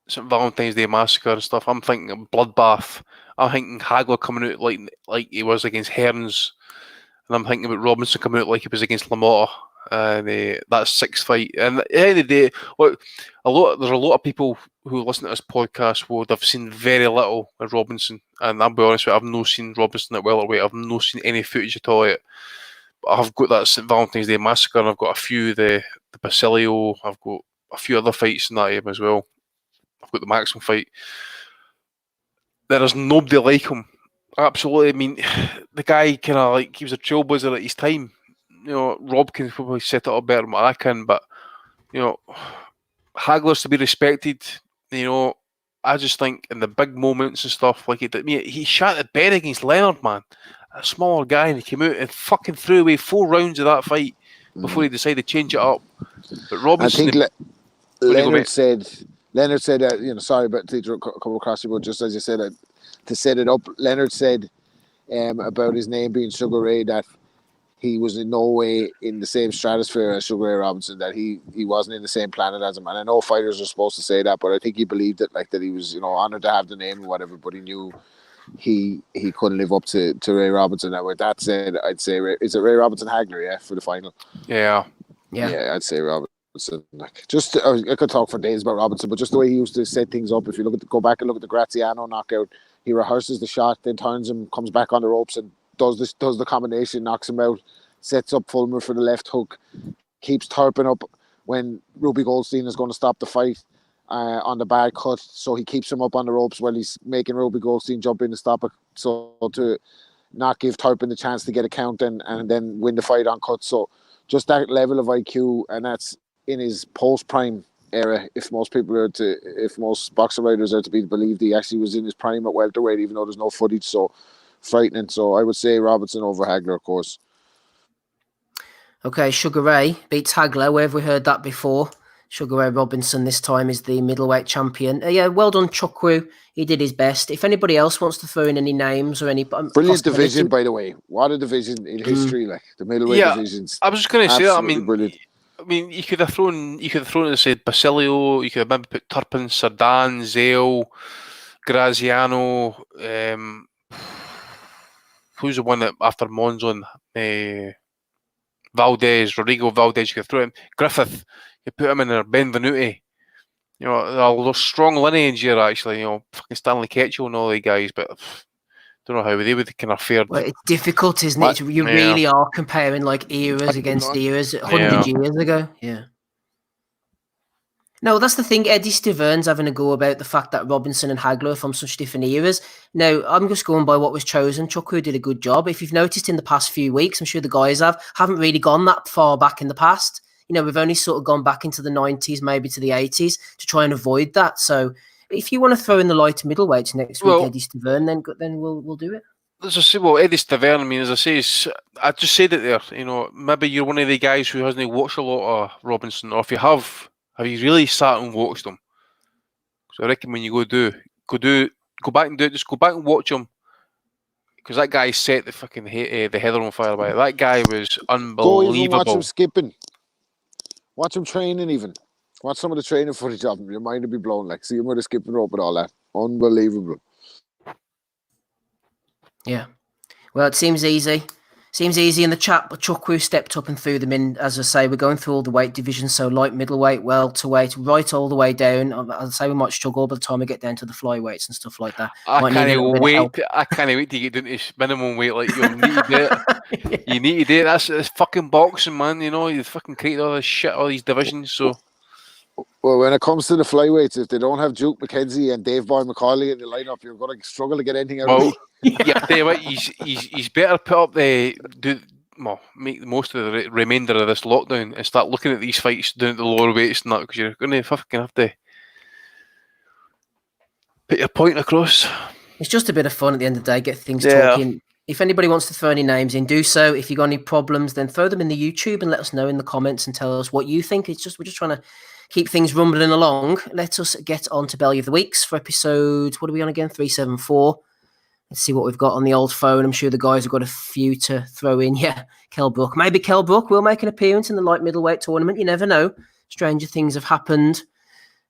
St. Valentine's Day Massacre and stuff. I'm thinking Bloodbath. I'm thinking Hagler coming out like he was against Hearns, and I'm thinking about Robinson coming out like he was against LaMotta. And that sixth fight. And at the end of the day, look, there's a lot of people who listen to this podcast would have seen very little of Robinson. And I'll be honest with you, I've not seen Robinson at welterweight. I've not seen any footage at all yet. But I've got that St. Valentine's Day Massacre, and I've got a few the Basilio. I've got a few other fights in that as well. I've got the Maxim fight. There is nobody like him. Absolutely. I mean, the guy he was a trailblazer at his time. Rob can probably set it up better than what I can, but Hagler's to be respected. I just think in the big moments and stuff like he shot the bed against Leonard, man, a smaller guy, and he came out and fucking threw away 4 rounds of that fight before he decided to change it up. But Robinson, I think Leonard said, sorry, but to come across you, but just as you said, to set it up, Leonard said about his name being Sugar Ray that he was in no way in the same stratosphere as Sugar Ray Robinson, that he wasn't in the same planet as him. And I know fighters are supposed to say that, but I think he believed it, that he was, honoured to have the name and whatever, but he knew he couldn't live up to Ray Robinson. And with that said, I'd say, is it Ray Robinson Hagler, yeah, for the final? Yeah, I'd say Robinson. I could talk for days about Robinson, but just the way he used to set things up, if you go back and look at the Graziano knockout, he rehearses the shot, then turns him, comes back on the ropes and does the combination, knocks him out, sets up Fulmer for the left hook, keeps Turpin up when Ruby Goldstein is going to stop the fight on the bad cut, so he keeps him up on the ropes while he's making Ruby Goldstein jump in to stop it, so to not give Turpin the chance to get a count and then win the fight on cut. So just that level of IQ, and that's in his post-prime era. If most boxer writers are to be believed, he actually was in his prime at welterweight, even though there's no footage. So frightening. So I would say Robinson over Hagler, of course. Okay, Sugar Ray beats Hagler. Where have we heard that before? Sugar Ray Robinson this time is the middleweight champion. Yeah, well done, Chukwu. He did his best. If anybody else wants to throw in any names or any Brilliant division, by the way. What a division in history, like the middleweight divisions. I was just going to say that. Brilliant. I mean, you could have thrown and said Basilio. You could have maybe put Turpin, Sardan, Zale, Graziano. Who's the one that after Monzon? Valdez, Rodrigo Valdez. You could throw him. Griffith. You put him in there. Benvenuti. You know, there's strong lineage here actually. You know, fucking Stanley Ketchel and all the guys, but don't know how they would kind of fared. Well, it's difficult, isn't it? You really are comparing like eras against eras 100 years ago. Yeah. No, that's the thing. Eddie Steverns having a go about the fact that Robinson and Hagler are from such different eras. Now, I'm just going by what was chosen. Chukwu did a good job. If you've noticed in the past few weeks, I'm sure the guys haven't really gone that far back in the past. You know, we've only sort of gone back into the 90s, maybe to the 80s to try and avoid that. So if you want to throw in the lighter middleweights next week, Eddie Stavern, then we'll do it. As I say, well, Eddie Stavern, I mean, as I say, I just said it there. You know, maybe you're one of the guys who hasn't watched a lot of Robinson, or if you have you really sat and watched him? So I reckon when you go back and do it, just go back and watch him, because that guy set the fucking the heather on fire by it. That guy was unbelievable. Go even watch him skipping. Watch him training even. Watch some of the training footage of him. Your mind will be blown. Like, see him with the skipping rope and all that. Unbelievable. Yeah. Well, it seems easy. Seems easy in the chat, but Chukwu stepped up and threw them in. As I say, we're going through all the weight divisions, so light, middleweight, welterweight, right all the way down. I'll say we might struggle by the time we get down to the flyweights and stuff like that. I can't wait to get down to minimum weight. Like, you need to do it. You need to do it. That's fucking boxing, man. You know, you fucking create all this shit, all these divisions. So, well, when it comes to the flyweights, if they don't have Duke McKenzie and Dave Boy McCauley in the lineup, you're going to struggle to get anything out of me. Yeah, tell you what, he's better put up make the most of the remainder of this lockdown and start looking at these fights down at the lower weights and that, because you're going to fucking have to put your point across. It's just a bit of fun at the end of the day, get things talking. If anybody wants to throw any names in, do so. If you've got any problems, then throw them in the YouTube and let us know in the comments and tell us what you think. We're just trying to keep things rumbling along. Let us get on to Belly of the Weeks for episode, what are we on again? 374. Let's see what we've got on the old phone. I'm sure the guys have got a few to throw in. Yeah, Kell Brook. Maybe Kell Brook will make an appearance in the light middleweight tournament. You never know. Stranger things have happened.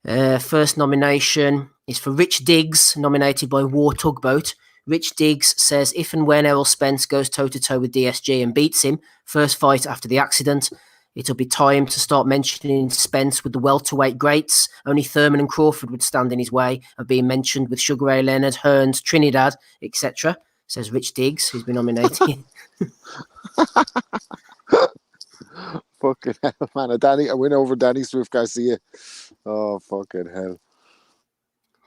First nomination is for Rich Diggs, nominated by War Tugboat. Rich Diggs says if and when Errol Spence goes toe-to-toe with DSG and beats him, first fight after the accident, it'll be time to start mentioning Spence with the welterweight greats. Only Thurman and Crawford would stand in his way of being mentioned with Sugar Ray Leonard, Hearns, Trinidad, etc., says Rich Diggs, who's been nominated. Fucking hell, man. I win over Danny Swift Garcia. Oh, fucking hell.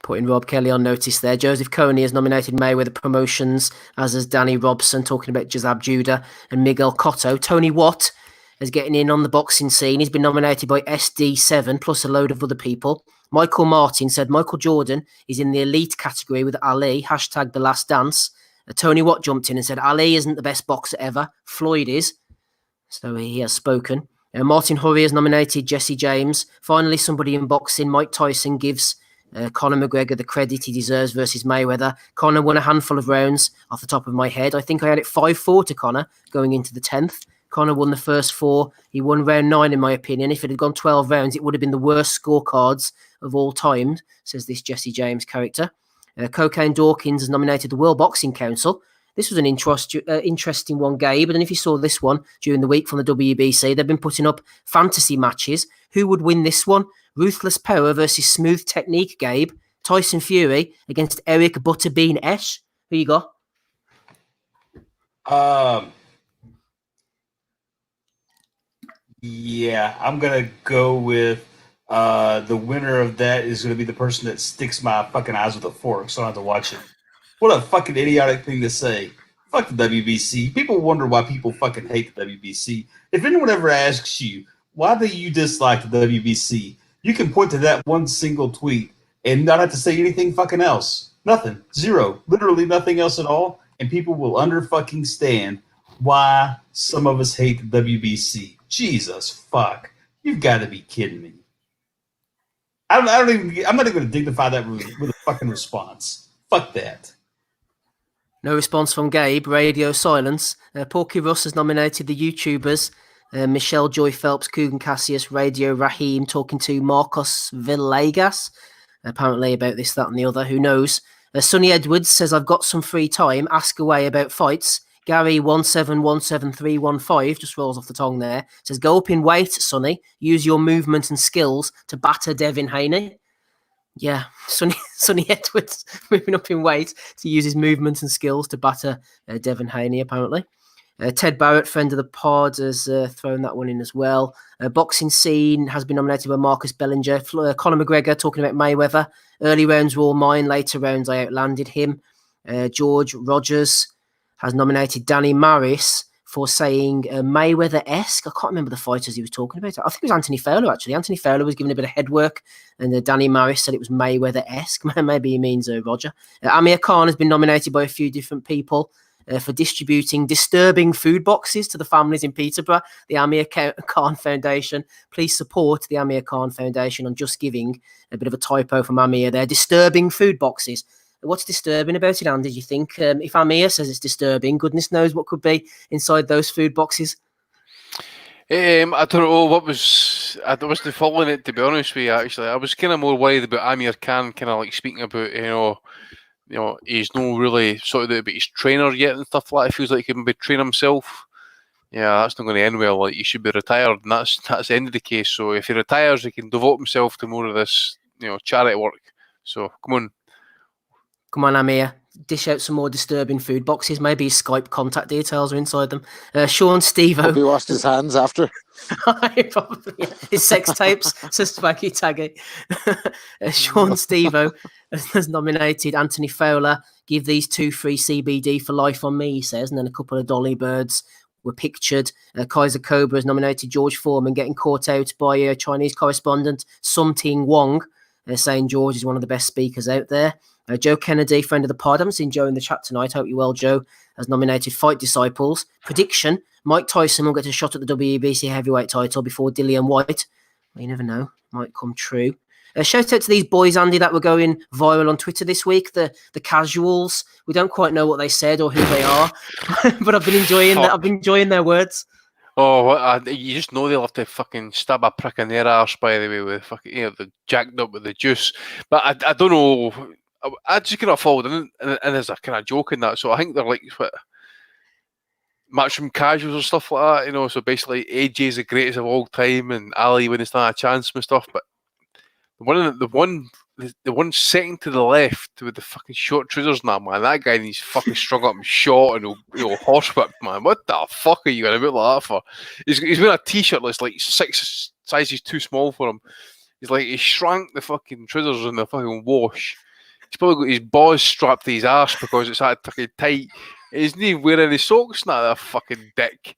Putting Rob Kelly on notice there. Joseph Coney has nominated Mayweather Promotions, as has Danny Robson, talking about Jazab Judah and Miguel Cotto. Tony Watt is getting in on the boxing scene. He's been nominated by SD7 plus a load of other people. Michael Martin said Michael Jordan is in the elite category with Ali, hashtag The Last Dance. Tony Watt jumped in and said Ali isn't the best boxer ever. Floyd is. So he has spoken. Martin Hurry has nominated Jesse James. Finally, somebody in boxing. Mike Tyson gives Conor McGregor the credit he deserves versus Mayweather. Conor won a handful of rounds off the top of my head. I think I had it 5-4 to Conor going into the 10th. Conor won the first 4. He won round 9, in my opinion. If it had gone 12 rounds, it would have been the worst scorecards of all time, says this Jesse James character. Cocaine Dawkins has nominated the World Boxing Council. This was an interesting one, Gabe. And if you saw this one during the week from the WBC, they've been putting up fantasy matches. Who would win this one? Ruthless Power versus Smooth Technique, Gabe. Tyson Fury against Eric Butterbean Esch. Who you got? Yeah, I'm going to go with the winner of that is going to be the person that sticks my fucking eyes with a fork, so I don't have to watch it. What a fucking idiotic thing to say. Fuck the WBC. People wonder why people fucking hate the WBC. If anyone ever asks you, why do you dislike the WBC? You can point to that one single tweet and not have to say anything fucking else. Nothing. Zero. Literally nothing else at all. And people will fucking stand why some of us hate the WBC. Jesus fuck. You've got to be kidding me. I'm not even going to dignify that with a fucking response. Fuck that. No response from Gabe. Radio silence. Porky Russ has nominated the YouTubers. Michelle Joy Phelps, Coogan Cassius, Radio Raheem talking to Marcos Villegas. Apparently about this, that and the other. Who knows? Sonny Edwards says, I've got some free time. Ask away about fights. Gary 1717315 just rolls off the tongue there. Says, go up in weight, Sonny. Use your movement and skills to batter Devin Haney. Yeah, Sonny Edwards moving up in weight to use his movement and skills to batter Devin Haney, apparently. Ted Barrett, friend of the pod, has thrown that one in as well. Boxing Scene has been nominated by Marcus Bellinger. Conor McGregor talking about Mayweather. Early rounds were all mine. Later rounds, I outlanded him. George Rogers has nominated Danny Maris for saying Mayweather-esque. I can't remember the fighters he was talking about. I think it was Anthony Fowler, actually. Anthony Fowler was given a bit of head work, and Danny Maris said it was Mayweather-esque. Maybe he means Roger. Amir Khan has been nominated by a few different people for distributing disturbing food boxes to the families in Peterborough. The Amir Khan Foundation. Please support the Amir Khan Foundation on Just Giving. A bit of a typo from Amir there. Disturbing food boxes. What's disturbing about it, Andy, do you think? If Amir says it's disturbing, goodness knows what could be inside those food boxes. I don't know what was. I wasn't following it, to be honest with you. Actually, I was kind of more worried about Amir Khan, kind of like speaking about he's not really sorted out about his trainer yet and stuff like that. It feels like he can be train himself. Yeah, that's not going to end well. Like, he should be retired, and that's the end of the case. So if he retires, he can devote himself to more of this, charity work. So come on, Amir. Dish out some more disturbing food boxes. Maybe his Skype contact details are inside them. Sean Stevo. Hope he washed his hands after. Probably, yeah. His sex tapes, says Swaggy Taggy. Sean Stevo has nominated Anthony Fowler. Give these 2 free CBD for life on me, he says. And then a couple of dolly birds were pictured. Kaiser Cobra has nominated George Foreman, getting caught out by a Chinese correspondent, Sum Ting Wong, saying George is one of the best speakers out there. Joe Kennedy, friend of the pod. I haven't seen Joe in the chat tonight. Hope you're well, Joe. Has nominated Fight Disciples. Prediction: Mike Tyson will get a shot at the WBC heavyweight title before Dillian White. Well, you never know. Might come true. Shout out to these boys, Andy, that were going viral on Twitter this week. The casuals. We don't quite know what they said or who they are, but I've been enjoying that. I've been enjoying their words. Oh, you just know they'll have to fucking stab a prick in their arse, by the way, with fucking, the jacked up with the juice. But I don't know. I just kind of followed in, and there's a kind of joke in that. So I think they're like matchroom casuals and stuff like that, So basically, AJ is the greatest of all time, and Ali wouldn't stand a chance and stuff. But the one sitting to the left with the fucking short trousers, that guy needs fucking strung up and shot and horsewhipped, man. What the fuck are you going to look like that for? He's wearing a t-shirt that's like 6 sizes too small for him. He shrank the fucking trousers in the fucking wash. He's probably got his balls strapped to his arse because it's that fucking tight. He's not even wearing any socks, that fucking dick.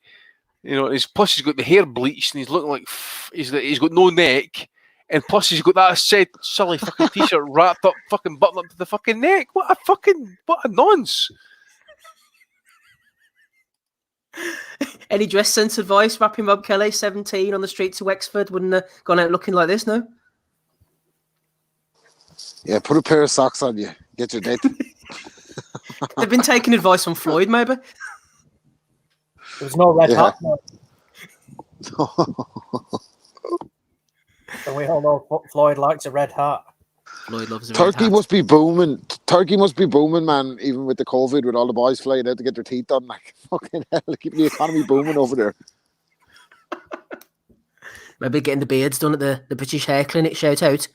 Plus he's got the hair bleached and he's looking like he's got no neck. And plus he's got that silly fucking t-shirt wrapped up, fucking buttoned up to the fucking neck. What a nonce. Any dress sense advice? Wrapping Rob Kelly, 17, on the streets of Wexford, wouldn't have gone out looking like this, no? Yeah, put a pair of socks on you. Get your date. They've been taking advice from Floyd, maybe. There's no red hat. No. And we all know Floyd likes a red hat. Floyd loves a Turkey red hat. must be booming. Turkey must be booming, man. Even with the COVID, with all the boys flying out to get their teeth done, like fucking hell, keep the economy booming over there. Maybe getting the beards done at the British Hair Clinic. Shout out.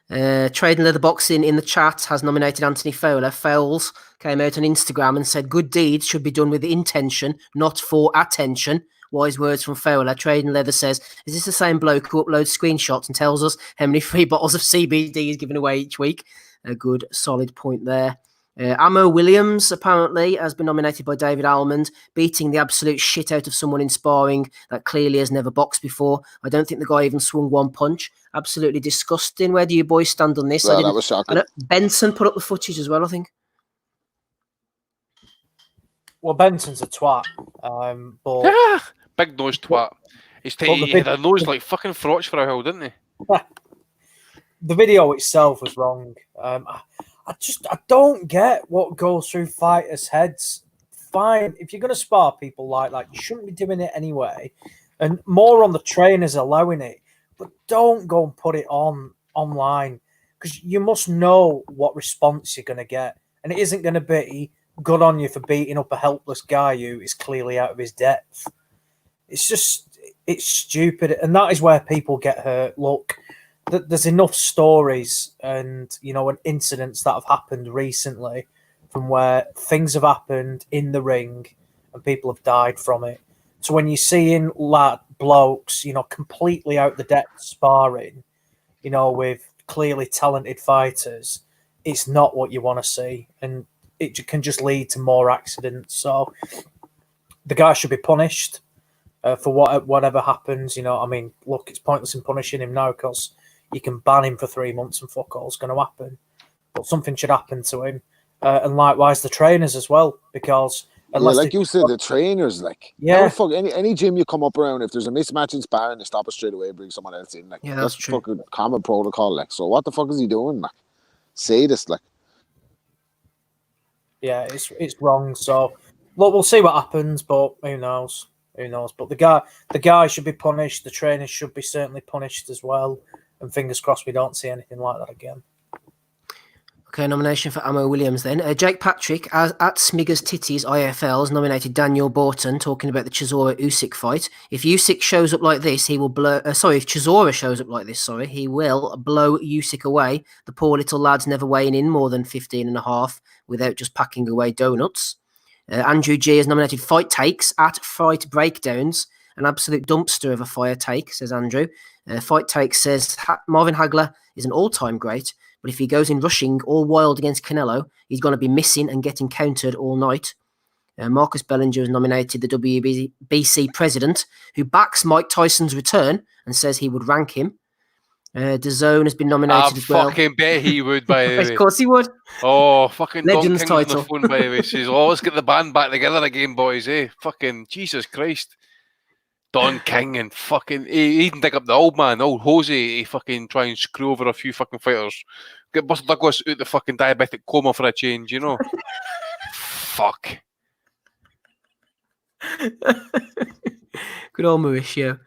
Trading Leather Boxing in the chat has nominated Anthony Fowler. Fowles came out on Instagram and said, good deeds should be done with intention, not for attention. Wise words from Fowler. Trading Leather says, is this the same bloke who uploads screenshots and tells us how many free bottles of CBD he's giving away each week? A good, solid point there. Amo Williams, apparently, has been nominated by David Almond, beating the absolute shit out of someone in sparring that clearly has never boxed before. I don't think the guy even swung one punch. Absolutely disgusting. Where do you boys stand on this? Well, that was shocking. Benson put up the footage as well, I think. Well, Benson's a twat. But big nose twat. He had a nose like fucking Frotch for a while, didn't he? the video itself was wrong. I don't get what goes through fighters' heads. Fine, if you're going to spar people like that, you shouldn't be doing it anyway. And more on the trainers allowing it, but don't go and put it online because you must know what response you're going to get, and it isn't going to be good on you for beating up a helpless guy who is clearly out of his depth. It's stupid, and that is where people get hurt. Look, there's enough stories and and incidents that have happened recently from where things have happened in the ring and people have died from it. So when you're seeing blokes, completely out the depth sparring, with clearly talented fighters, it's not what you want to see, and it can just lead to more accidents. So the guy should be punished for whatever happens. Look, it's pointless in punishing him now because you can ban him for 3 months and fuck all's going to happen. But something should happen to him, and likewise the trainers as well, because like you said, the trainers, yeah, fuck any gym you come up around, if there's a mismatch in sparring, they stop it straight away, bring someone else in. That's true. Fucking common protocol. So what the fuck is he doing? Say this, Yeah, it's wrong. So look, we'll see what happens, but who knows? Who knows? But the guy should be punished. The trainers should be certainly punished as well. And fingers crossed we don't see anything like that again. Okay, nomination for Amo Williams then. Jake Patrick, at Smiggers Titties IFL, has nominated Daniel Borton, talking about the Chisora Usyk fight. If Usyk shows up like this, he will blow... if Chisora shows up like this, he will blow Usyk away. The poor little lad's never weighing in more than 15 and a half without just packing away donuts. Andrew G has nominated Fight Takes at Fight Breakdowns. An absolute dumpster of a fire take, says Andrew. Fight Takes says Marvin Hagler is an all-time great, but if he goes in rushing all wild against Canelo, he's going to be missing and getting countered all night. Marcus Bellinger has nominated the WBC president, who backs Mike Tyson's return and says he would rank him. DAZN has been nominated as well. I fucking bet he would, by the way. Of course he would. Oh, fucking Legends Don King's title. on the phone, by the way. Says, let's get the band back together again, boys, eh? Fucking Jesus Christ. Don King and fucking... He even dig up the old Jose, he fucking try and screw over a few fucking fighters. Get Buster Douglas out the fucking diabetic coma for a change, Fuck. Good old Mauricio.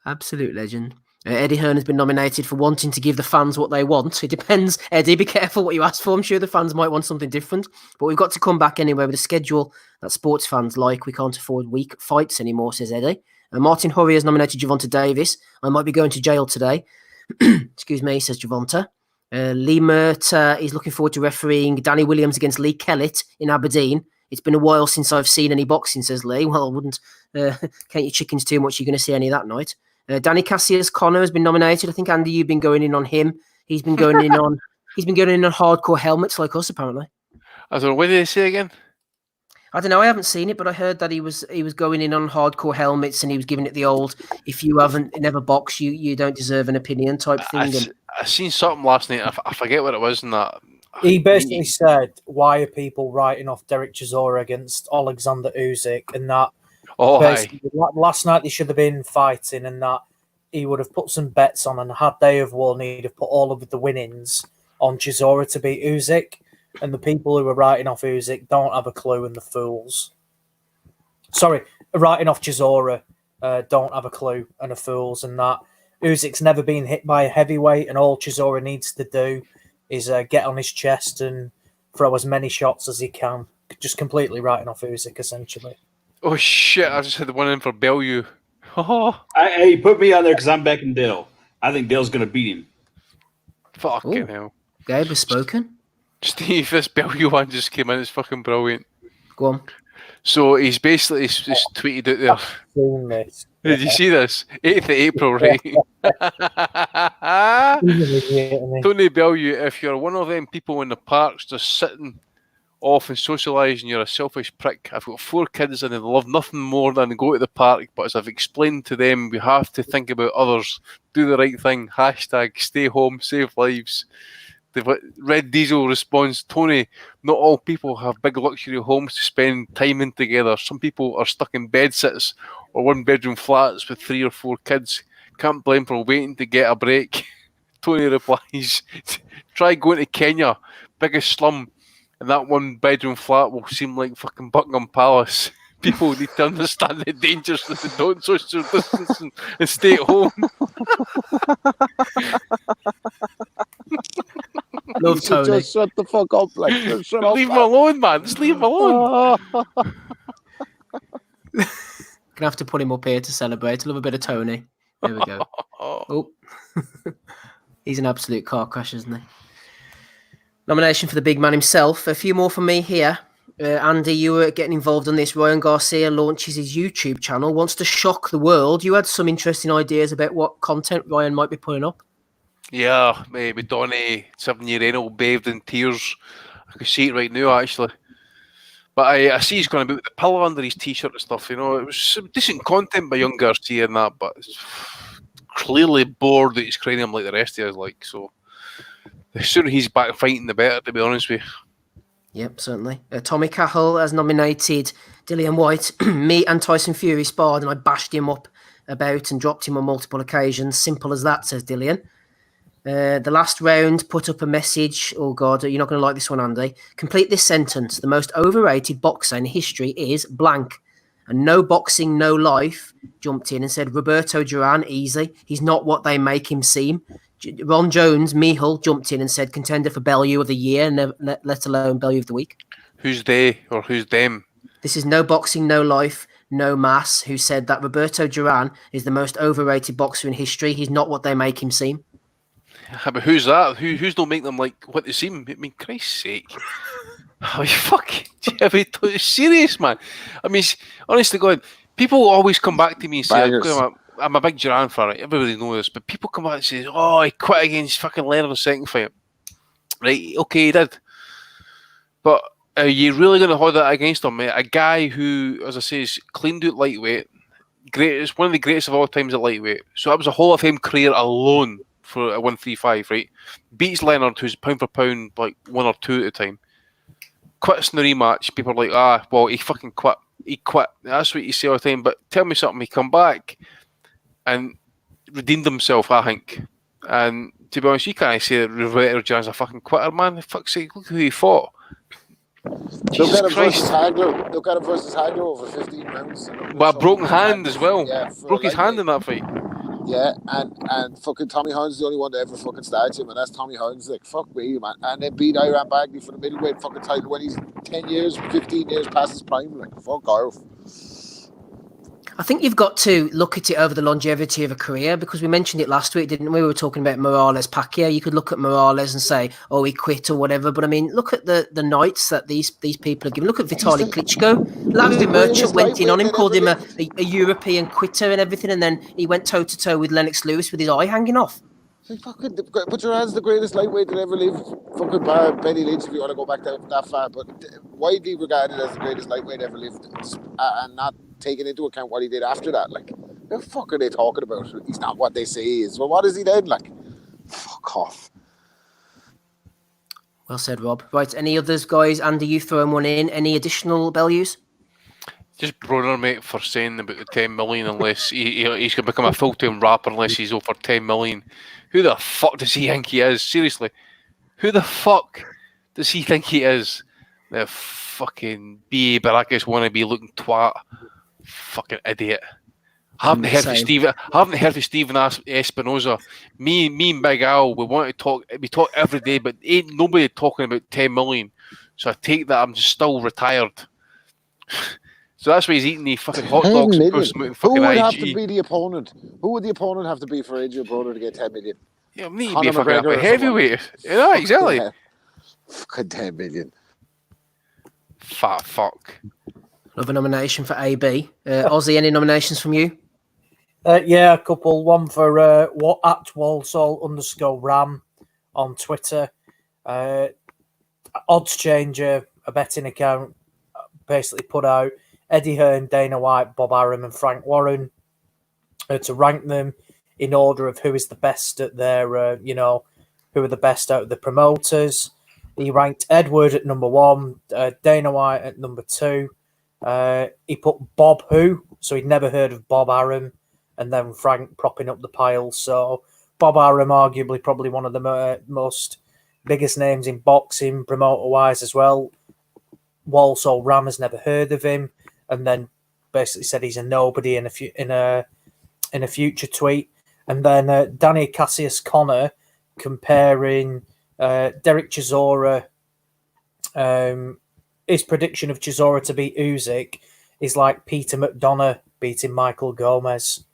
Absolute legend. Eddie Hearn has been nominated for wanting to give the fans what they want. It depends, Eddie. Be careful what you ask for. I'm sure the fans might want something different. But we've got to come back anyway with a schedule that sports fans like. We can't afford weak fights anymore, says Eddie. Martin Hurry has nominated Gervonta Davis. I might be going to jail today. Excuse me, says Gervonta. Lee Mert is looking forward to refereeing Danny Williams against Lee Kellett in Aberdeen. It's been a while since I've seen any boxing, says Lee. Well, I wouldn't count your chickens too much. You're going to see any of that night. Danny Cassius Connor has been nominated. I think, Andy, you've been going in on him. He's been going in on hardcore helmets like us, apparently. I don't know. What did they say again? I don't know. I haven't seen it, but I heard that he was going in on hardcore helmets and he was giving it the old "if you never boxed, you don't deserve an opinion" type thing. I seen something last night. I forget what it was, and that he basically said, "Why are people writing off Derek Chisora against Alexander Usyk?" And that last night they should have been fighting, and that he would have put some bets on, and had they have won, he'd have put all of the winnings on Chisora to beat Usyk. And the people who are writing off Usyk don't have a clue, and the fools. Sorry, writing off Chisora don't have a clue, and are fools. And that Usyk's never been hit by a heavyweight, and all Chisora needs to do is get on his chest and throw as many shots as he can. Just completely writing off Usyk, essentially. Oh shit! I just had the one in for Bellew. Hey, put me on there because I'm backing Dale. I think Dale's going to beat him. Fucking hell. Gabe has spoken. Steve, this Bellew one just came in. It's fucking brilliant. Go on. So he's basically just tweeted out there. Did you see this? 8th of April, right? Tony Bellew, if you're one of them people in the parks just sitting off and socialising, you're a selfish prick. I've got 4 kids and they love nothing more than go to the park, but as I've explained to them, we have to think about others. Do the right thing. # stay home, save lives. The Red Diesel responds, Tony, not all people have big luxury homes to spend time in together. Some people are stuck in bed-sits or one-bedroom flats with 3 or 4 kids. Can't blame for waiting to get a break. Tony replies, try going to Kenya, biggest slum, and that one bedroom flat will seem like fucking Buckingham Palace. People need to understand the dangers that they don't social distance and stay at home. Love You should Tony. just shut the fuck up, like shut up. Leave him alone, man. Just leave him alone. Gonna have to put him up here to celebrate. I love a bit of Tony. There we go. Oh, he's an absolute car crash, isn't he? Nomination for the big man himself. A few more from me here. Andy, you were getting involved on this. Ryan Garcia launches his YouTube channel, wants to shock the world. You had some interesting ideas about what content Ryan might be putting up. Yeah, maybe Donny, 7-year-old, bathed in tears. I can see it right now, actually. But I see he's going to be with the pillow under his t-shirt and stuff. You know, it was some decent content by young Garcia and that, but it's clearly bored that he's crying him like the rest of us. Like, so the sooner he's back fighting, the better. To be honest with you. Yep, certainly. Tommy Cahill has nominated Dillian White. Me and Tyson Fury sparred and I bashed him up about and dropped him on multiple occasions. Simple as that, says Dillian. The last round put up a message. Oh, God, you're not going to like this one, Andy. Complete this sentence. The most overrated boxer in history is blank. And No Boxing, No Life jumped in and said, Roberto Duran, easy. He's not what they make him seem. Ron Jones, Mihal, jumped in and said, contender for Bellew of the Year, let alone Bellew of the Week. Who's they or who's them? This is No Boxing, No Life, No Mass, who said that Roberto Duran is the most overrated boxer in history. He's not what they make him seem. Yeah, but who's that? Who's don't make them like what they seem? I mean, Christ's sake. Oh, fuck. It's serious, man. I mean, honestly, God, people always come back to me and say, I'm a big Duran fan, right? Everybody knows this, but people come back and say, oh, he quit against fucking Leonard in the second fight. Right, okay, he did. But are you really going to hold that against him, mate? A guy who, as I say, is cleaned out lightweight, greatest, one of the greatest of all times at lightweight. So that was a Hall of Fame career alone for a 135, right? Beats Leonard, who's pound for pound, like 1 or 2 at the time. Quits in the rematch. People are like, well, he fucking quit. He quit. That's what you say all the time. But tell me something, he come back and redeemed himself, I think. And to be honest, you can't say that Roberto Duran's a fucking quitter, man. For fuck's sake, look who he fought. Look at him versus Hagler over 15 rounds. But a broken hand as well. Yeah, broke his hand in that fight. Yeah, and fucking Tommy Hearns is the only one to ever fucking start him, and that's Tommy Hearns. Like, fuck me, man. And then beat Iran Bagley for the middleweight fucking title when he's 10 years, 15 years past his prime. Like, fuck off. I think you've got to look at it over the longevity of a career, because we mentioned it last week, didn't we? We were talking about Morales-Pacquiao. You could look at Morales and say, oh, he quit or whatever. But I mean, look at the nights that these people are giving. Look at Vitaly Klitschko. Larry Merchant went in on him, called him a European quitter and everything. And then he went toe-to-toe with Lennox Lewis with his eye hanging off. But Duran's the greatest lightweight that ever lived. Fucking bar Benny Lynch, if you want to go back that far. But widely regarded as the greatest lightweight ever lived, and not taking into account what he did after that. Like, the fuck are they talking about? He's not what they say he is. Well, what is he then? Like, fuck off. Well said, Rob. Right, any others, guys? Andy, you throwing one in. Any additional Bellews? Just Broner, mate, for saying about the 10 million unless he's going to become a full-time rapper unless he's over 10 million. Who the fuck does he think he is? Seriously. Who the fuck does he think he is? The fucking B.A. Baracus wannabe looking twat. Fucking idiot. I haven't heard of Stephen Espinoza. Me and Big Al, we talk every day, but ain't nobody talking about 10 million. So I take that I'm just still retired. So that's why he's eating the fucking hot dogs. Who would have to be the opponent? Who would the opponent have to be for Adrian Broner to get 10 million? Yeah, me to be fucking heavyweight. Yeah, exactly. Fucking 10 million. Fat fuck. Another nomination for AB. Ozzy, any nominations from you? Yeah, a couple. One for at Walsall_Ram on Twitter. Odds Changer, a betting account, basically put out Eddie Hearn, Dana White, Bob Arum, and Frank Warren to rank them in order of who is the best at their, who are the best out of the promoters. He ranked Edward at number 1, Dana White at number 2. He put Bob Who, so he'd never heard of Bob Arum, and then Frank propping up the pile. So Bob Arum, arguably probably one of the most biggest names in boxing, promoter-wise as well. Walsall Ram has never heard of him, and then basically said he's a nobody in a future tweet. And then Danny Cassius Connor comparing Derek Chisora, his prediction of Chisora to beat Usyk is like Peter McDonough beating Michael Gomez,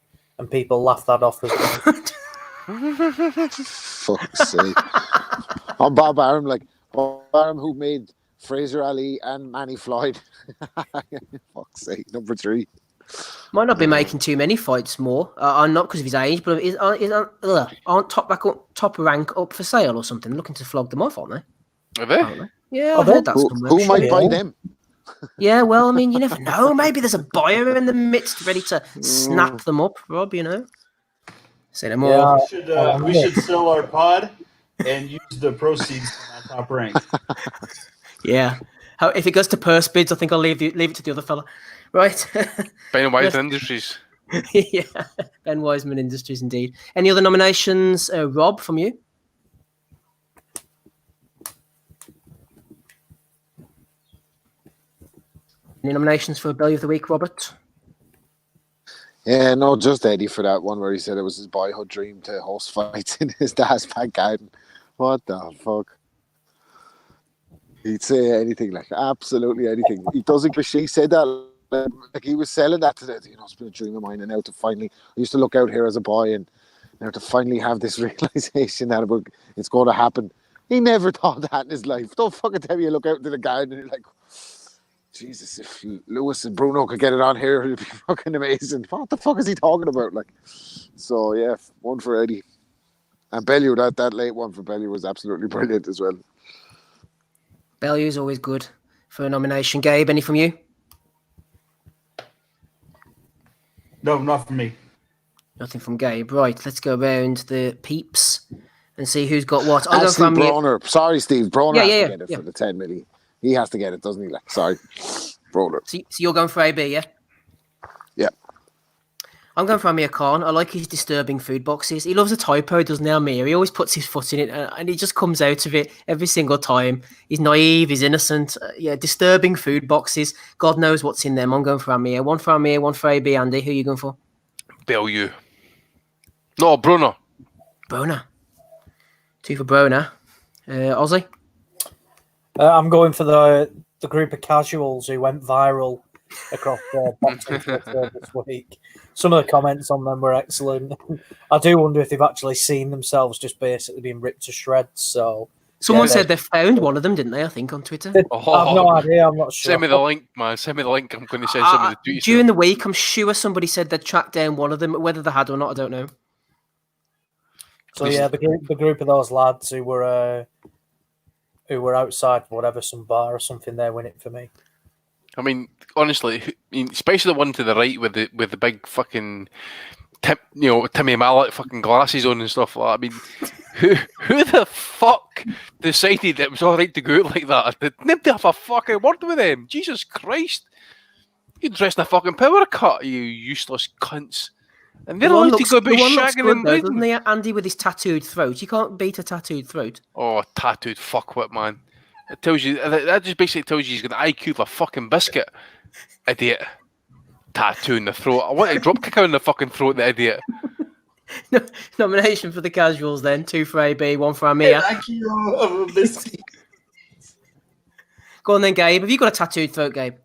and people laugh that off as well. Fuck's sake. On Bob Arum, Bob Arum, who made Fraser Ali and Manny Floyd. Fuck's sake, number 3. Might not be making too many fights more. Not because of his age, but aren't top rank up for sale or something? Looking to flog them off, aren't they? Are they? Yeah, I've heard that. Who might buy them? Yeah, well, I mean, you never know. Maybe there's a buyer in the midst ready to snap them up, Rob, you know? Say no more. Yeah. We should sell our pod and use the proceeds from that top rank. Yeah. If it goes to purse bids, I think I'll leave it to the other fella. Right. Ben Wiseman Industries. Yeah, Ben Wiseman Industries, indeed. Any other nominations, Rob, from you? Any nominations for Belly of the Week, Robert? Yeah, no, just Eddie for that one where he said it was his boyhood dream to host fights in his dad's back garden. What the fuck? He'd say anything, absolutely anything. He doesn't, he said that, he was selling that to the, it's been a dream of mine, and now to finally, I used to look out here as a boy, and now to finally have this realization that it's going to happen. He never thought that in his life. Don't fucking tell me you look out into the garden and you're like, Jesus, if Lewis and Bruno could get it on here, it'd be fucking amazing. What the fuck is he talking about? So yeah, one for Eddie. And Bellew, that late one for Bellew was absolutely brilliant as well. Bellew's always good for a nomination. Gabe, any from you? No, not for me. Nothing from Gabe. Right, let's go around the peeps and see who's got what. Steve Broner. Sorry, Steve. Broner has to get it for the 10 million. He has to get it, doesn't he? Sorry. Broner. So you're going for AB, yeah? Yeah. I'm going for Amir Khan. I like his disturbing food boxes. He loves a typo, doesn't he, Amir? He always puts his foot in it, and he just comes out of it every single time. He's naive, he's innocent. Disturbing food boxes. God knows what's in them. I'm going for Amir. One for Amir, one for AB. Andy, who are you going for? Bellew. No, Broner. Broner. 2 for Broner. Ozzy? I'm going for the group of casuals who went viral across boxing Twitter this week. Some of the comments on them were excellent. I do wonder if they've actually seen themselves just basically being ripped to shreds. So someone said they found one of them, didn't they? I think on Twitter. I have no idea. I'm not sure. Send me the link, man. Send me the link. I'm going to send some of the tweets. During the week, I'm sure somebody said they'd tracked down one of them. Whether they had or not, I don't know. So yeah, the group of those lads who were outside whatever, some bar or something, they win it for me. I mean, honestly, especially the one to the right with the big fucking Timmy Mallet fucking glasses on and stuff like that. I mean, who the fuck decided it was all right to go out like that? Did nobody have a fucking word with them? Jesus Christ! You're dressed in a fucking power cut, you useless cunts. And they're allowed to go about shagging and bleeding. Doesn't he, Andy, with his tattooed throat? You can't beat a tattooed throat. Oh, tattooed fuckwit, man. It tells you, that just basically tells you he's got the IQ of a fucking biscuit. Idiot. Tattoo in the throat. I want a drop kick out in the fucking throat, the idiot. No, nomination for the casuals then. 2 for AB, 1 for Amir. IQ of a biscuit. Go on then, Gabe. Have you got a tattooed throat, Gabe?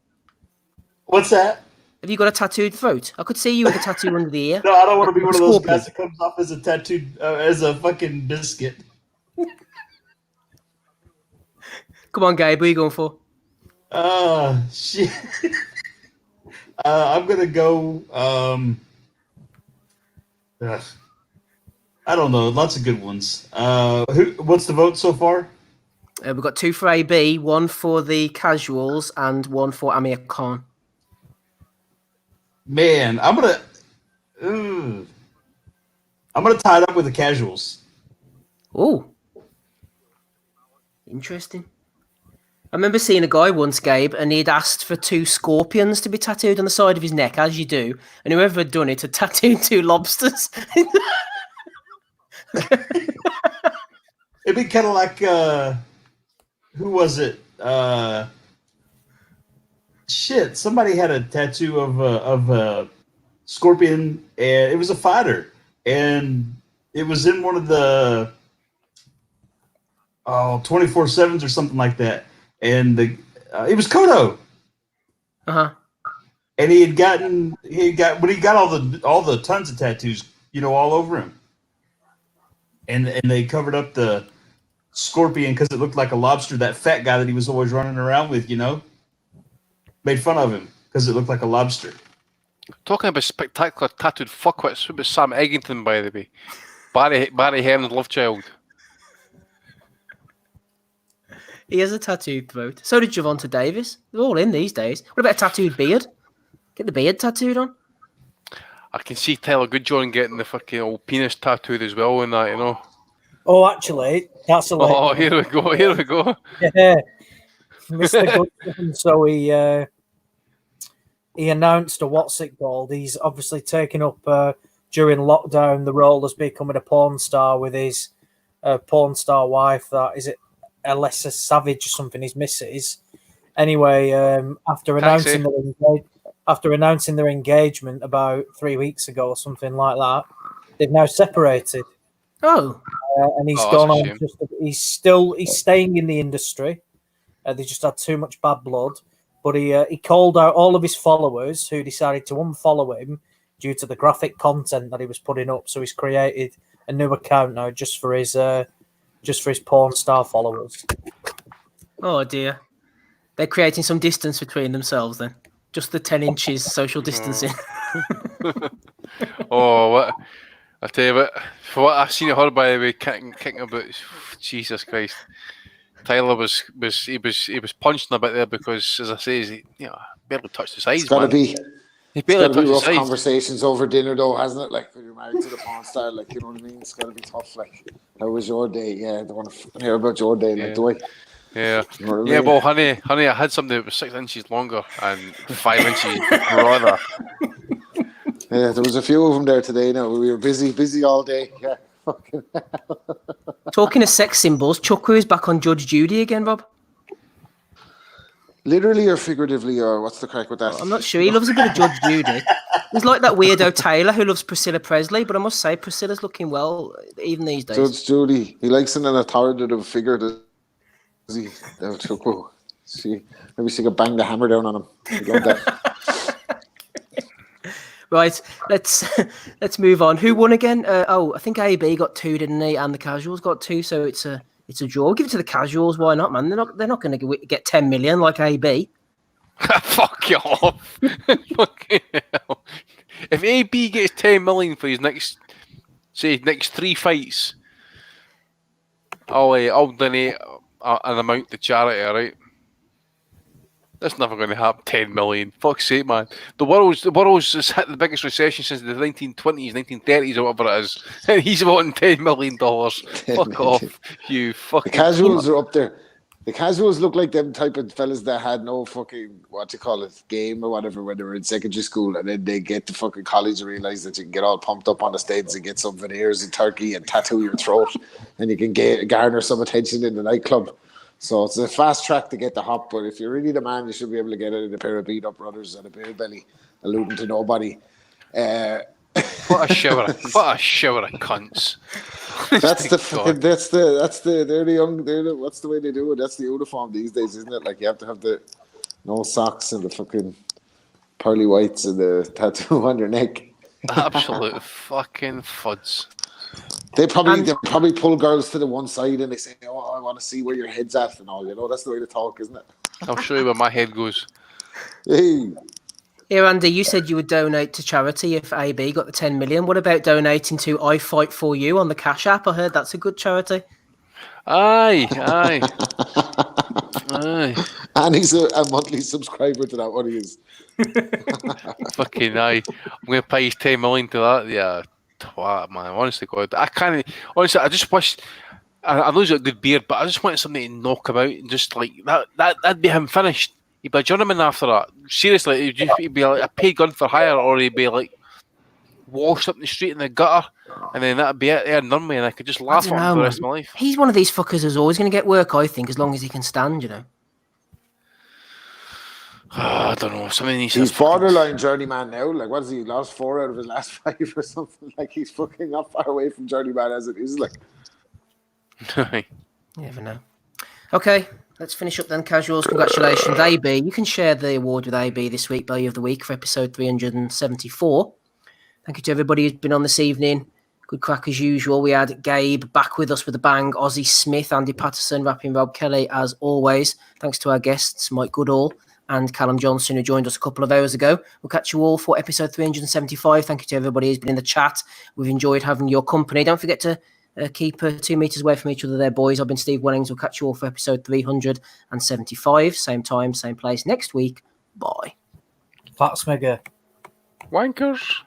What's that? Have you got a tattooed throat? I could see you with a tattoo under the ear. No, I don't want to be one of those guys that comes off as a tattooed, as a fucking biscuit. Come on, Gabe. Who are you going for? Shit. I'm gonna go. I don't know. Lots of good ones. What's the vote so far? We've got 2 for AB, 1 for the casuals, and 1 for Amir Khan. Man, I'm gonna tie it up with the casuals. Oh, interesting. I remember seeing a guy once, Gabe, and he'd asked for 2 scorpions to be tattooed on the side of his neck, as you do, and whoever had done it had tattooed 2 lobsters. It'd be kind of like who was it? Shit, somebody had a tattoo of a scorpion, and it was a fighter, and it was in one of the 24/7s or something like that, and it was Kodo. And he got when he got all the tons of tattoos, all over him, and they covered up the scorpion because it looked like a lobster. That fat guy that he was always running around with, made fun of him because it looked like a lobster. Talking about spectacular tattooed fuckwits, what about Sam Eggington, by the way? Barry Hearn's love child. He has a tattooed throat. So did Javonta Davis. They're all in these days. What about a tattooed beard? Get the beard tattooed on. I can see Tyler Goodjohn getting the fucking old penis tattooed as well and that, Oh, actually, that's a Oh, here we go. Yeah. Mr. Goodjohn, so he announced a what's it called. He's obviously taken up during lockdown the role as becoming a porn star with his porn star wife. That is it, Alessa Savage or something. His missus. Anyway, after announcing their engagement about 3 weeks ago or something like that, they've now separated. Oh, and he's gone on. He's staying in the industry. They just had too much bad blood. But he called out all of his followers who decided to unfollow him due to the graphic content that he was putting up. So he's created a new account now just for his porn star followers. Oh dear, they're creating some distance between themselves then. Just the 10 inches social distancing. What I tell you what, for what I've seen of her, by the way, kicking about, Jesus Christ. Tyler was punching a bit there because, as I say, he barely touched the sides. It's got to be. He barely touched the rough sides. Conversations over dinner, though, hasn't it? Like when you're married to the porn star, like you know what I mean. It's got to be tough. Like, how was your day? Yeah, I don't want to hear about your day. Like, do I? Yeah, you know yeah. Well, honey, I had something that was 6 inches longer and 5 inches broader. Yeah, there was a few of them there today. Now we were busy all day. Yeah. Talking of sex symbols, Chuckwa is back on Judge Judy again, Rob. Literally or figuratively, or what's the crack with that? I'm not sure. He loves a bit of Judge Judy. He's like that weirdo Taylor who loves Priscilla Presley, but I must say Priscilla's looking well even these days. Judge Judy, he likes an authoritative figure. Does he? Chuckwa. Maybe she could bang the hammer down on him. Right, let's move on. Who won again? I think AB got 2, didn't he? And the Casuals got 2, so it's a draw. Give it to the Casuals. Why not, man? They're not going to get 10 million like AB. Fuck you off. Fucking hell. If AB gets 10 million for his next 3 fights, I'll donate an amount to charity. All right. That's never going to happen. 10 million. Fuck's sake, man. The world's has hit the biggest recession since the 1920s, 1930s, or whatever it is. And he's wanting $10 million. Fuck off, you fucking. The Casuals are up there. The Casuals look like them type of fellas that had no fucking, game or whatever when they were in secondary school, and then they get to fucking college and realise that you can get all pumped up on the stage and get some veneers in Turkey and tattoo your throat, and you can garner some attention in the nightclub. So it's a fast track to get the hop, but if you're really the man, you should be able to get it in a pair of beat-up brothers and a beer belly, alluding to nobody. What a shower of cunts. What's the way they do it? That's the uniform these days, isn't it? Like you have to have the no socks and the fucking pearly whites and the tattoo on your neck. Absolute fucking fuds. They probably pull girls to the one side and they say, "Oh, I want to see where your head's at," and all. That's the way to talk, isn't it? I'll show you where my head goes. Hey. Here, Andy, you said you would donate to charity if AB got the 10 million. What about donating to I Fight For You on the Cash App? I heard that's a good charity. Aye. And he's a monthly subscriber to that one. He is. Fucking aye. I'm going to pay his 10 million to that. Yeah. Twat, man. Honestly, God. I can't. Honestly, I just wish. I know he's got a good beard, but I just wanted something to knock him out and just like that'd be him finished. He'd be a journeyman after that. Seriously, he'd be like a paid gun for hire, or he'd be like washed up in the street in the gutter, and then that'd be it. They'd numb me, and I could just laugh at him for the rest of my life. He's one of these fuckers who's always going to get work, I think, as long as he can stand, you know. I don't know. He's borderline journeyman now. Like, what has he lost 4 out of his last 5 or something? Like, he's fucking not far away from journeyman as it is. Like, you never know. Okay, let's finish up then. Casuals, congratulations, AB. You can share the award with AB this week, Belly of the Week, for episode 374. Thank you to everybody who's been on this evening. Good crack as usual. We had Gabe back with us with a bang, Ozzy Smith, Andy Patterson, Rappy and Rob Kelly as always. Thanks to our guests, Mike Goodall and Callum Johnson, who joined us a couple of hours ago. We'll catch you all for episode 375. Thank you to everybody who's been in the chat. We've enjoyed having your company. Don't forget to keep 2 meters away from each other there, boys. I've been Steve Wellings. We'll catch you all for episode 375. Same time, same place next week. Bye. Fats Mega. Wankers.